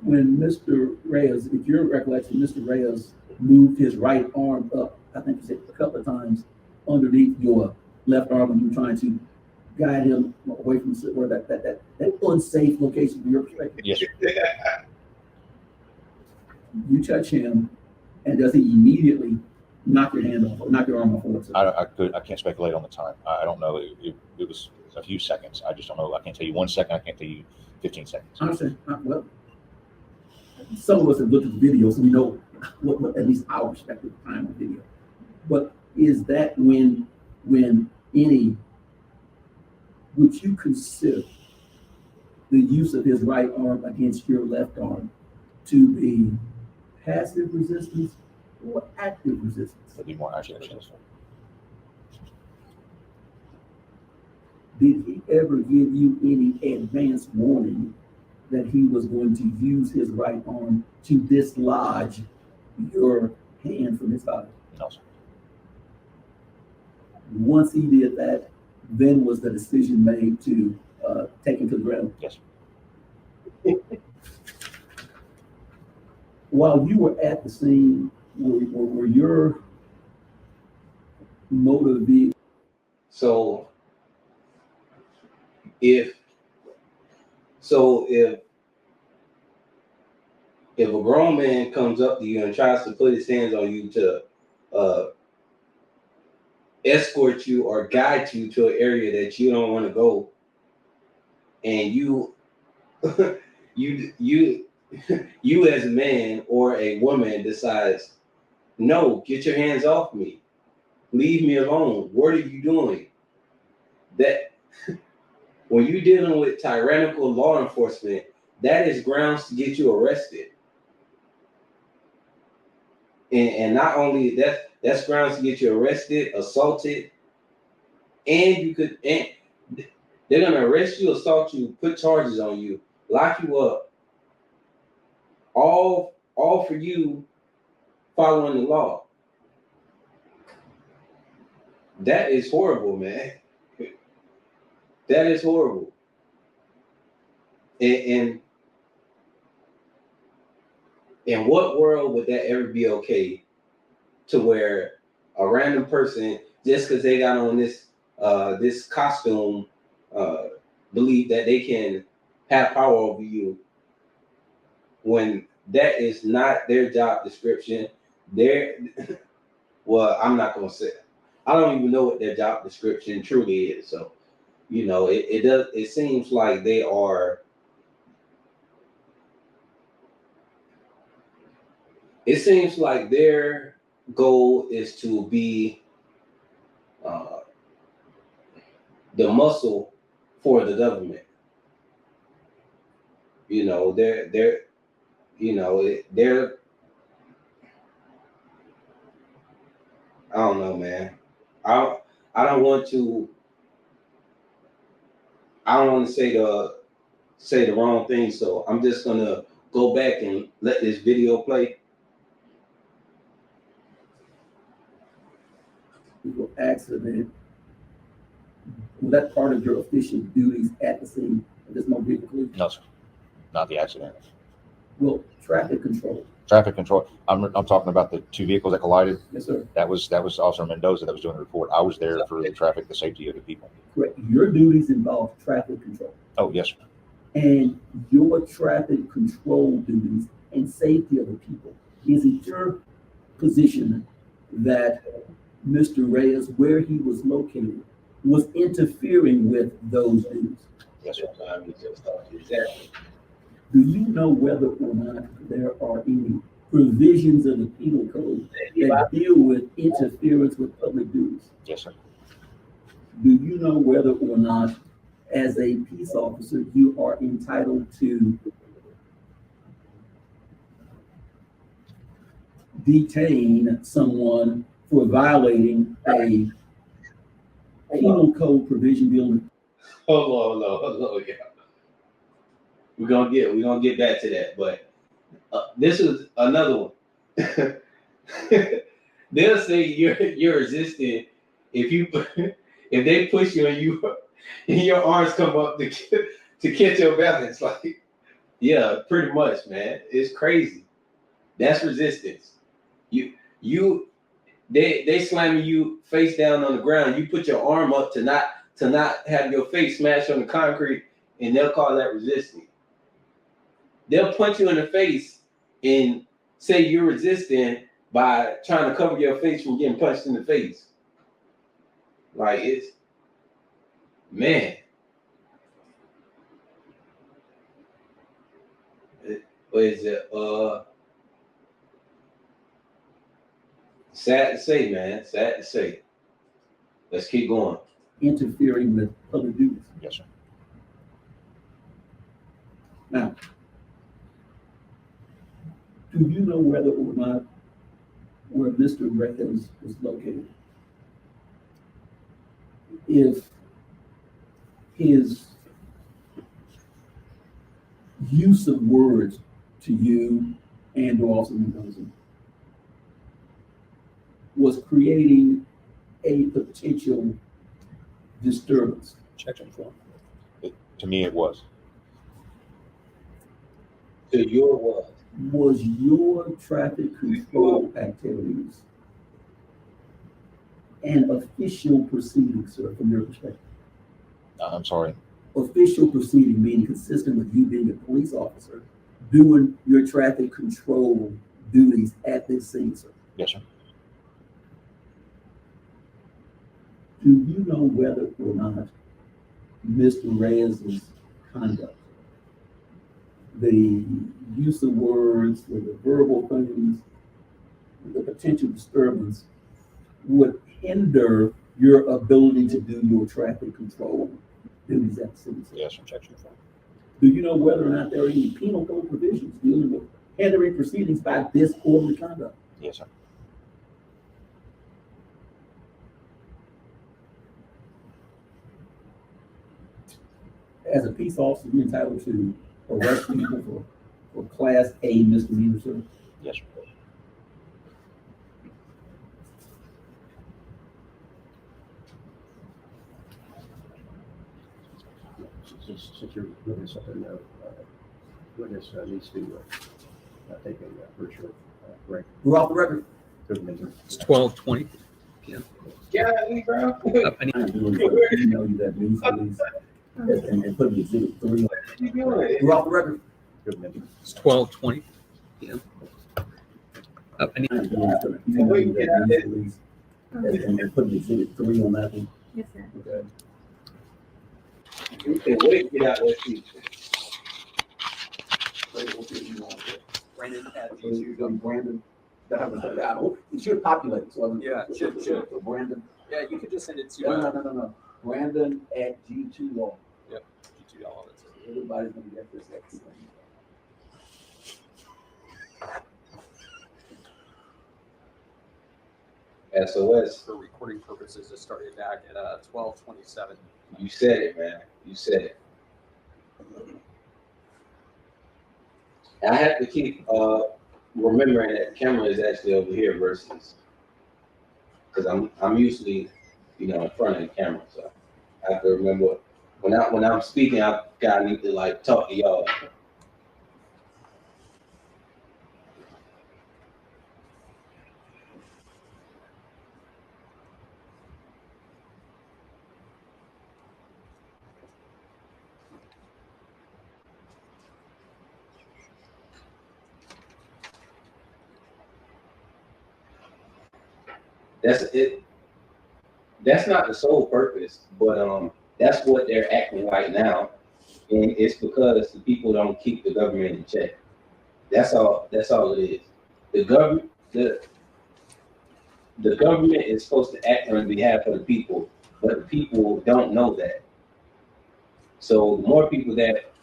when Mr. Reyes, if your recollection, Mr. Reyes moved his right arm up, I think you said a couple of times, underneath your left arm when you were trying to guide him away from where that unsafe location from your perspective? Yes, sir. You touch him, and does he immediately knock your hand off or knock your arm off? Or I can't speculate on the time. I don't know. It was a few seconds. I just don't know. I can't tell you 1 second. I can't tell you 15 seconds. I understand. Well, some of us have looked at the video, so we know what at least our perspective of time on video. But is that when any, would you consider the use of his right arm against your left arm to be passive resistance or active resistance? It'd be more active resistance. Did he ever give you any advance warning that he was going to use his right arm to dislodge your hand from his body? No, sir. Once he did that, then was the decision made to take him to the ground? Yes, sir. While you were at the scene, were your motor vehicle? So if a grown man comes up to you and tries to put his hands on you to escort you or guide you to an area that you don't want to go, and you you as a man or a woman decides, no, get your hands off me, leave me alone. What are you doing? That when you're dealing with tyrannical law enforcement, that is grounds to get you arrested. And not only that, that's grounds to get you arrested, assaulted, and they're gonna arrest you, assault you, put charges on you, lock you up, all for you following the law. That is horrible, man. That is horrible. And in what world would that ever be okay to where a random person, just because they got on this costume, believe that they can have power over you when that is not their job description? Well, I'm not gonna say. I don't even know what their job description truly is. So, it seems like they are. It seems like their goal is to be the muscle for the government. They're I don't know, man. I don't want to say the wrong thing, so I'm just gonna go back and let this video play. Accident. Was that part of your official duties at the scene of this motor vehicle collision? No, sir. Not the accident. Well, traffic control. Traffic control. I'm talking about the two vehicles that collided. Yes, sir. That was Officer Mendoza that was doing the report. I was there for the traffic, the safety of the people. Correct. Your duties involve traffic control. Oh, yes, sir. And your traffic control duties and safety of the people, is it your position that Mr. Reyes, where he was located, was interfering with those duties? Yes, sir. Exactly. Do you know whether or not there are any provisions of the penal code that deal with interference with public duties? Yes, sir. Do you know whether or not, as a peace officer, you are entitled to detain someone for violating a penal code provision dealing? Hold on, yeah. We're gonna get back to that, but this is another one. They'll say you're resisting if they push you and your arms come up to catch your balance. Like, yeah, pretty much, man. It's crazy. That's resistance. They slamming you face down on the ground. You put your arm up to not have your face smashed on the concrete, and they'll call that resisting. They'll punch you in the face and say you're resisting by trying to cover your face from getting punched in the face. Like, it's, man. What is it? Sad to say, man. Sad to say. Let's keep going. Interfering with public duties. Yes, sir. Now, do you know whether or not where Mr. Reyes was located, if his use of words to you and to Officer Mendoza was creating a potential disturbance? Check and form. To me, it was. To your what? Was your traffic control activities an official proceeding, sir, from your perspective? I'm sorry. Official proceeding meaning consistent with you being a police officer doing your traffic control duties at this scene, sir. Yes, sir. Do you know whether or not Mr. Reyes's conduct, the use of words, the verbal things, the potential disturbance would hinder your ability to do your traffic control duties at the city. Yes, sir. Section 4. Do you know whether or not there are any penal code provisions dealing with hindering proceedings by disorderly conduct? Yes, sir. As a peace officer, you're entitled to arrest people for class A misdemeanor, sir. Yes, sir. Since you're doing something, witness needs to take a very short break. We're off the record. It's 12:20. Yeah, bro. I am doing to email you that news release and put the exhibit 3 on. We're off the record. It's 12:20. Yeah. I am doing to email you that news release and put the exhibit 3 on that one. Yes, sir. Okay. You can wait to get out that seat. Brandon at Brandon. It should populate. So Yeah, it should. So Brandon. Yeah, you could just send it to. No. Brandon at G2 Law. Yep. $2. Everybody's gonna get this. SOS. For recording purposes, it started back at 12:27. You said it, man. You said it. I have to keep remembering that the camera is actually over here versus because I'm usually, in front of the camera, so I have to remember when I'm speaking, I need to like talk to y'all. That's it. That's not the sole purpose, but that's what they're acting right now, and it's because the people don't keep the government in check. That's all. That's all it is. The government is supposed to act on behalf of the people, but the people don't know that. So the more people that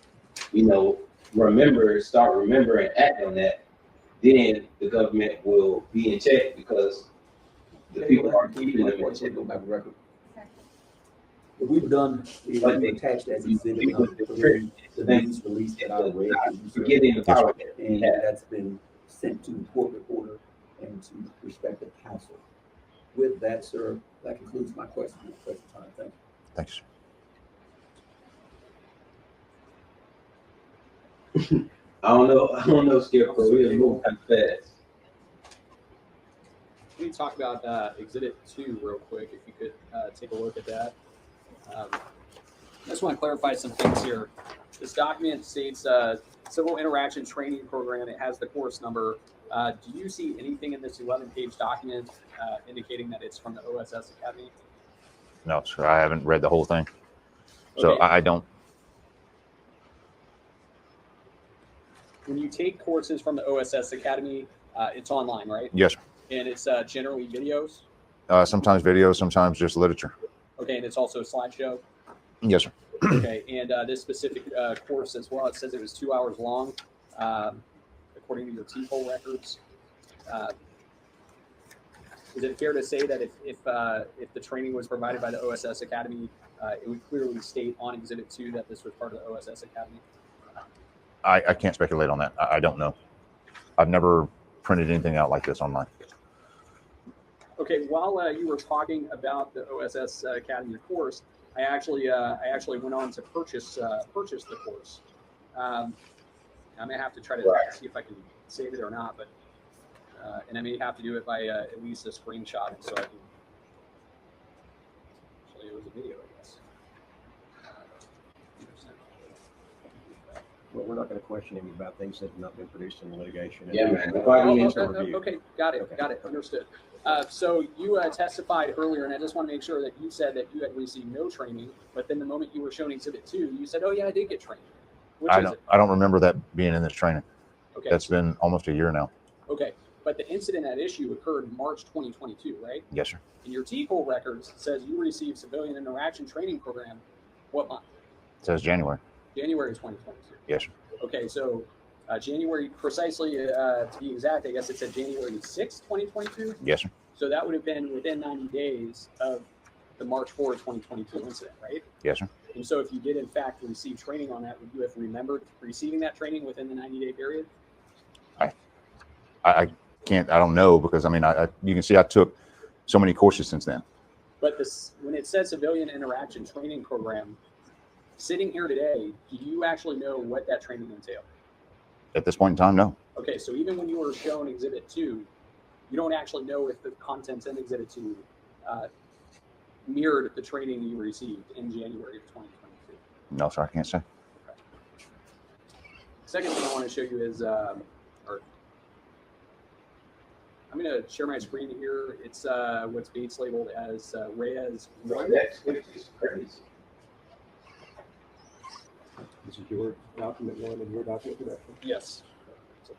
start remembering and act on that, then the government will be in check because the people are keeping them in check. Go back to record. If we've done, we've attached as exhibit the news release that I read, Forgetting the power. and that's been sent to the court reporter and to respective counsel. With that, sir, that concludes my question at the present time. Thank you. Thanks. I don't know, Skip, but we'll move kind of fast. Let me talk about Exhibit 2 real quick, if you could take a look at that. I just want to clarify some things here. This document states Civil Interaction Training Program. It has the course number. Do you see anything in this 11-page document indicating that it's from the OSS Academy? No, sir. I haven't read the whole thing, so Okay. I don't. When you take courses from the OSS Academy, it's online, right? Yes, sir. And it's generally videos? Sometimes video, sometimes just literature. Okay, and it's also a slideshow? Yes, sir. Okay, and this specific course as well, it says it was 2 hours long, according to your T-hole records. Is it fair to say that if the training was provided by the OSS Academy, it would clearly state on Exhibit 2 that this was part of the OSS Academy? I can't speculate on that. I don't know. I've never printed anything out like this online. Okay, while you were talking about the OSS Academy course, I actually went on to purchase the course. I may have to try to see if I can save it or not, but and I may have to do it by at least a screenshot so I can show you it was a video, I guess. Well, we're not going to question him about things that have not been produced in the litigation. Yeah, man. Okay, got it, understood. So you testified earlier, and I just want to make sure that you said that you had received no training, but then the moment you were shown Exhibit 2, you said, oh yeah, I did get training. Which is it? I don't remember that being in this training. Okay. That's been almost a year now. Okay. but the incident at issue occurred March 2022, right? Yes, sir. And your T-Cole records says you received civilian interaction training program. What month? It says January. January 2022. Yes, sir. Okay, so January, precisely to be exact, I guess it said January 6th, 2022. Yes, sir. So that would have been within 90 days of the March 4, 2022 incident, right? Yes, sir. And so if you did in fact receive training on that, would you have remembered receiving that training within the 90-day period? I can't, I don't know, because I mean, you can see I took so many courses since then. But this, when it says civilian interaction training program, sitting here today, do you actually know what that training entailed? At this point in time, no. Okay, so even when you were shown Exhibit 2, you don't actually know if the contents in Exhibit 2 mirrored the training you received in January of 2022. No, sir, I can't say. Okay. Second thing I want to show you is, I'm going to share my screen here. It's what's Bates labeled as Reyes 1. Which is crazy. This is your document 1 and your document production. Yes. So,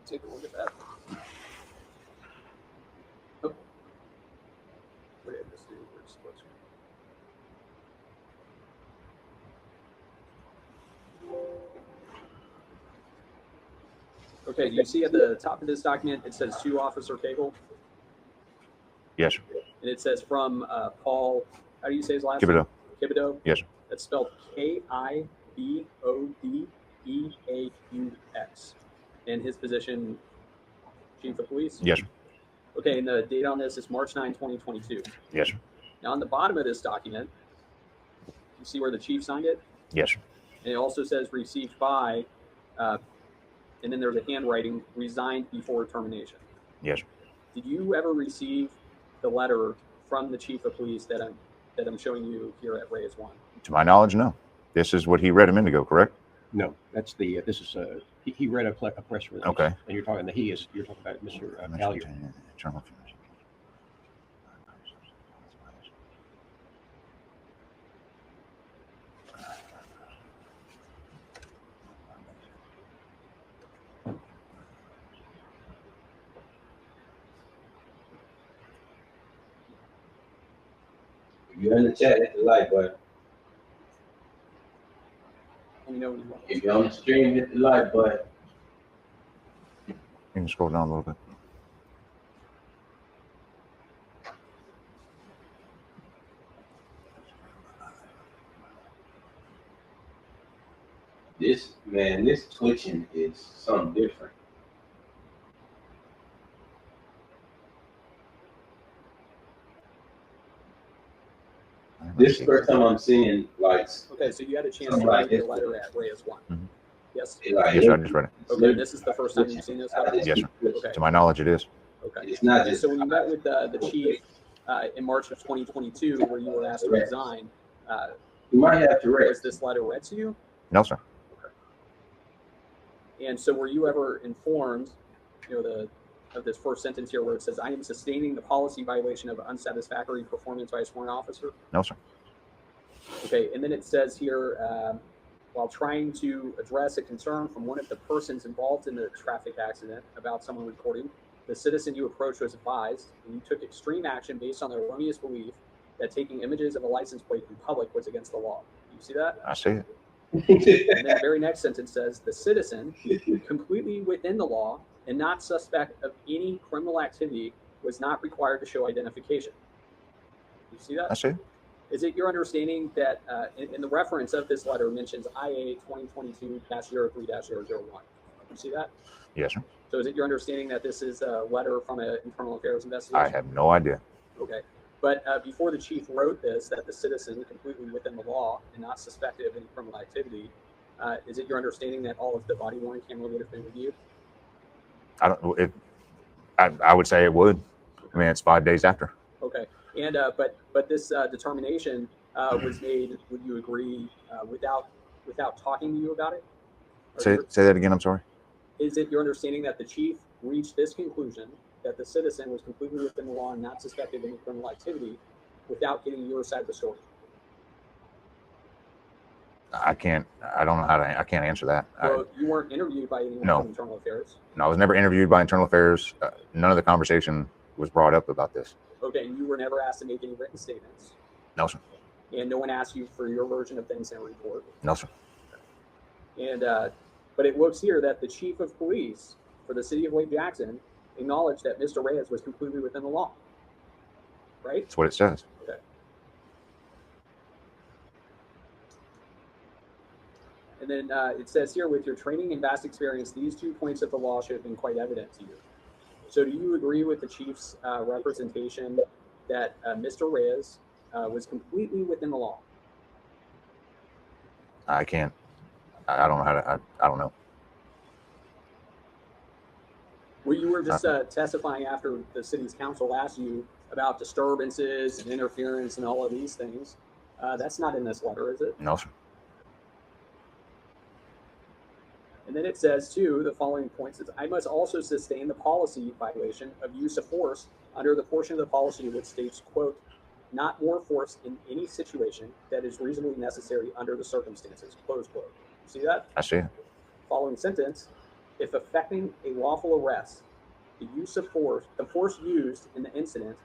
take a look at that. Oh. What did I just do? Where's split screen? Okay, you see at the top of this document, it says to Officer Cagle, Yes, sir. and it says from Paul, how do you say his last name? Thibodeau. Thibodeau? Yes, sir. That's spelled Kibodeaux. And his position, Chief of Police? Yes, sir. Okay, and the date on this is March 9, 2022. Yes, sir. Now, on the bottom of this document, you see where the chief signed it? Yes, sir. And it also says received by, and then there's a handwriting, resigned before termination. Yes, sir. Did you ever receive the letter from the Chief of Police that I'm showing you here at Reyes 1? To my knowledge, no. This is what he read a minute ago, correct? No, that's the, this is, he read a press release. Okay. And you're talking, you're talking about Mr. Collier. If you're in the chat, hit the like button. Let me know when you want. If you're on the stream, hit the like button. You can scroll down a little bit. This twitching is something different. This is the first time I'm seeing lights. Okay, so you had a chance to Something write like the this. letter at Reyes 1. Mhm. Yes. Like, Yes, sir. I just read it. Okay, this is the first time you've seen this letter? Yes, sir. Okay. To my knowledge, it is. Okay. It's not just. So when you met with the chief in March of 2022, where you were asked to resign, You might have to was rest. this letter read to you? No, sir. And so were you ever informed, of this first sentence here where it says, I am sustaining the policy violation of unsatisfactory performance by a sworn officer? No, sir. Okay, and then it says here, while trying to address a concern from one of the persons involved in the traffic accident about someone recording, the citizen you approached was advised, and you took extreme action based on the erroneous belief that taking images of a license plate in public was against the law. You see that? I see it. And then the very next sentence says, the citizen, completely within the law and not suspect of any criminal activity, was not required to show identification. You see that? I see it. Is it your understanding that in the reference of this letter mentions IA 2022-03-001? You see that? Yes, sir. So is it your understanding that this is a letter from an internal affairs investigation? I have no idea. Okay. But before the chief wrote this, that the citizen, completely within the law and not suspected of any criminal activity, is it your understanding that all of the body worn camera would have been reviewed? I don't. I would say it would. I mean, it's 5 days after. Okay. And but this determination was made. Would you agree without talking to you about it? Say that again. I'm sorry. Is it your understanding that the chief reached this conclusion that the citizen was completely within the law and not suspected of any criminal activity without getting your side of the story? I can't. I don't know how to. I can't answer that. Well, you weren't interviewed by anyone No. from Internal Affairs. No, I was never interviewed by Internal Affairs. None of the conversation was brought up about this. Okay, and you were never asked to make any written statements. No, sir. And no one asked you for your version of things in a report. No, sir. And but it looks here that the chief of police for the city of Lake Jackson acknowledged that Mr. Reyes was completely within the law. Right? That's what it says. Okay. And then it says here, with your training and vast experience, these 2 points of the law should have been quite evident to you. So do you agree with the chief's representation that Mr. Reyes was completely within the law? I can't. I don't know how to. I don't know. Well, you were just testifying after the city's council asked you about disturbances and interference and all of these things. That's not in this letter, is it? No, sir. And then it says, too, the following points is, I must also sustain the policy violation of use of force under the portion of the policy which states, quote, not more force in any situation that is reasonably necessary under the circumstances, close quote. See that? I see it. Following sentence, if affecting a lawful arrest, the use of force, the force used in the incident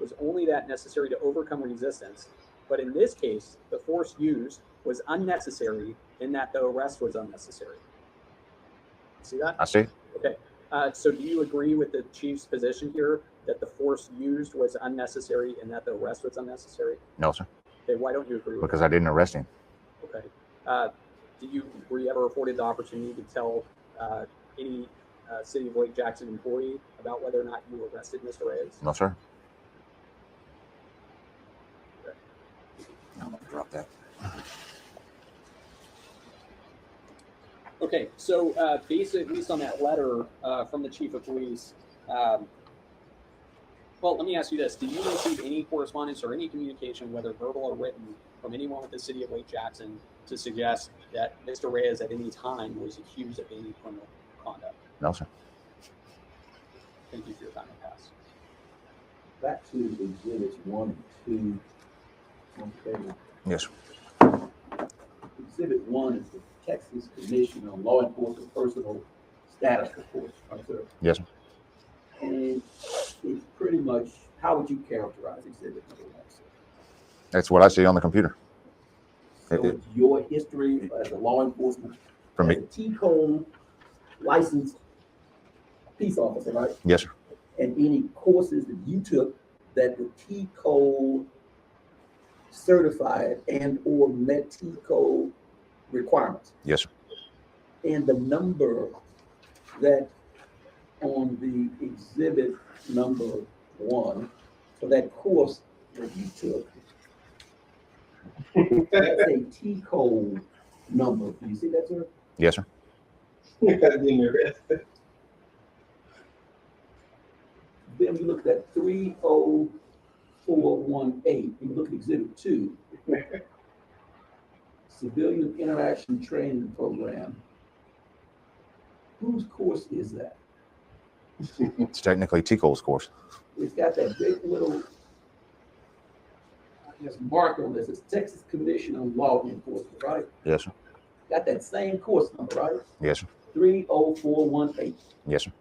was only that necessary to overcome resistance. But in this case, the force used was unnecessary in that the arrest was unnecessary. See that? I see. Okay. So do you agree with the chief's position here that the force used was unnecessary and that the arrest was unnecessary? No, sir. Okay. Why don't you agree with Because I didn't arrest him. that? Okay. Were you ever afforded the opportunity to tell any City of Lake Jackson employee about whether or not you arrested Mr. Reyes? No, sir. Okay. I'm gonna drop that. Okay, so basically, at least on that letter from the chief of police, well, let me ask you this. Did you receive any correspondence or any communication, whether verbal or written, from anyone with the city of Lake Jackson to suggest that Mr. Reyes at any time was accused of any criminal conduct? No, sir. Thank you for your time and pass. Back to exhibits 1 and 2. Okay. Yes, sir. Exhibit 1 is the Texas Commission on Law Enforcement Personal Status Report. Right, sir? Yes, sir. And it's pretty much, how would you characterize exhibit number 1, sir? That's what I see on the computer. So it's your history as a law enforcement, For me. as a T-code licensed peace officer, right? Yes, sir. And any courses that you took that were T-code certified and or met T-code requirements. Yes, sir. And the number that on the exhibit number 1 for that course that you took, that's a T-code number. Do you see that, sir? Yes, sir. Then we look at 30418. You look at exhibit 2. Civilian Interaction Training Program. Whose course is that? It's technically T-Cole's course. It's got that big little, I guess, mark on this. It's Texas Commission on Law Enforcement, right? Yes, sir. Got that same course number, right? Yes, sir. 30418. Yes, sir.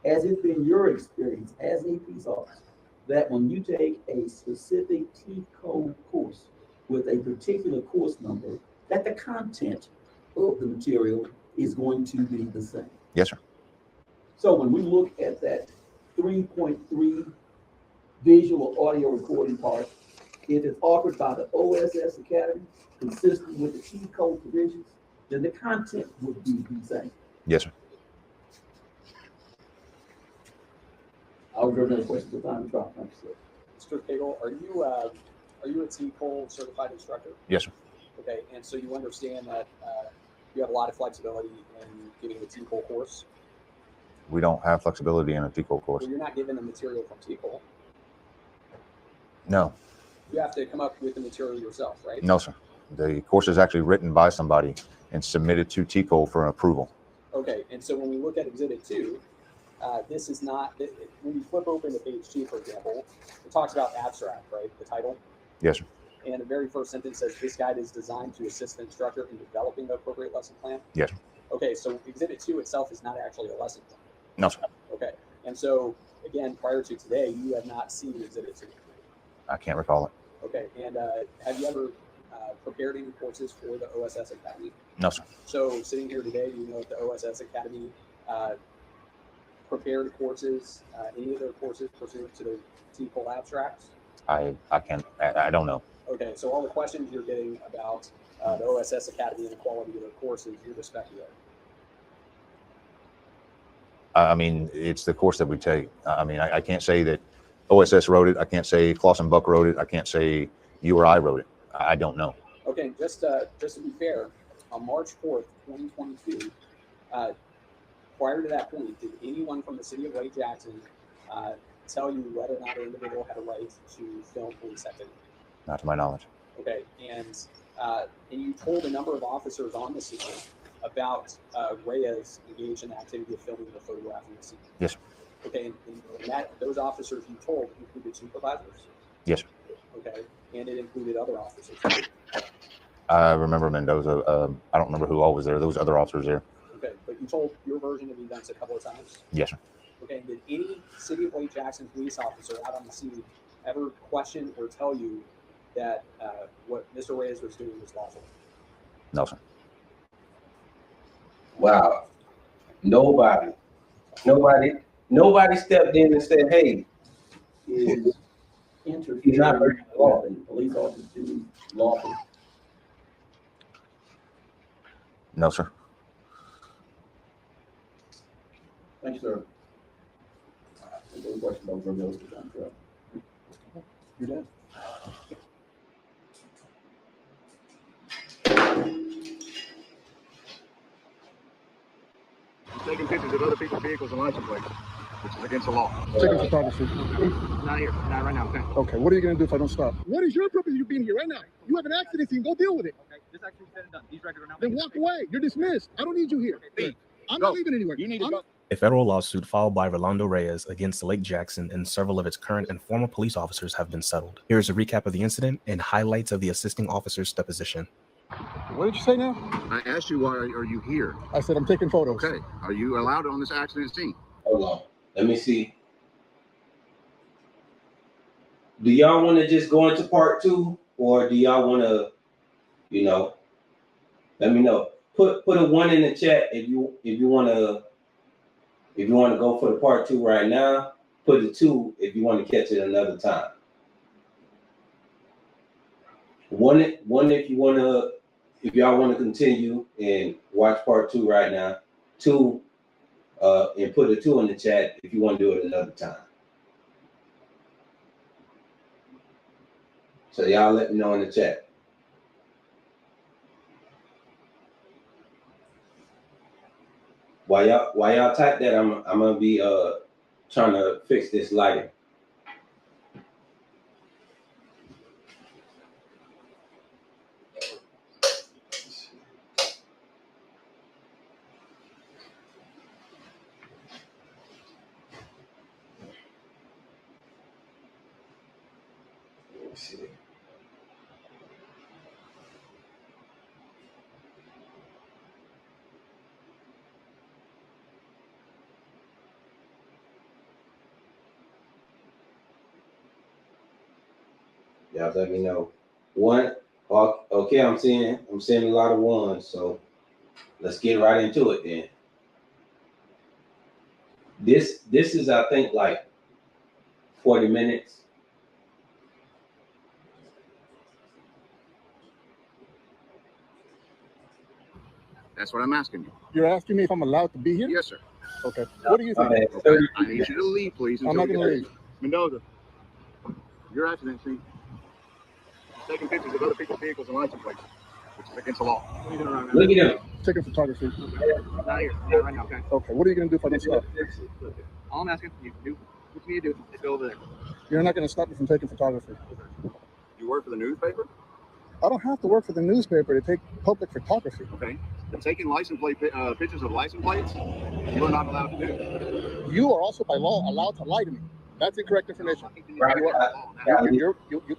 Has it been your experience as a peace officer that when you take a specific T-code course with a particular course number, that the content of the material is going to be the same? Yes, sir. So when we look at that 3.3 visual audio recording part, if it's offered by the OSS Academy, consistent with the T-code provisions, then the content would be the same. Yes, sir. I'll go to another question for time to drop. Mr. Cagle, are you a T-Cole certified instructor? Yes, sir. Okay, and so you understand that you have a lot of flexibility in giving the T-Cole course? We don't have flexibility in a T-Cole course. Well, you're not given the material from T-Cole. No. You have to come up with the material yourself, right? No, sir. The course is actually written by somebody and submitted to T-Cole for an approval. Okay, and so when we look at Exhibit 2, this is not, when you flip open to page 2, for example, it talks about abstract, right? The title. Yes, sir. And the very first sentence says, this guide is designed to assist the instructor in developing the appropriate lesson plan. Yes. Okay, so Exhibit 2 itself is not actually a lesson plan. No, sir. Okay, and so, again, prior to today, you have not seen Exhibit 2. I can't recall it. Okay, and have you ever prepared any courses for the OSS Academy? No, sir. So, sitting here today, do you know if the OSS Academy prepared courses, any of their courses pursuant to the TPOL abstracts? I don't know. Okay, so all the questions you're getting about the OSS Academy and the quality of their courses, you're just speculating. I mean, it's the course that we take. I mean, I can't say that OSS wrote it. I can't say Clausen Buck wrote it. I can't say you or I wrote it. I don't know. Okay, just to be fair, on March 4th, 2022, prior to that point, did anyone from the city of Lake Jackson tell you whether or not an individual had a right to film police activity? Not to my knowledge. Okay, and you told a number of officers on the scene about Reyes engaged in the activity of filming or photographing the scene. Yes, sir. Okay, and those officers you told included supervisors? Yes, sir. Okay, and it included other officers? I remember Mendoza. I don't remember who all was there. There was other officers there. Okay, but you told your version of the events a couple of times? Yes, sir. Okay, did any City of Lake Jackson police officer out on the scene ever question or tell you that what Mr. Reyes was doing was lawful? No, sir. Wow. Nobody stepped in and said, hey, Is He's not interfering very with police officers doing lawful? No, sir. Thank you, sir. Any questions about Vermil's? You're done. Taking pictures of other people's vehicles and license plates, which is against the law. Taking photography. Not here, not right now, okay? Okay, what are you gonna do if I don't stop? What is your purpose of you being here right now? You have an accident scene, go deal with it. Okay, this accident's been done. These records are now. Then walk away, you're dismissed. I don't need you here. Leave. I'm Go. not leaving anywhere. You need to go. A federal lawsuit filed by Rolando Reyes against Lake Jackson and several of its current and former police officers have been settled. Here is a recap of the incident and highlights of the assisting officer's deposition. What did you say now? I asked you, why are you here? I said I'm taking photos. Okay. Are you allowed on this accident scene? hold on, let me see. Do y'all want to just go into part 2, or do y'all want to, let me know. Put a 1 in the chat if you want to go for the part 2 right now. Put a 2 if you want to catch it another time. 1 if y'all want to continue and watch part 2 right now. 2 and put a 2 in the chat if you want to do it another time. So y'all let me know in the chat. While y'all type that, I'm gonna be trying to fix this lighting. Let me see. Y'all let me know. 1, okay, I'm seeing a lot of 1s, so let's get right into it then. This is, I think, like 40 minutes. That's what I'm asking you. You're asking me if I'm allowed to be here? Yes, sir. Okay. What do you think? Okay. I need you to leave, please. I'm not gonna leave. Mendoza, your accident scene. Taking pictures of other people's vehicles and license plates, which is against the law. Look at them. Taking photography. Not here, not right now, okay? Okay, what are you gonna do if I don't stop? All I'm asking you to do, what you need to do is go over there. You're not gonna stop me from taking photography. You work for the newspaper? I don't have to work for the newspaper to take public photography. Okay. But taking license plate pictures of license plates, you are not allowed to do. You are also by law allowed to lie to me. That's incorrect information. Right.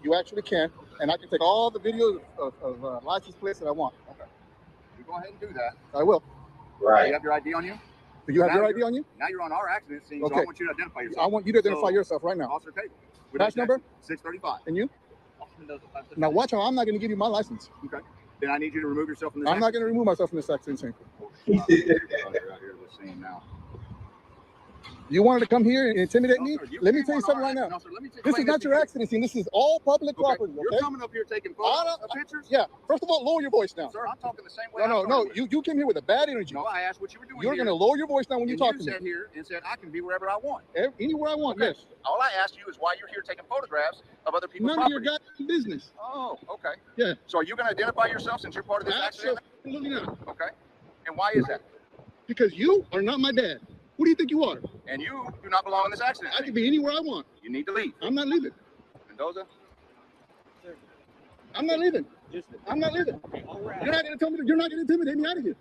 You actually can, and I can take all the videos of license plates that I want. Okay. You go ahead and do that. I will. Do Right. you have your ID on you? Do you have Now your ID on you? Now you're on our accident scene, so Okay. I want you to identify yourself. I want you to identify yourself right now. Officer Cable. Badge number? 635. And you? Now watch how I'm not going to give you my license. Okay. Then I need you to remove yourself from this. I'm not going to remove myself from this accident scene. You're out here with the scene now. You wanted to come here and intimidate me? No, sir, Let me tell you something right now. No, sir, let me This is not your accident scene. This is all public property. You're Okay? coming up here taking photos of pictures? Yeah. First of all, lower your voice now. Sir, I'm talking the same way. No. You came here with a bad energy. No, I asked what you were doing. You're here, going to lower your voice now when you and talk you to me. sat here and said I can be wherever I want. Anywhere I want, Okay. yes. All I asked you is why you're here taking photographs of other people's None of property. your goddamn business. Oh, okay. Yeah. So are you going to identify yourself since you're part of this accident? Absolutely not. Okay. And why is that? Because you are not my dad. Who do you think you are? And you do not belong in this accident. I can be anywhere I want. You need to leave. I'm not leaving. Mendoza? I'm not leaving. I'm not leaving. Okay, all we're You're not going to tell me. You're not going to intimidate me out of here.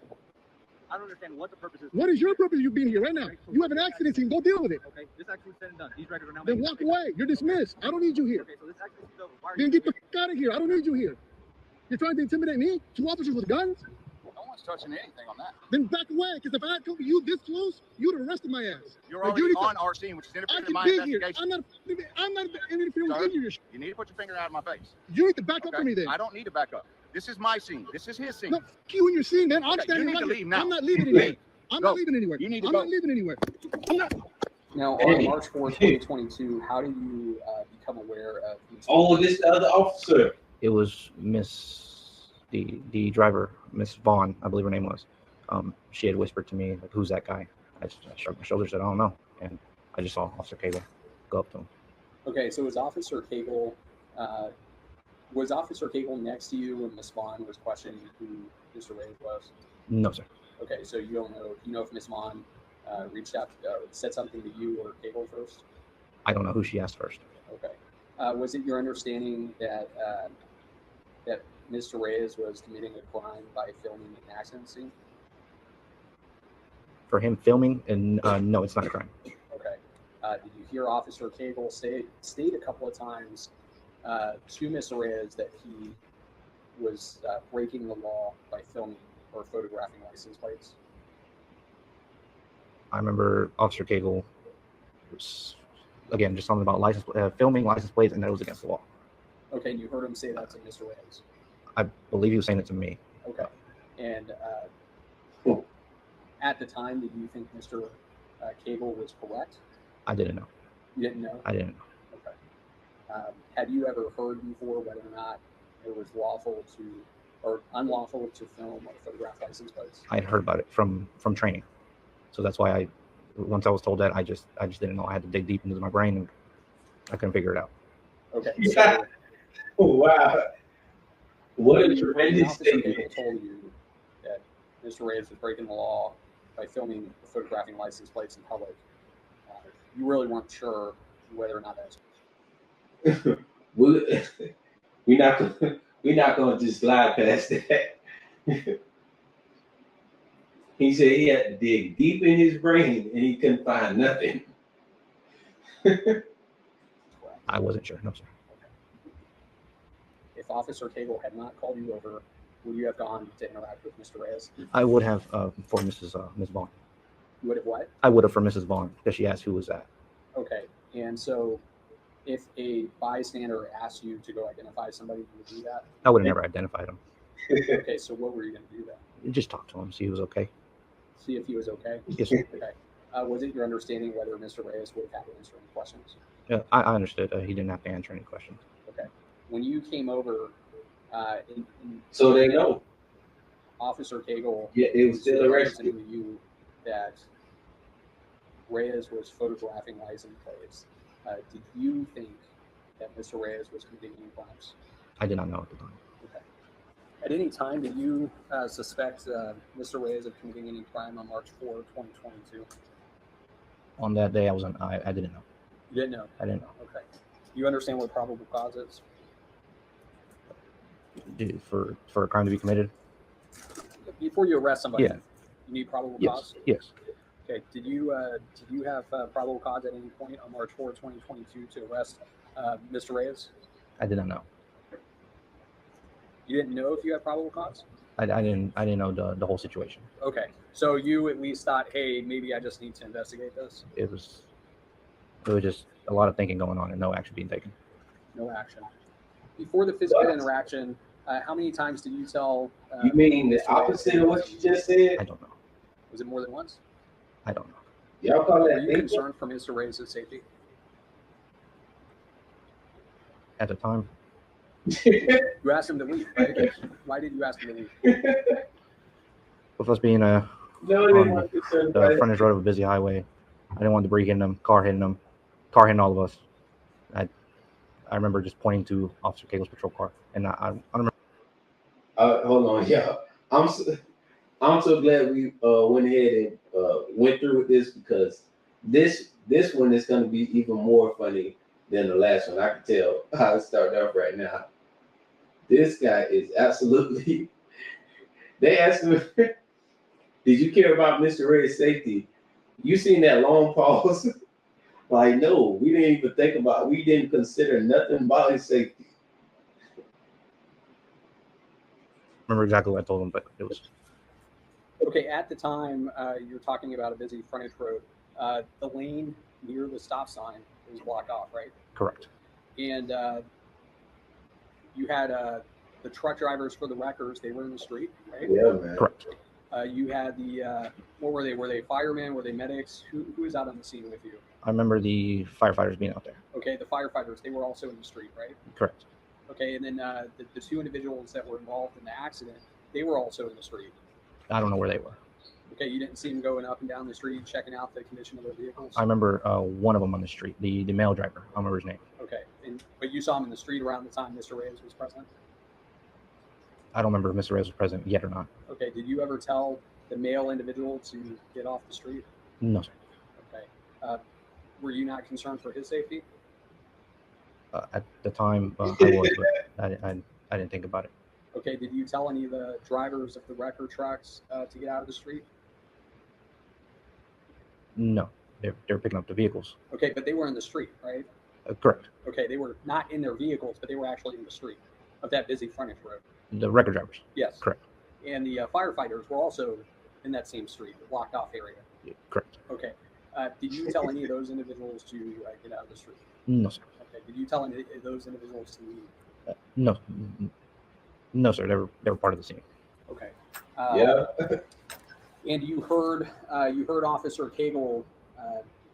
I don't understand what the purpose is. What is your purpose of you being here right now? You have an accident scene. Go deal with it. Okay, this accident's said and done. These records are now. Then walk away. You're dismissed. I don't need you here. Okay, so this accident's over. Why are Then you get the fuck out of here. I don't need you here. You're trying to intimidate me? 2 officers with guns? No one's touching anything on that. Then back away. Because if I had come to you this close, you would have arrested my ass. You're Like, already you need to- on our scene, which is I interfering in can my be here. investigation. I'm not interfering Sir, with your shit. You need to put your finger out of my face. You need to back up Okay? for me then. I don't need to back up. This is my scene. This is his scene. No, fuck you and your scene, man. I'm Okay, standing you need right to here. leave now. I'm not leaving anywhere. Leave. I'm Go. not leaving anywhere. You need to I'm go. not leaving anywhere. I'm not. Now, on March 4th, 2022, how do you become aware of these? Oh, this the other officer. It was the driver, Miss Vaughn, I believe her name was. She had whispered to me, like, "Who's that guy?" I shrugged my shoulders, said, "I don't know," and I just saw Officer Cable go up to him. Okay, so was Officer Cable next to you when Miss Vaughn was questioning who Mr. Ray was? No, sir. Okay, so you don't know. You know if Miss Vaughn reached out, said something to you or Cable first? I don't know who she asked first. Okay. Was it your understanding that that Mr. Reyes was committing a crime by filming an accident scene? For him filming, and no, it's not a crime. Okay. Did you hear Officer Cable state a couple of times to Mr. Reyes that he was breaking the law by filming or photographing license plates? I remember Officer Cable was, again, just something about filming license plates, and that was against the law. Okay, and you heard him say that to Mr. Reyes? I believe he was saying it to me. Okay. And at the time, did you think Mr. Cable was correct? I didn't know. You didn't know? I didn't know. Okay. Had you ever heard before whether or not it was lawful to or unlawful to film or photograph license plates? I had heard about it from training, so that's why once I was told that, I just didn't know. I had to dig deep into my brain, and I couldn't figure it out. Okay. Yeah. So Wow. What a when tremendous Officer Cable statement. told you that Mr. Reyes was breaking the law by filming or photographing license plates in public, you really weren't sure whether or not that's We're not gonna just slide past that. He said he had to dig deep in his brain and he couldn't find nothing. I wasn't sure. No, sir. If Officer Cable had not called you over, would you have gone to interact with Mr. Reyes? I would have for Miss Vaughn. You would have what? I would have for Mrs. Vaughn because she asked who was that. Okay. And so if a bystander asked you to go identify somebody, you would do that? I would have never identified him. Okay, so what were you going to do then? Just talk to him, see he was okay. See if he was okay? Yes, sir. Okay. Was it your understanding whether Mr. Reyes would have had to answer any questions? Yeah, I understood. He didn't have to answer any questions. Okay. When you came over, So they know. Officer Cagle, Yeah, it was still arrested. to you that Reyes was photographing license plates. Did you think that Mr. Reyes was committing any crimes? I did not know at the time. Okay. At any time, did you suspect Mr. Reyes of committing any crime on March 4, 2022? On that day, I didn't know. You didn't know? I didn't know. Okay. You understand what probable cause is? For a crime to be committed? Before you arrest somebody, Yeah. you need probable Yes. cause? Yes. Okay. Did you have probable cause at any point on March 4, 2022 to arrest Mr. Reyes? I did not know. You didn't know if you had probable cause? I didn't know the whole situation. Okay. So you at least thought, hey, maybe I just need to investigate this? It was just a lot of thinking going on and no action being taken. No action. Before the physical interaction, how many times did you tell? You mean the Mr. Reyes opposite of what you just said? I don't know. Was it more than once? I don't know. Y'all call Were that you thinking? concerned for Mr. Reyes' safety? At the time, You asked him to leave, right? Why did you ask him to leave? with us being No, they on weren't concerned the about it. frontage road of a busy highway, I didn't want debris hitting them, car hitting all of us. I remember just pointing to Officer Cagle's patrol car, and I don't remember. Hold on, y'all. I'm so glad we went ahead and went through with this, because this one is going to be even more funny than the last one. I can tell how it started off right now. This guy is absolutely. They asked him, "Did you care about Mr. Ray's safety?" You seen that long pause? Like, no, we didn't even think about. We didn't consider nothing about his safety. Remember exactly what I told him, but it was Okay, at the time, you're talking about a busy frontage road. The lane near the stop sign was blocked off, right? correct. And you had the truck drivers for the wreckers. They were in the street, right? Yeah, man. Correct. You had the what were they? Were they firemen? Were they medics? Who was out on the scene with you? I remember the firefighters being out there. Okay, the firefighters. They were also in the street, right? Correct. Okay, and then the two individuals that were involved in the accident, they were also in the street. I don't know where they were. Okay, you didn't see them going up and down the street checking out the condition of their vehicles? I remember one of them on the street, the male driver. I don't remember his name. Okay, but you saw him in the street around the time Mr. Reyes was present? I don't remember if Mr. Reyes was present yet or not. Okay, did you ever tell the male individual to get off the street? No, sir. Okay. Were you not concerned for his safety? At the time, I was, but I didn't think about it. Okay, did you tell any of the drivers of the wrecker trucks to get out of the street? No, they're picking up the vehicles. Okay, but they were in the street, right? Correct. Okay, they were not in their vehicles, but they were actually in the street of that busy frontage road. The record drivers. Yes. Correct. And the firefighters were also in that same street, the blocked off area. Yeah, correct. Okay. Did you tell any of those individuals to get out of the street? No, sir. Okay. Did you tell any of those individuals to leave? No, sir. They were part of the scene. Okay. Yeah. And you heard Officer Cagle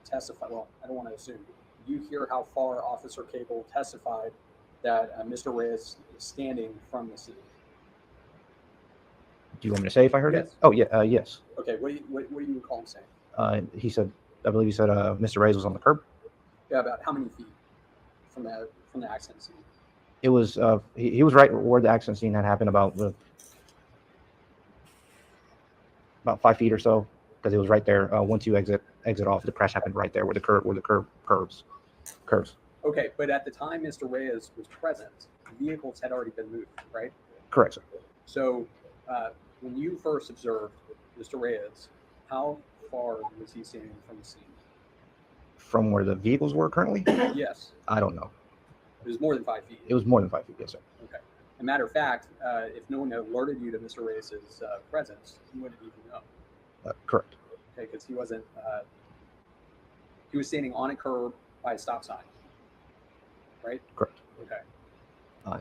testify. Well, I don't want to assume. Did you hear how far Officer Cagle testified that Mr. Reyes is standing from the scene? Do you want me to say if I heard Yes. it? Oh, yeah. Yes. Okay. What do you recall him saying? He said, I believe he said, Mr. Reyes was on the curb. Yeah, about how many feet from the accident scene? It was he was right where the accident scene had happened, about 5 feet or so, because it was right there. Once you exit off, the crash happened right there where the curb curves. Okay, but at the time Mr. Reyes was present, vehicles had already been moved, right? Correct, sir. So when you first observed Mr. Reyes, how far was he standing from the scene? From where the vehicles were currently? Yes, I don't know. it was more than 5 feet. It was more than 5 feet, yes, sir. Okay. As a matter of fact, if no one had alerted you to Mr. Reyes' presence, you wouldn't even know. Correct. Okay, because he wasn't. He was standing on a curb by a stop sign, right? Correct. Okay.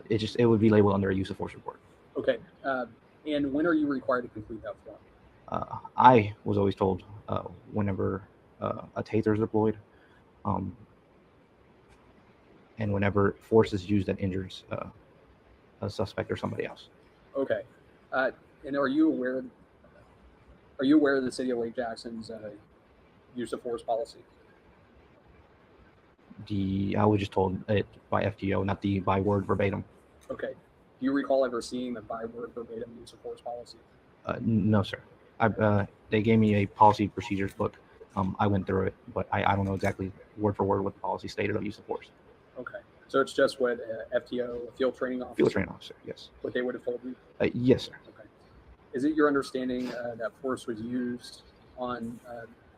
It would be labeled under a use of force report. Okay. And when are you required to complete that form? I was always told whenever a taser is deployed, and whenever force is used that injures a suspect or somebody else. Okay. And are you aware of the city of Lake Jackson's use of force policy? I was just told it by FTO, not the by word verbatim. Okay. Do you recall ever seeing the by word verbatim use of force policy? No, sir. They gave me a policy procedures book. I went through it, but I don't know exactly word for word what the policy stated of use of force. Okay. So it's just what FTO, field training officer? Field training officer, yes. What they would have told you? Yes, sir. Okay. Is it your understanding that force was used on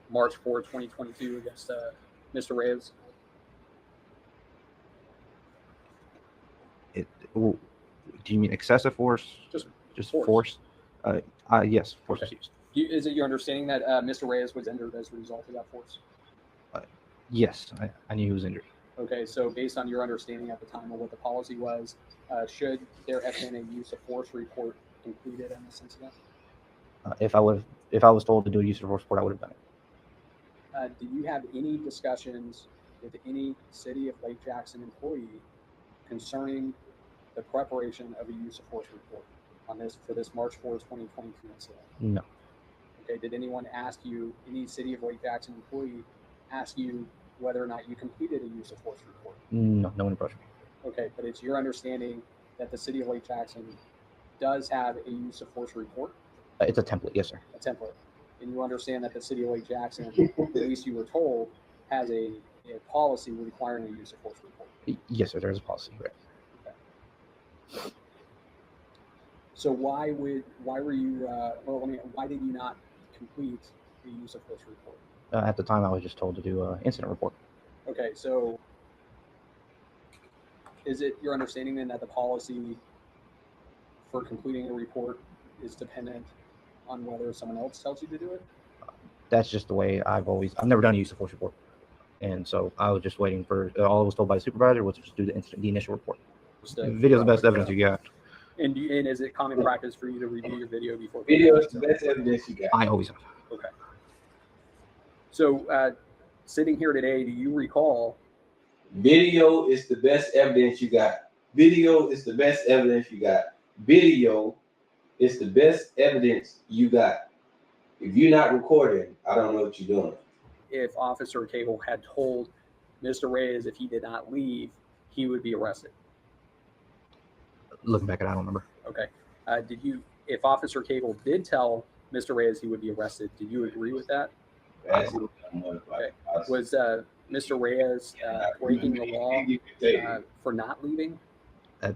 March 4, 2022 against Mr. Reyes? Do you mean excessive force? Just force? Yes, force was used. Is it your understanding that Mr. Reyes was injured as a result of that force? Yes, I knew he was injured. Okay, so based on your understanding at the time of what the policy was, should there have been a use of force report completed in this incident? If I was told to do a use of force report, I would have done it. Do you have any discussions with any City of Lake Jackson employee concerning the preparation of a use of force report on this for this March 4, 2022 incident? No. Okay, did anyone ask you, any City of Lake Jackson employee ask you whether or not you completed a use of force report? No, no one approached me. Okay, but it's your understanding that the City of Lake Jackson does have a use of force report? It's a template, yes, sir. A template. And you understand that the City of Lake Jackson, at least you were told, has a policy requiring a use of force report? Yes, sir, there is a policy. Right. Okay. So why were you, why did you not complete the use of force report? At the time, I was just told to do an incident report. Okay, so is it your understanding then that the policy for completing a report is dependent on whether someone else tells you to do it? That's just the way I've never done a use of force report. And so I was just waiting for, all I was told by the supervisor was just do the initial report. Video's the best evidence you got. And is it common practice for you to review your video before? Video is the best evidence you got. I always have. Okay. So sitting here today, do you recall? Video is the best evidence you got. Video is the best evidence you got. Video is the best evidence you got. If you're not recording, I don't know what you're doing. If Officer Cable had told Mr. Reyes if he did not leave, he would be arrested. Looking back at it, I don't remember. Okay. If Officer Cable did tell Mr. Reyes he would be arrested, did you agree with that? Okay. Was Mr. Reyes breaking the law for not leaving?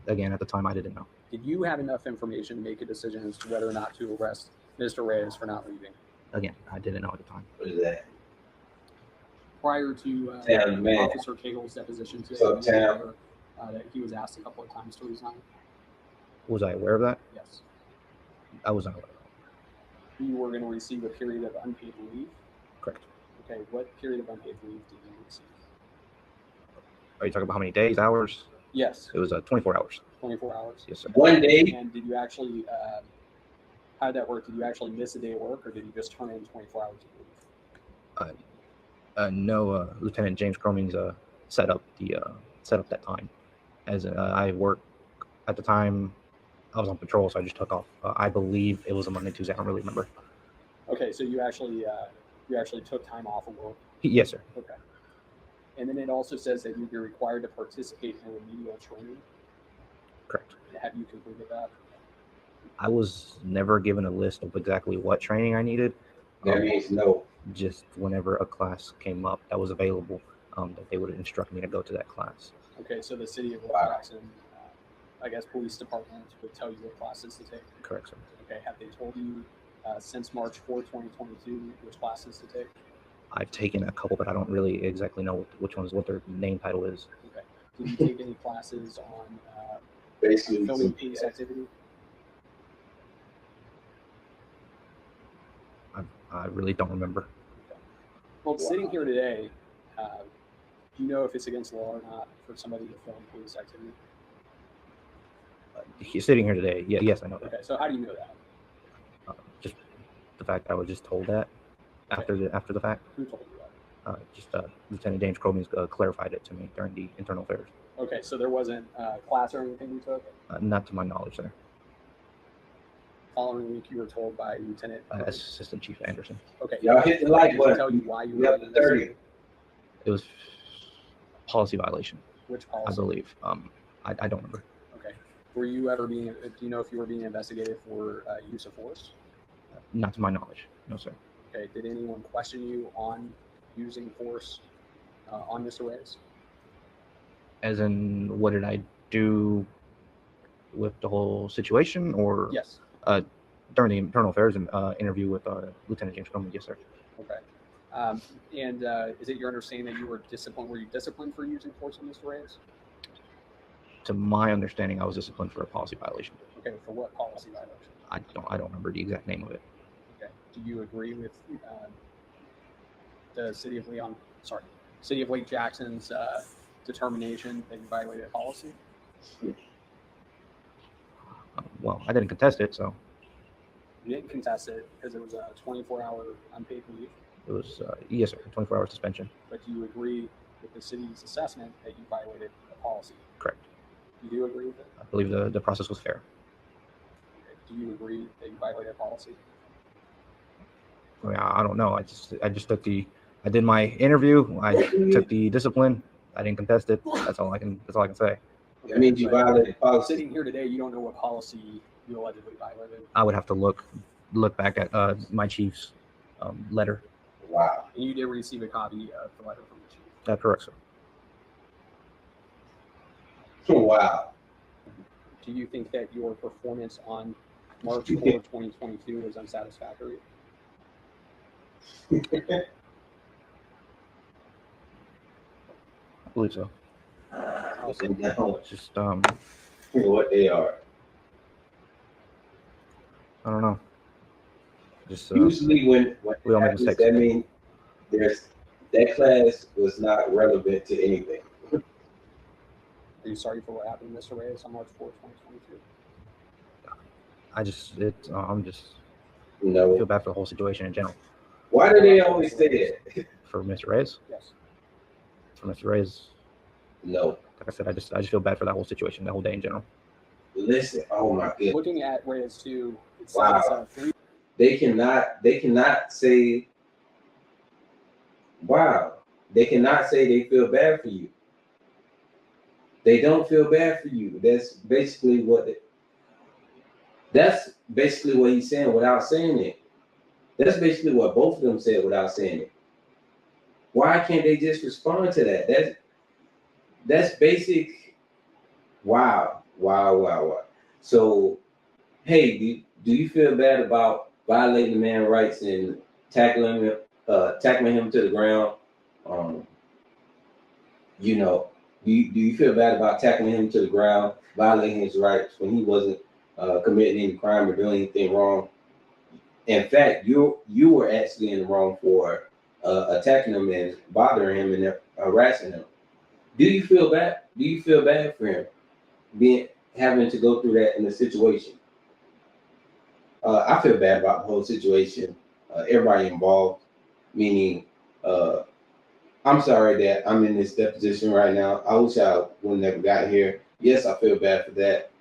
Again, at the time, I didn't know. Did you have enough information to make a decision as to whether or not to arrest Mr. Reyes for not leaving? Again, I didn't know at the time. What is that? Prior to Officer Cable's deposition today, that he was asked a couple of times to resign. Was I aware of that? Yes. I was not aware of that. You were going to receive a period of unpaid leave? Correct. Okay, what period of unpaid leave did you receive? Are you talking about how many days, hours? Yes. It was 24 hours. 24 hours? Yes, sir. 1 day? And did you actually, how did that work? Did you actually miss a day of work, or did you just turn in 24 hours of leave? No, Lieutenant James Cromings set up that time. As I worked at the time, I was on patrol, so I just took off. I believe it was a Monday, Tuesday. I don't really remember. Okay, so you actually took time off of work? Yes, sir. Okay. And then it also says that you'd be required to participate in remedial training. Correct. Have you completed that? I was never given a list of exactly what training I needed. That means no. Just whenever a class came up that was available, that they would instruct me to go to that class. Okay, so the City of Lake Jackson, I guess police department would tell you what classes to take? Correct, sir. Okay, have they told you since March 4, 2022 which classes to take? I've taken a couple, but I don't really exactly know which ones, what their name title is. Okay. Did you take any classes on basically filming police activity? I really don't remember. Okay. Well, sitting here today, do you know if it's against the law or not for somebody to film police activity? He's sitting here today. Yeah, yes, I know that. Okay, so how do you know that? Just the fact I was just told that after the fact. Who told you that? Lieutenant James Cromings clarified it to me during the internal affairs. Okay, so there wasn't a class or anything you took? Not to my knowledge, sir. Following week, you were told by Lieutenant Assistant Chief Anderson. Okay. Y'all hit the like button. Tell you why you were 30. It was policy violation. Which policy? I believe. I don't remember. Okay. Were you ever being? Do you know if you were being investigated for use of force? Not to my knowledge, no, sir. Okay. Did anyone question you on using force on Mr. Reyes? As in, what did I do with the whole situation, or? Yes. During the internal affairs interview with Lieutenant James Cromings, yes, sir. Okay. And is it your understanding that you were disciplined? Were you disciplined for using force on Mr. Reyes? To my understanding, I was disciplined for a policy violation. Okay, for what policy violation? I don't remember the exact name of it. Okay. Do you agree with the City of Lake Jackson's determination that you violated a policy? Well, I didn't contest it, so. You didn't contest it because it was a 24-hour unpaid leave. It was, yes, sir, 24-hour suspension. But do you agree with the city's assessment that you violated a policy? Correct. You do agree with it? I believe the process was fair. Okay. Do you agree that you violated a policy? I mean, I don't know. I just took I did my interview. I took the discipline. I didn't contest it. That's all I can say. That means you violated policy. Sitting here today, you don't know what policy you allegedly violated. I would have to look back at my chief's letter. Wow. And you did receive a copy of the letter from the chief. That's correct, sir. Wow. Do you think that your performance on March 4, 2022 was unsatisfactory? I believe so. Just what they are. I don't know. Just Usually when we all make mistakes. That means that class was not relevant to anything. Are you sorry for what happened to Mr. Reyes on March 4, 2022? I'm just No. feel bad for the whole situation in general. Why do they always say that? For Mr. Reyes? Yes. For Mr. Reyes? No. Like I said, I just feel bad for that whole situation, that whole day in general. Listen, oh my goodness. Looking at Reyes 2, it Wow. says 3. They cannot say, wow. They cannot say they feel bad for you. They don't feel bad for you. That's basically what he's saying without saying it. That's basically what both of them said without saying it. Why can't they just respond to that? That's basic. Wow. So, hey, do you feel bad about violating the man's rights and tackling him to the ground? Do you feel bad about tackling him to the ground, violating his rights when he wasn't committing any crime or doing anything wrong? In fact, you were actually in the wrong for attacking him and bothering him and harassing him. Do you feel bad? Do you feel bad for him having to go through that in the situation? I feel bad about the whole situation. Everybody involved, meaning I'm sorry that I'm in this deposition right now. I wish I would never got here. Yes, I feel bad for that.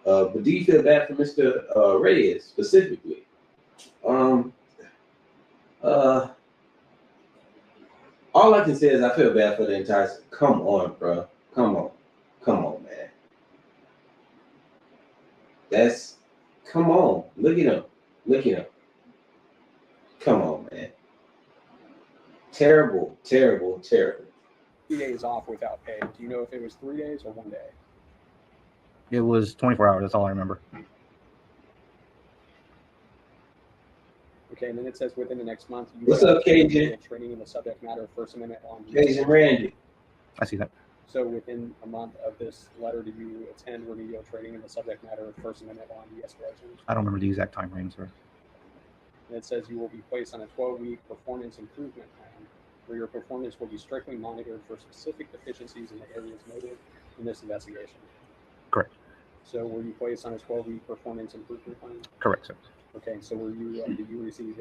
But do you feel bad for Mr. Reyes specifically? All I can say is I feel bad for the entire. Come on, bro. Come on, man. Come on. Look at him. Come on, man. Terrible. 3 days off without pay. Do you know if it was 3 days or 1 day? It was 24 hours. That's all I remember. Okay, and then it says within the next month. What's up, Cajun? Training in the subject matter of First Amendment law. Cajun Randy. I see that. So within a month of this letter, did you attend remedial training in the subject matter of First Amendment law and de-escalation? I don't remember the exact time frame, sir. And it says you will be placed on a 12-week performance improvement plan where your performance will be strictly monitored for specific deficiencies in the areas noted in this investigation. Correct. So were you placed on a 12-week performance improvement plan? Correct, sir. Okay, so were you did you receive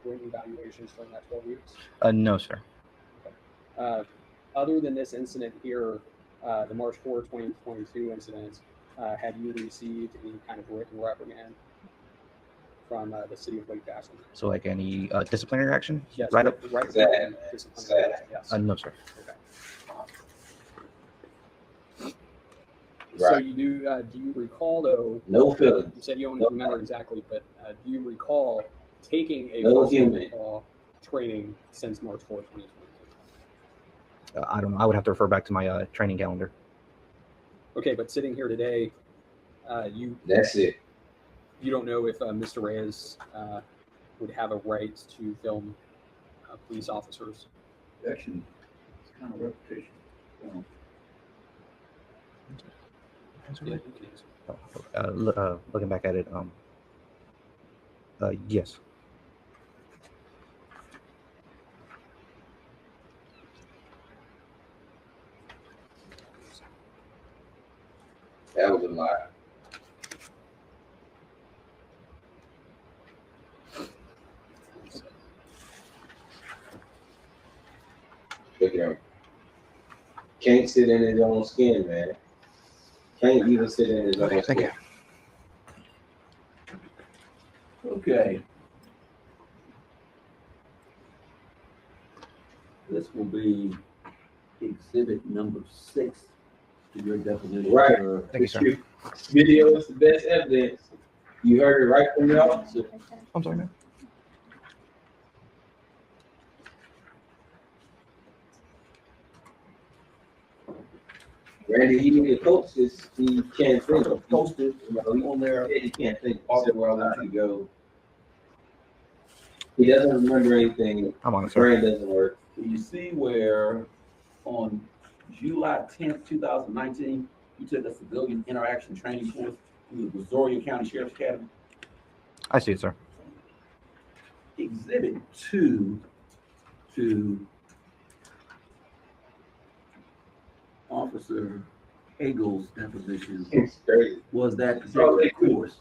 written evaluations during that 12 weeks? No, sir. Okay. Other than this incident here, the March 4, 2022 incident, have you received any kind of written reprimand from the City of Lake Jackson? So, like any disciplinary action? Yes. Right up? Right. Disciplinary. Yes. No, sir. Okay. Right. So you do you recall though? No feeling. You said you don't remember exactly, but do you recall taking a No First human. Amendment law training since March 4, 2022? I don't know. I would have to refer back to my training calendar. Okay, but sitting here today, That's it. you don't know if Mr. Reyes would have a right to film police officers. Action. It's kind of repetition. Yeah, you can answer. Looking back at it, yes. That was a lot. Look at him. Can't sit in his own skin, man. Can't even sit in his own Thank skin. you. Okay. This will be exhibit number 6 to your definition. Right. Thank you, sir. Video is the best evidence. You heard it right from the officer. I'm sorry, man. Randy, he need to coach this. He can't think of Posted on there. He said he can't think. Also, where I want you to go. He doesn't remember anything. I'm on it, sir. Brain doesn't work. You see where on July 10th, 2019, you took a civilian interaction training course through the Brazoria County Sheriff's Academy? I see it, sir. Exhibit 2 to Officer Hagel's deposition It's crazy. was that That's all particular they do. course.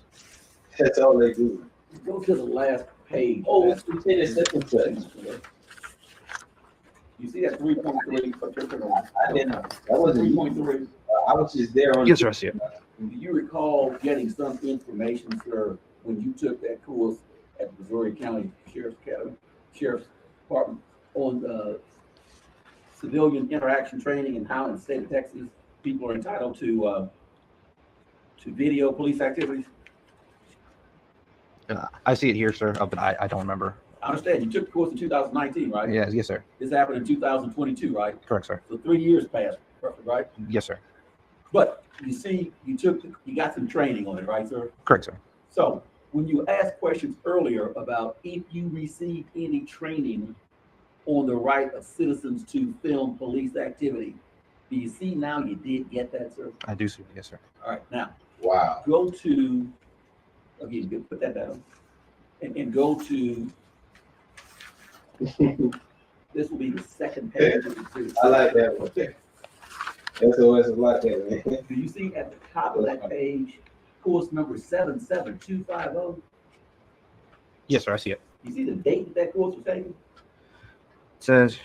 That's all they do. Go to the last page. Oh, it's Lieutenant Second Judge. You see that 3.3 particular? I didn't know. That wasn't 3.3. I was just there on. Yes, sir. I see it. Do you recall getting some information, sir, when you took that course at the Brazoria County Sheriff's Academy, Sheriff's Department, on civilian interaction training and how in the state of Texas people are entitled to video police activities? I see it here, sir, but I don't remember. I understand you took the course in 2019, right? Yeah, yes, sir. This happened in 2022, right? Correct, sir. So 3 years passed, right? Yes, sir. But you see, you got some training on it, right, sir? Correct, sir. So when you asked questions earlier about if you received any training on the right of citizens to film police activity, do you see now you did get that, sir? I do see it. Yes, sir. All right, now Wow. go to, again, put that down, and go to, this will be the second page of the exhibit. I like that one. SOS is like that, man. Do you see at the top of that page, course number 77250? Yes, sir. I see it. You see the date that course was taken? It says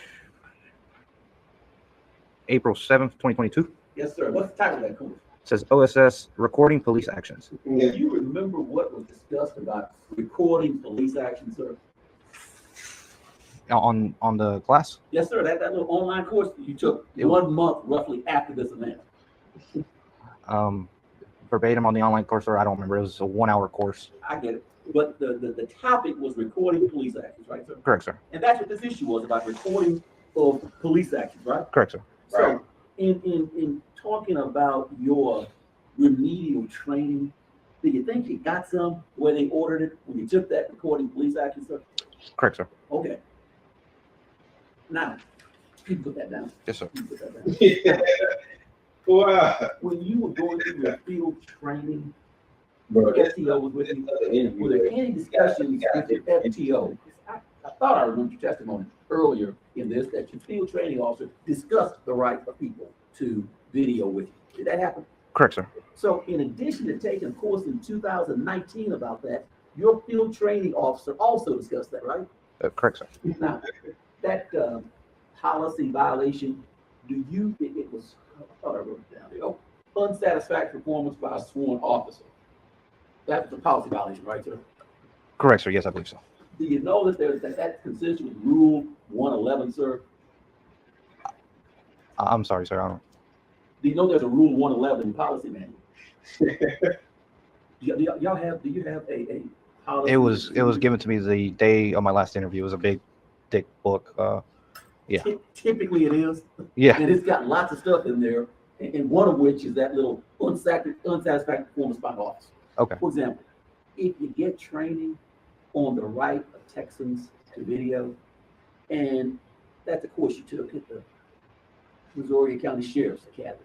April 7th, 2022. Yes, sir. What's the title of that course? It says OSS Recording Police Actions. Do you remember what was discussed about recording police action, sir? On the class? Yes, sir. That little online course you took 1 month roughly after this event. Verbatim on the online course, sir. I don't remember. It was a 1-hour course. I get it. But the topic was recording police actions, right, sir? Correct, sir. And that's what this issue was, about recording of police actions, right? Correct, sir. So in talking about your remedial training, do you think you got some where they ordered it when you took that recording police action, sir? Correct, sir. Okay. Now, you can put that down. Yes, sir. You can put that down. Wow. When you were going through your field training, Bro, FTO was with you. Were there any discussions with the FTO? I thought I remembered your testimony earlier in this that your field training officer discussed the right of people to video with you. Did that happen? Correct, sir. So in addition to taking a course in 2019 about that, your field training officer also discussed that, right? Correct, sir. Now, that policy violation, it was, I thought I wrote it down there, unsatisfactory performance by a sworn officer. That was a policy violation, right, sir? Correct, sir. Yes, I believe so. Do you know that that's consistent with Rule 111, sir? I'm sorry, sir. I don't. Do you know there's a Rule 111 policy manual? Do you have a policy? It was given to me the day of my last interview. It was a big, thick book. Yeah. Typically it is. Yeah. And it's got lots of stuff in there, and one of which is that little unsatisfactory performance by officer. Okay. For example, if you get training on the right of Texans to video, And that's the course you took at the Missouri County Sheriff's Academy.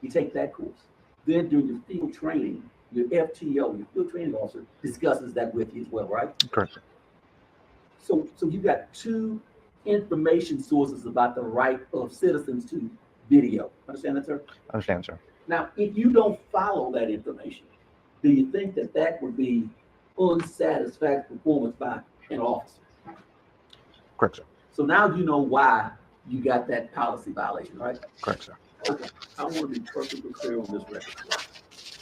You take that course. Then during your field training, your FTO, your field training officer, discusses that with you as well, right? Correct. So you've got two information sources about the right of citizens to video. Understand that, sir? Understand, sir. Now, if you don't follow that information, do you think that that would be unsatisfactory performance by an officer? Correct, sir. So now you know why you got that policy violation, right? Correct, sir. Okay, I want to be perfectly clear on this record.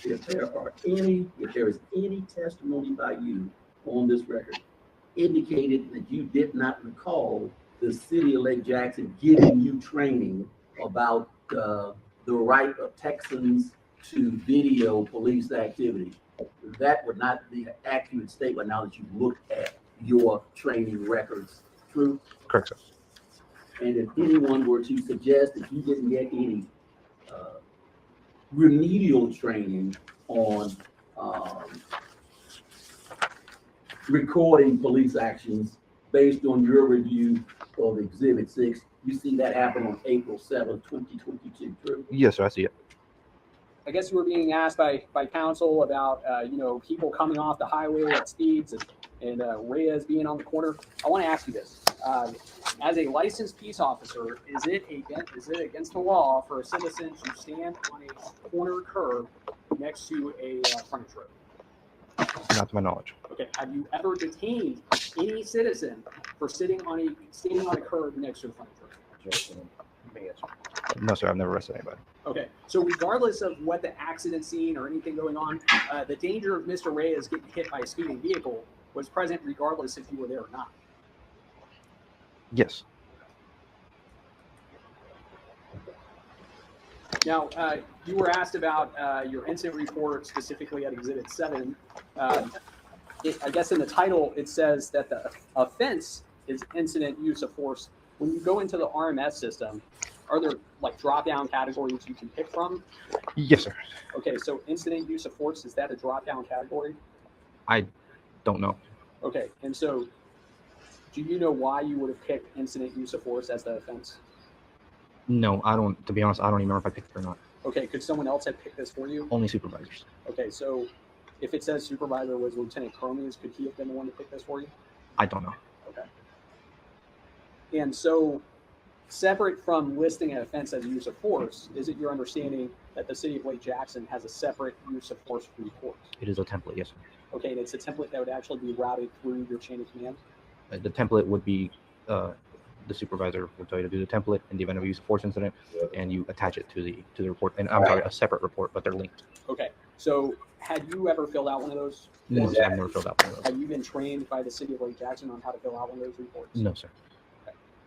If there is any testimony by you on this record indicated that you did not recall the city of Lake Jackson giving you training about the right of Texans to video police activity, that would not be an accurate statement now that you've looked at your training records. True? Correct, sir. And if anyone were to suggest that you didn't get any remedial training on recording police actions based on your review of Exhibit 6, you see that happen on April 7th, 2022, true? Yes, sir. I see it. I guess you were being asked by counsel about people coming off the highway at speeds and Reyes being on the corner. I want to ask you this: as a licensed peace officer, is it against the law for a citizen to stand on a corner curb next to a frontage road? Not to my knowledge. Okay. Have you ever detained any citizen for standing on a curb next to a frontage road? No, sir. I've never arrested anybody. Okay, so regardless of what the accident scene or anything going on, the danger of Mr. Reyes getting hit by a speeding vehicle was present regardless if you were there or not. Yes. Now, you were asked about your incident report, specifically at Exhibit 7. I guess in the title, it says that the offense is incident use of force. When you go into the RMS system, are there like drop-down categories you can pick from? Yes, sir. Okay, so incident use of force, is that a drop-down category? I don't know. Okay, and so do you know why you would have picked incident use of force as the offense? No, I don't. To be honest, I don't even remember if I picked it or not. Okay, could someone else have picked this for you? Only supervisors. Okay, so if it says supervisor was Lieutenant Cromies, could he have been the one to pick this for you? I don't know. Okay. And so, separate from listing an offense as use of force, is it your understanding that the city of Lake Jackson has a separate use of force report? It is a template, yes, sir. Okay, and it's a template that would actually be routed through your chain of command? The template would be, the supervisor will tell you to do the template in the event of a use of force incident, and you attach it to the report. And I'm sorry, a separate report, but they're linked. Okay, so had you ever filled out one of those? No, sir, I've never filled out one of those. Have you been trained by the city of Lake Jackson on how to fill out one of those reports? No, sir.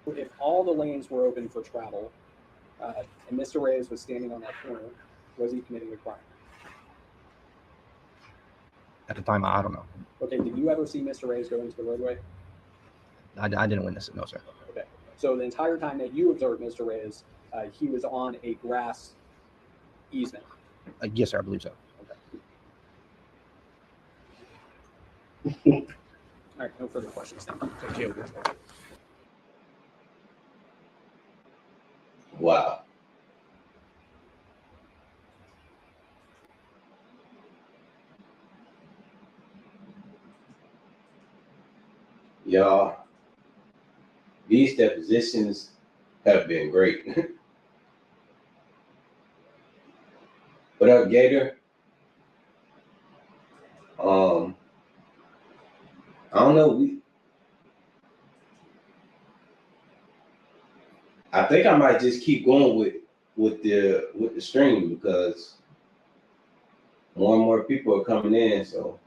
Okay. If all the lanes were open for travel, and Mr. Reyes was standing on that corner, was he committing a crime? At the time, I don't know. Okay, did you ever see Mr. Reyes go into the roadway? I didn't witness it, no, sir. Okay, so the entire time that you observed Mr. Reyes, he was on a grass easement? Yes, sir, I believe so. Okay. All right, no further questions. Thank you. Wow. Y'all, these depositions have been great. What up, Gator? I don't know. I think I might just keep going with the stream because more and more people are coming in. So